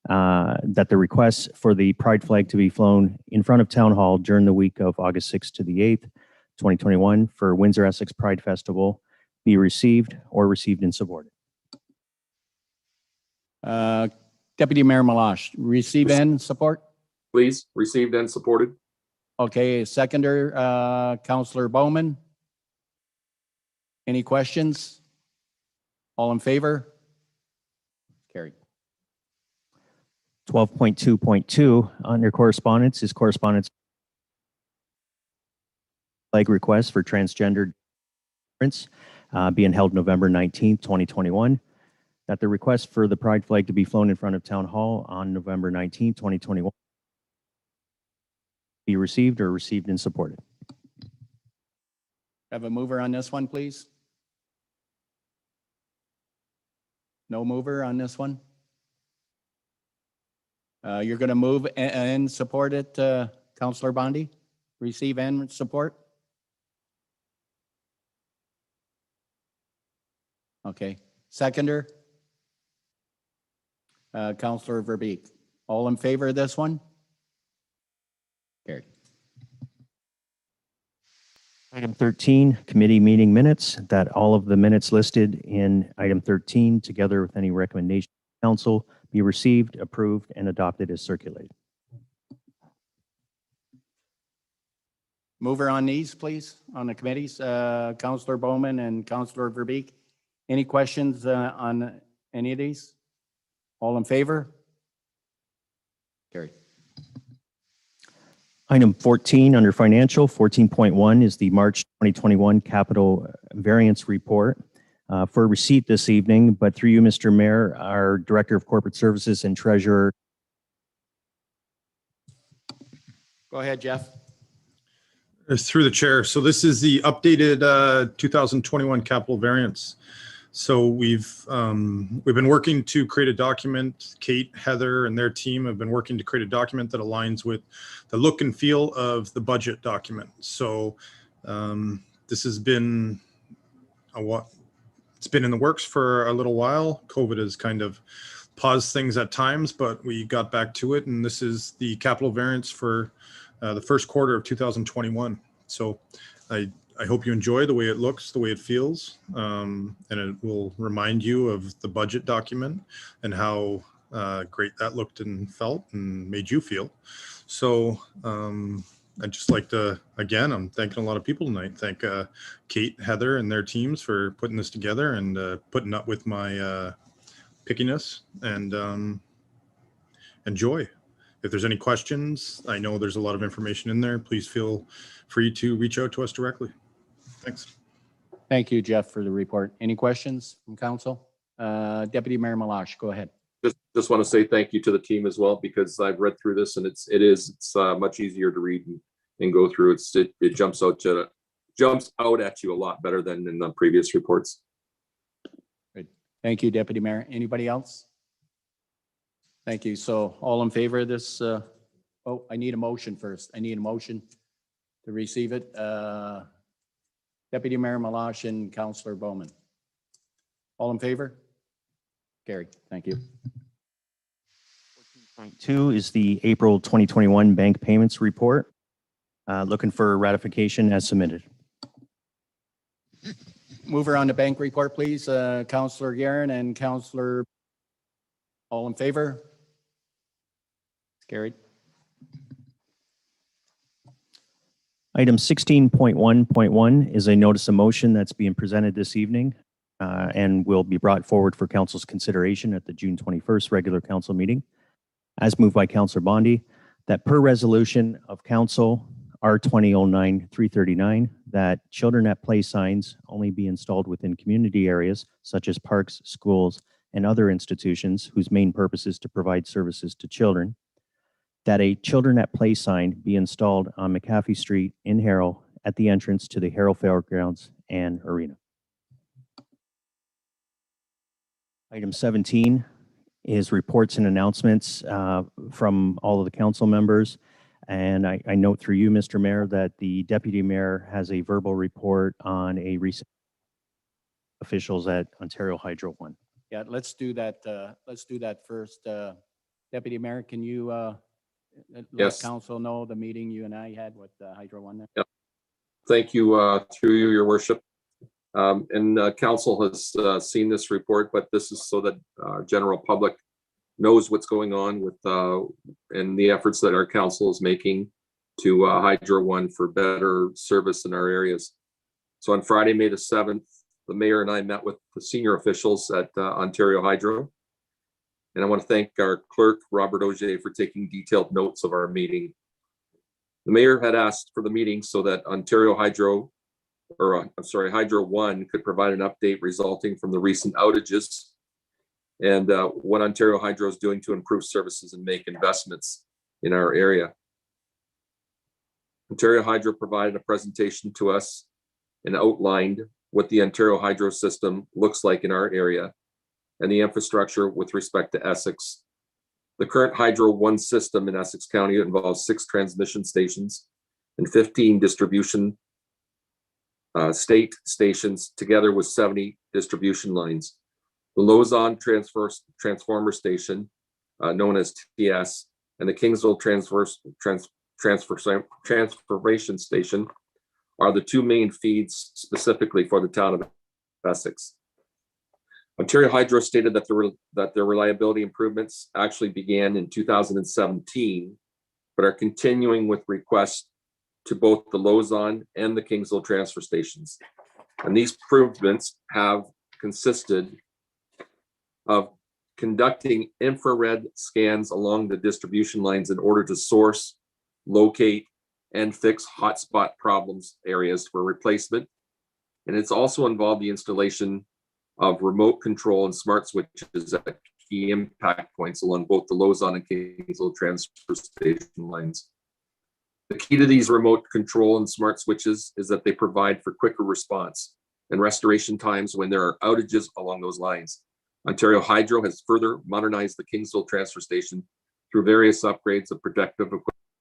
That the requests for the Pride flag to be flown in front of Town Hall during the week of August 6th to the 8th, 2021 for Windsor Essex Pride Festival be received or received and supported. Deputy Mayor Malash, receive and support? Please, received and supported. Okay, seconder, Councillor Bowman. Any questions? All in favor? Carried. 12.2.2 under correspondence is correspondence flag request for transgender conference, being held November 19th, 2021. That the request for the pride flag to be flown in front of Town Hall on November 19th, 2021 be received or received and supported. Have a mover on this one, please? No mover on this one? You're going to move and support it, Councillor Bondi? Receive and support? Okay. Seconder? Councillor Verbeek. All in favor of this one? Carried. Item 13, committee meeting minutes, that all of the minutes listed in item 13, together with any recommendation of council, be received, approved, and adopted as circulated. Mover on these, please, on the committees, Councillor Bowman and Councillor Verbeek. Any questions on any of these? All in favor? Carried. Item 14 under financial, 14.1 is the March 2021 capital variance report for receipt this evening, but through you, Mr. Mayor, our Director of Corporate Services and Treasurer. Go ahead, Jeff. Through the chair. So this is the updated 2021 capital variance. So we've been working to create a document. Kate, Heather, and their team have been working to create a document that aligns with the look and feel of the budget document. So this has been it's been in the works for a little while. COVID has kind of paused things at times, but we got back to it. And this is the capital variance for the first quarter of 2021. So I hope you enjoy the way it looks, the way it feels, and it will remind you of the budget document and how great that looked and felt and made you feel. So I'd just like to, again, I'm thanking a lot of people tonight. Thank Kate, Heather, and their teams for putting this together and putting up with my pickiness and joy. If there's any questions, I know there's a lot of information in there. Please feel free to reach out to us directly. Thanks. Thank you, Jeff, for the report. Any questions from council? Deputy Mayor Malash, go ahead. Just want to say thank you to the team as well, because I've read through this and it's much easier to read and go through. It jumps out at you a lot better than in the previous reports. Good. Thank you, Deputy Mayor. Anybody else? Thank you. So all in favor of this? Oh, I need a motion first. I need a motion to receive it. Deputy Mayor Malash and Councillor Bowman. All in favor? Carried. Thank you. 2 is the April 2021 bank payments report. Looking for ratification as submitted. Mover on the bank report, please. Councillor Guerin and Councillor. All in favor? Carried. Item 16.1.1 is a notice of motion that's being presented this evening and will be brought forward for council's consideration at the June 21st regular council meeting. As moved by Councillor Bondi, that per resolution of council R2009-339, that children at play signs only be installed within community areas such as parks, schools, and other institutions whose main purpose is to provide services to children. That a children at play sign be installed on McAfee Street in Harrow at the entrance to the Harrow Fairgrounds and Arena. Item 17 is reports and announcements from all of the council members. And I note through you, Mr. Mayor, that the Deputy Mayor has a verbal report on a recent officials at Ontario Hydro 1. Yeah, let's do that. Let's do that first. Deputy Mayor, can you let Yes. council know the meeting you and I had with Hydro One there? Yep. Thank you, through you, your worship. And council has seen this report, but this is so that general public knows what's going on with and the efforts that our council is making to Hydro One for better service in our areas. So on Friday, May the 7th, the mayor and I met with the senior officials at Ontario Hydro. And I want to thank our clerk, Robert Auger, for taking detailed notes of our meeting. The mayor had asked for the meeting so that Ontario Hydro, Hydro One could provide an update resulting from the recent outages and what Ontario Hydro is doing to improve services and make investments in our area. Ontario Hydro provided a presentation to us and outlined what the Ontario Hydro system looks like in our area and the infrastructure with respect to Essex. The current Hydro One system in Essex County involves 6 transmission stations and 15 distribution state stations, together with 70 distribution lines. The Lausanne Transformer Station, known as TS, and the Kingsville Transformation Station are the 2 main feeds specifically for the town of Essex. Ontario Hydro stated that their reliability improvements actually began in 2017, but are continuing with requests to both the Lausanne and the Kingsville transfer stations. And these improvements have consisted of conducting infrared scans along the distribution lines in order to source, locate, and fix hotspot problems areas for replacement. And it's also involved the installation of remote control and smart switches at key impact points along both the Lausanne and Kingsville transfer station lines. The key to these remote control and smart switches is that they provide for quicker response and restoration times when there are outages along those lines. Ontario Hydro has further modernized the Kingsville transfer station through various upgrades of protective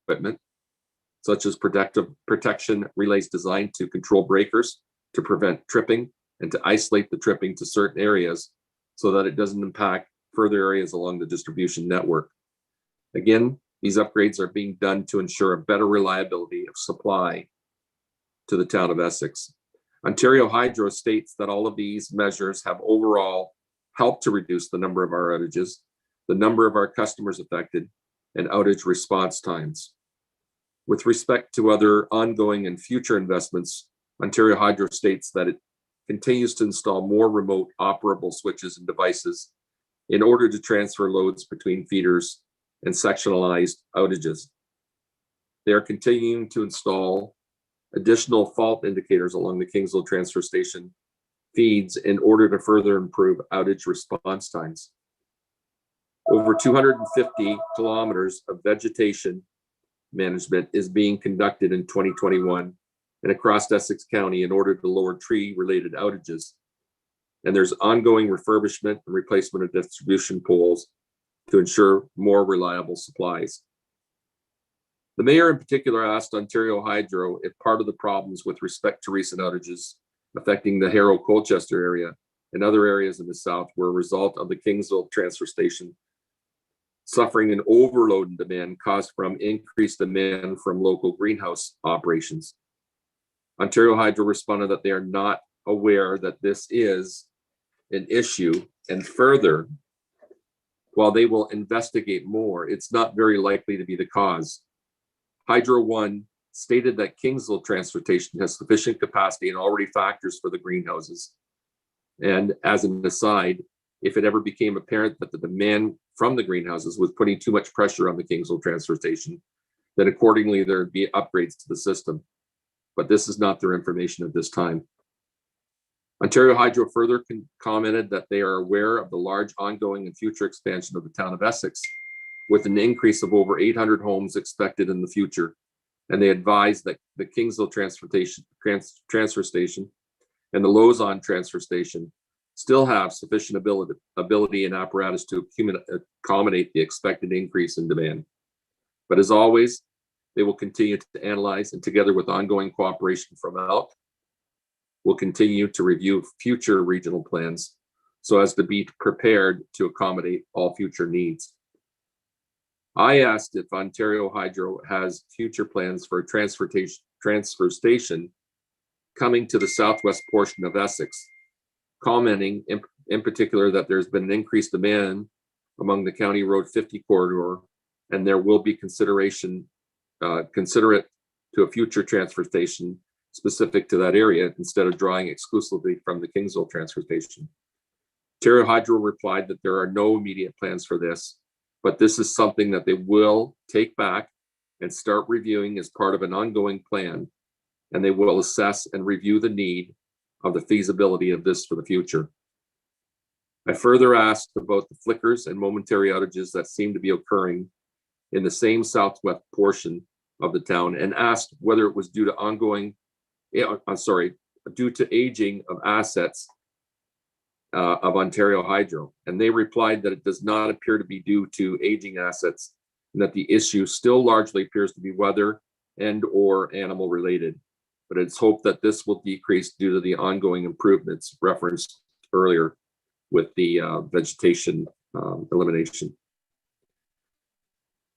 equipment, such as protection relays designed to control breakers to prevent tripping and to isolate the tripping to certain areas so that it doesn't impact further areas along the distribution network. Again, these upgrades are being done to ensure a better reliability of supply to the town of Essex. Ontario Hydro states that all of these measures have overall helped to reduce the number of our outages, the number of our customers affected, and outage response times. With respect to other ongoing and future investments, Ontario Hydro states that it continues to install more remote operable switches and devices in order to transfer loads between feeders and sectionalized outages. They are continuing to install additional fault indicators along the Kingsville transfer station feeds in order to further improve outage response times. Over 250 kilometers of vegetation management is being conducted in 2021 and across Essex County in order to lower tree-related outages. And there's ongoing refurbishment and replacement of distribution poles to ensure more reliable supplies. The mayor in particular asked Ontario Hydro if part of the problems with respect to recent outages affecting the Harrow-Colchester area and other areas in the south were a result of the Kingsville transfer station suffering an overload in demand caused from increased demand from local greenhouse operations. Ontario Hydro responded that they are not aware that this is an issue, and further, while they will investigate more, it's not very likely to be the cause. Hydro One stated that Kingsville Transportation has sufficient capacity and already factors for the greenhouses. And as an aside, if it ever became apparent that the demand from the greenhouses was putting too much pressure on the Kingsville transfer station, then accordingly there would be upgrades to the system. But this is not their information at this time. Ontario Hydro further commented that they are aware of the large ongoing and future expansion of the town of Essex, with an increase of over 800 homes expected in the future. And they advised that the Kingsville transfer station and the Lausanne transfer station still have sufficient ability and apparatus to accommodate the expected increase in demand. But as always, they will continue to analyze, and together with ongoing cooperation from ELK, will continue to review future regional plans so as to be prepared to accommodate all future needs. I asked if Ontario Hydro has future plans for a transfer station coming to the southwest portion of Essex, commenting in particular that there's been an increased demand among the County Road 50 corridor, and there will be considerate to a future transfer station specific to that area instead of drawing exclusively from the Kingsville transfer station. Ontario Hydro replied that there are no immediate plans for this, but this is something that they will take back and start reviewing as part of an ongoing plan, and they will assess and review the need of the feasibility of this for the future. I further asked about the flickers and momentary outages that seem to be occurring in the same southwest portion of the town, and asked whether it was due to aging of assets of Ontario Hydro. And they replied that it does not appear to be due to aging assets, and that the issue still largely appears to be weather and or animal related. But it's hoped that this will decrease due to the ongoing improvements referenced earlier with the vegetation elimination.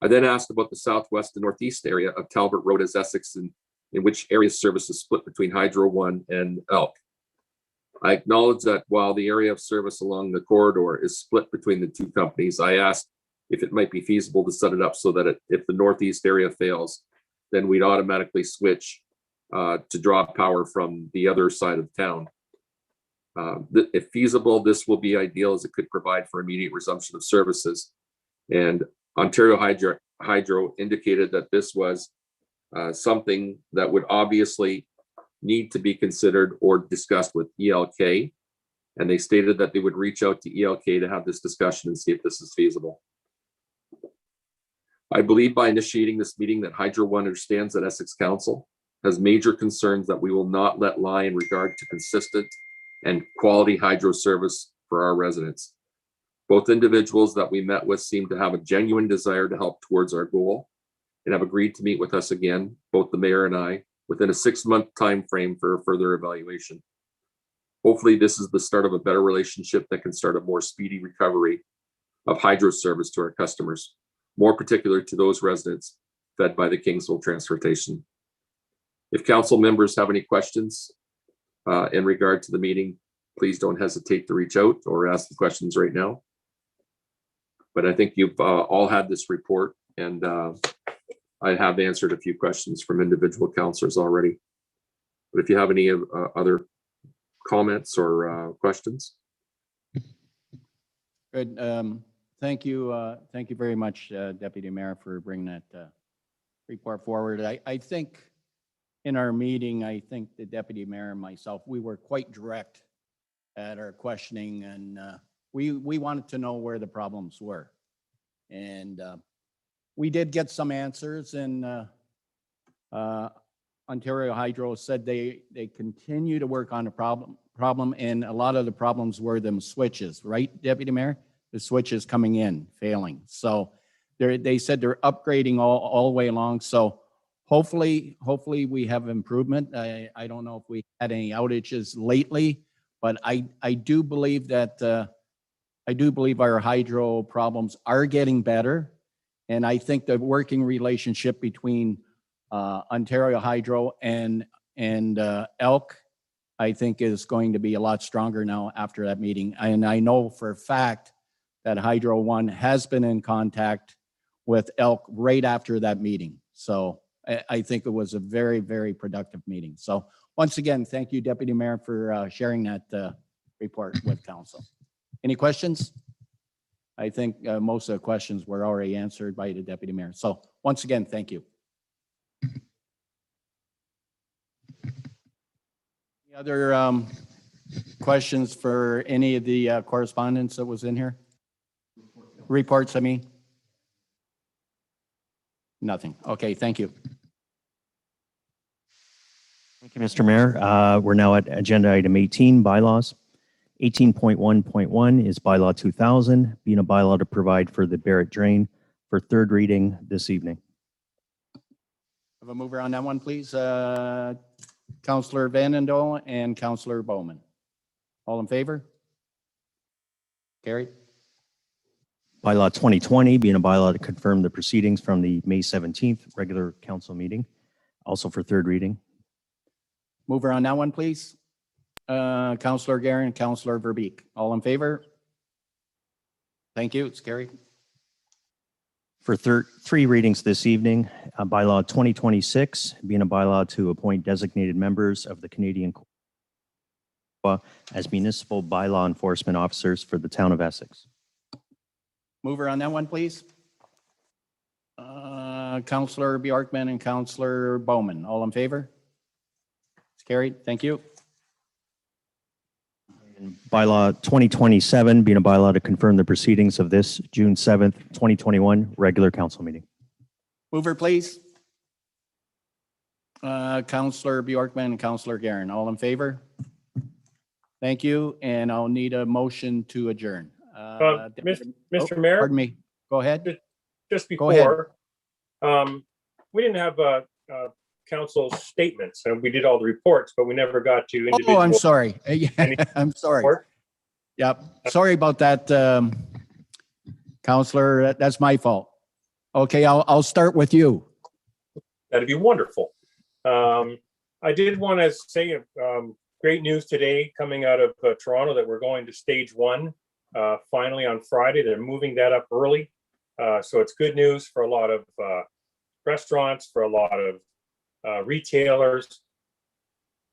I then asked about the southwest and northeast area of Talbot Road as Essex, in which area service is split between Hydro One and Elk. I acknowledge that while the area of service along the corridor is split between the two companies, I asked if it might be feasible to set it up so that if the northeast area fails, then we'd automatically switch to draw power from the other side of town. If feasible, this will be ideal as it could provide for immediate resumption of services. And Ontario Hydro indicated that this was something that would obviously need to be considered or discussed with ELK. And they stated that they would reach out to ELK to have this discussion and see if this is feasible. I believe by initiating this meeting that Hydro One understands that Essex Council has major concerns that we will not let lie in regard to consistent and quality hydro service for our residents. Both individuals that we met with seem to have a genuine desire to help towards our goal and have agreed to meet with us again, both the mayor and I, within a 6-month time frame for a further evaluation. Hopefully, this is the start of a better relationship that can start a more speedy recovery of hydro service to our customers, more particular to those residents fed by the Kingsville transportation. If council members have any questions in regard to the meeting, please don't hesitate to reach out or ask the questions right now. But I think you've all had this report, and I have answered a few questions from individual councilors already. But if you have any other comments or questions. Good. Thank you. Thank you very much, Deputy Mayor, for bringing that report forward. I think in our meeting, I think the Deputy Mayor and myself, we were quite direct at our questioning, and we wanted to know where the problems were. And we did get some answers, and Ontario Hydro said they continue to work on the problem, and a lot of the problems were them switches, right, Deputy Mayor? The switches coming in, failing. So they said they're upgrading all the way along. So hopefully we have improvement. I don't know if we had any outages lately, but I do believe that our hydro problems are getting better. And I think the working relationship between Ontario Hydro and Elk, I think, is going to be a lot stronger now after that meeting. And I know for a fact that Hydro One has been in contact with Elk right after that meeting. So I think it was a very, very productive meeting. So once again, thank you, Deputy Mayor, for sharing that report with council. Any questions? I think most of the questions were already answered by the Deputy Mayor. So once again, thank you. Any other questions for any of the correspondence that was in here? Reports, I mean? Nothing. Okay, thank you. Thank you, Mr. Mayor. We're now at agenda item 18, bylaws. 18.1.1 is bylaw 2000, being a bylaw to provide for the Barrett Drain for third reading this evening. Have a mover on that one, please. Councillor Vanendel and Councillor Bowman. All in favor? Carried. Bylaw 2020, being a bylaw to confirm the proceedings from the May 17th regular council meeting, also for third reading. Mover on that one, please. Councillor Guerin and Councillor Verbeek. All in favor? Thank you. It's carried. For three readings this evening, bylaw 2026, being a bylaw to appoint designated members of the Canadian as municipal bylaw enforcement officers for the town of Essex. Mover on that one, please. Counselor Bjorkman and Counselor Bowman, all in favor? It's carried. Thank you. Bylaw 2027 being a bylaw to confirm the proceedings of this June 7th, 2021 regular council meeting. Mover, please. Counselor Bjorkman and Counselor Guerin, all in favor? Thank you, and I'll need a motion to adjourn. Mr. Mayor? Pardon me. Go ahead. Just Go ahead. before, we didn't have council statements, and we did all the reports, but we never got to individual. Oh, I'm sorry. I'm sorry. report. Yep. Sorry about that, Counselor. That's my fault. Okay, I'll start with you. That'd be wonderful. I did want to say great news today coming out of Toronto that we're going to stage 1 finally on Friday. They're moving that up early. So it's good news for a lot of restaurants, for a lot of retailers,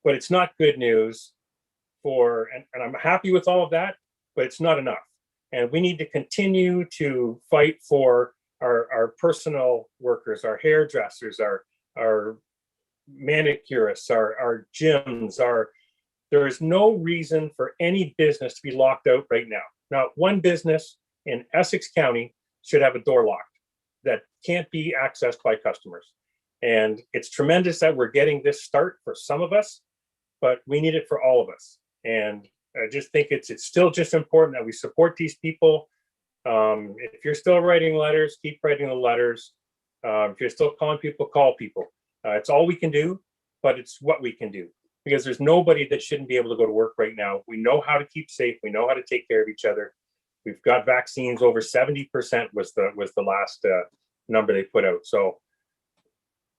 but it's not good news for, and I'm happy with all of that, but it's not enough. And we need to continue to fight for our personal workers, our hairdressers, our manicurists, our gyms, there is no reason for any business to be locked out right now. Not one business in Essex County should have a door locked that can't be accessed by customers. And it's tremendous that we're getting this start for some of us, but we need it for all of us. And I just think it's still just important that we support these people. If you're still writing letters, keep writing the letters. If you're still calling people, call people. It's all we can do, but it's what we can do, because there's nobody that shouldn't be able to go to work right now. We know how to keep safe. We know how to take care of each other. We've got vaccines. Over 70% was the last number they put out. So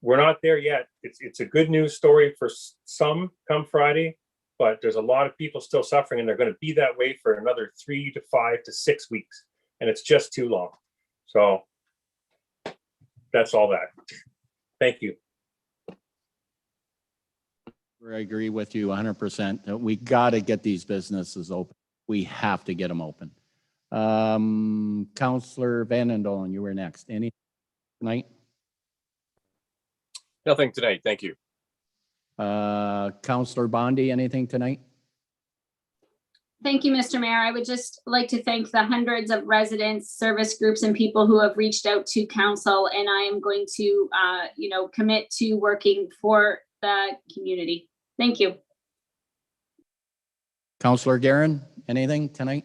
we're not there yet. It's a good news story for some come Friday, but there's a lot of people still suffering, and they're going to be that way for another 3 to 5 to 6 weeks. And it's just too long. So that's all that. Thank you. I agree with you 100%. We got to get these businesses open. We have to get them open. Counselor Van Endolen, you were next. Any tonight? Nothing tonight. Thank you. Counselor Bondi, anything tonight? Thank you, Mr. Mayor. I would just like to thank the hundreds of residents, service groups, and people who have reached out to council, and I am going to, commit to working for the community. Thank you. Counselor Guerin, anything tonight?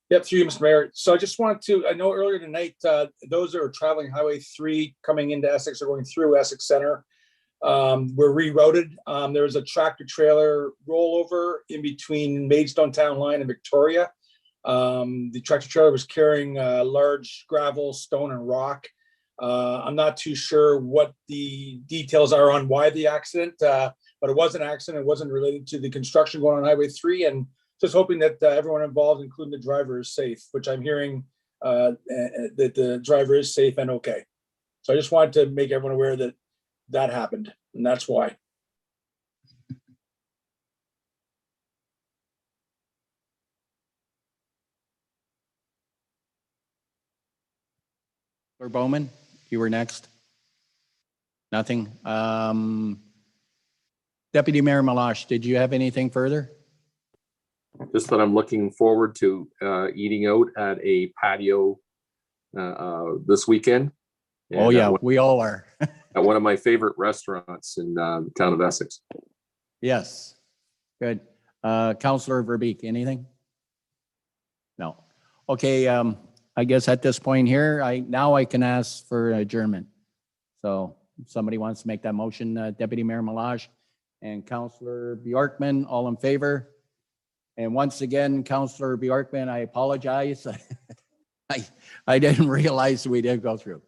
Yep, through you, Mr. Mayor. So I just wanted to, I know earlier tonight, those that are traveling Highway 3 coming into Essex or going through Essex Center were rerouted. There was a tractor trailer rollover in between Maidstone Town Line and Victoria. The tractor trailer was carrying large gravel, stone, and rock. I'm not too sure what the details are on why the accident, but it was an accident. It wasn't related to the construction going on Highway 3, and just hoping that everyone involved, including the driver, is safe, which I'm hearing that the driver is safe and okay. So I just wanted to make everyone aware that that happened, and that's why. Counselor Bowman, you were next. Nothing. Deputy Mayor Malash, did you have anything further? Just that I'm looking forward to eating out at a patio this weekend. Oh yeah, we all are. At one of my favorite restaurants in the town of Essex. Yes, good. Counselor Verbeek, anything? No. Okay, I guess at this point here, I can ask for adjournment. So if somebody wants to make that motion, Deputy Mayor Malaj and Counselor Bjorkman, all in favor? And once again, Counselor Bjorkman, I apologize. I didn't realize we did go through.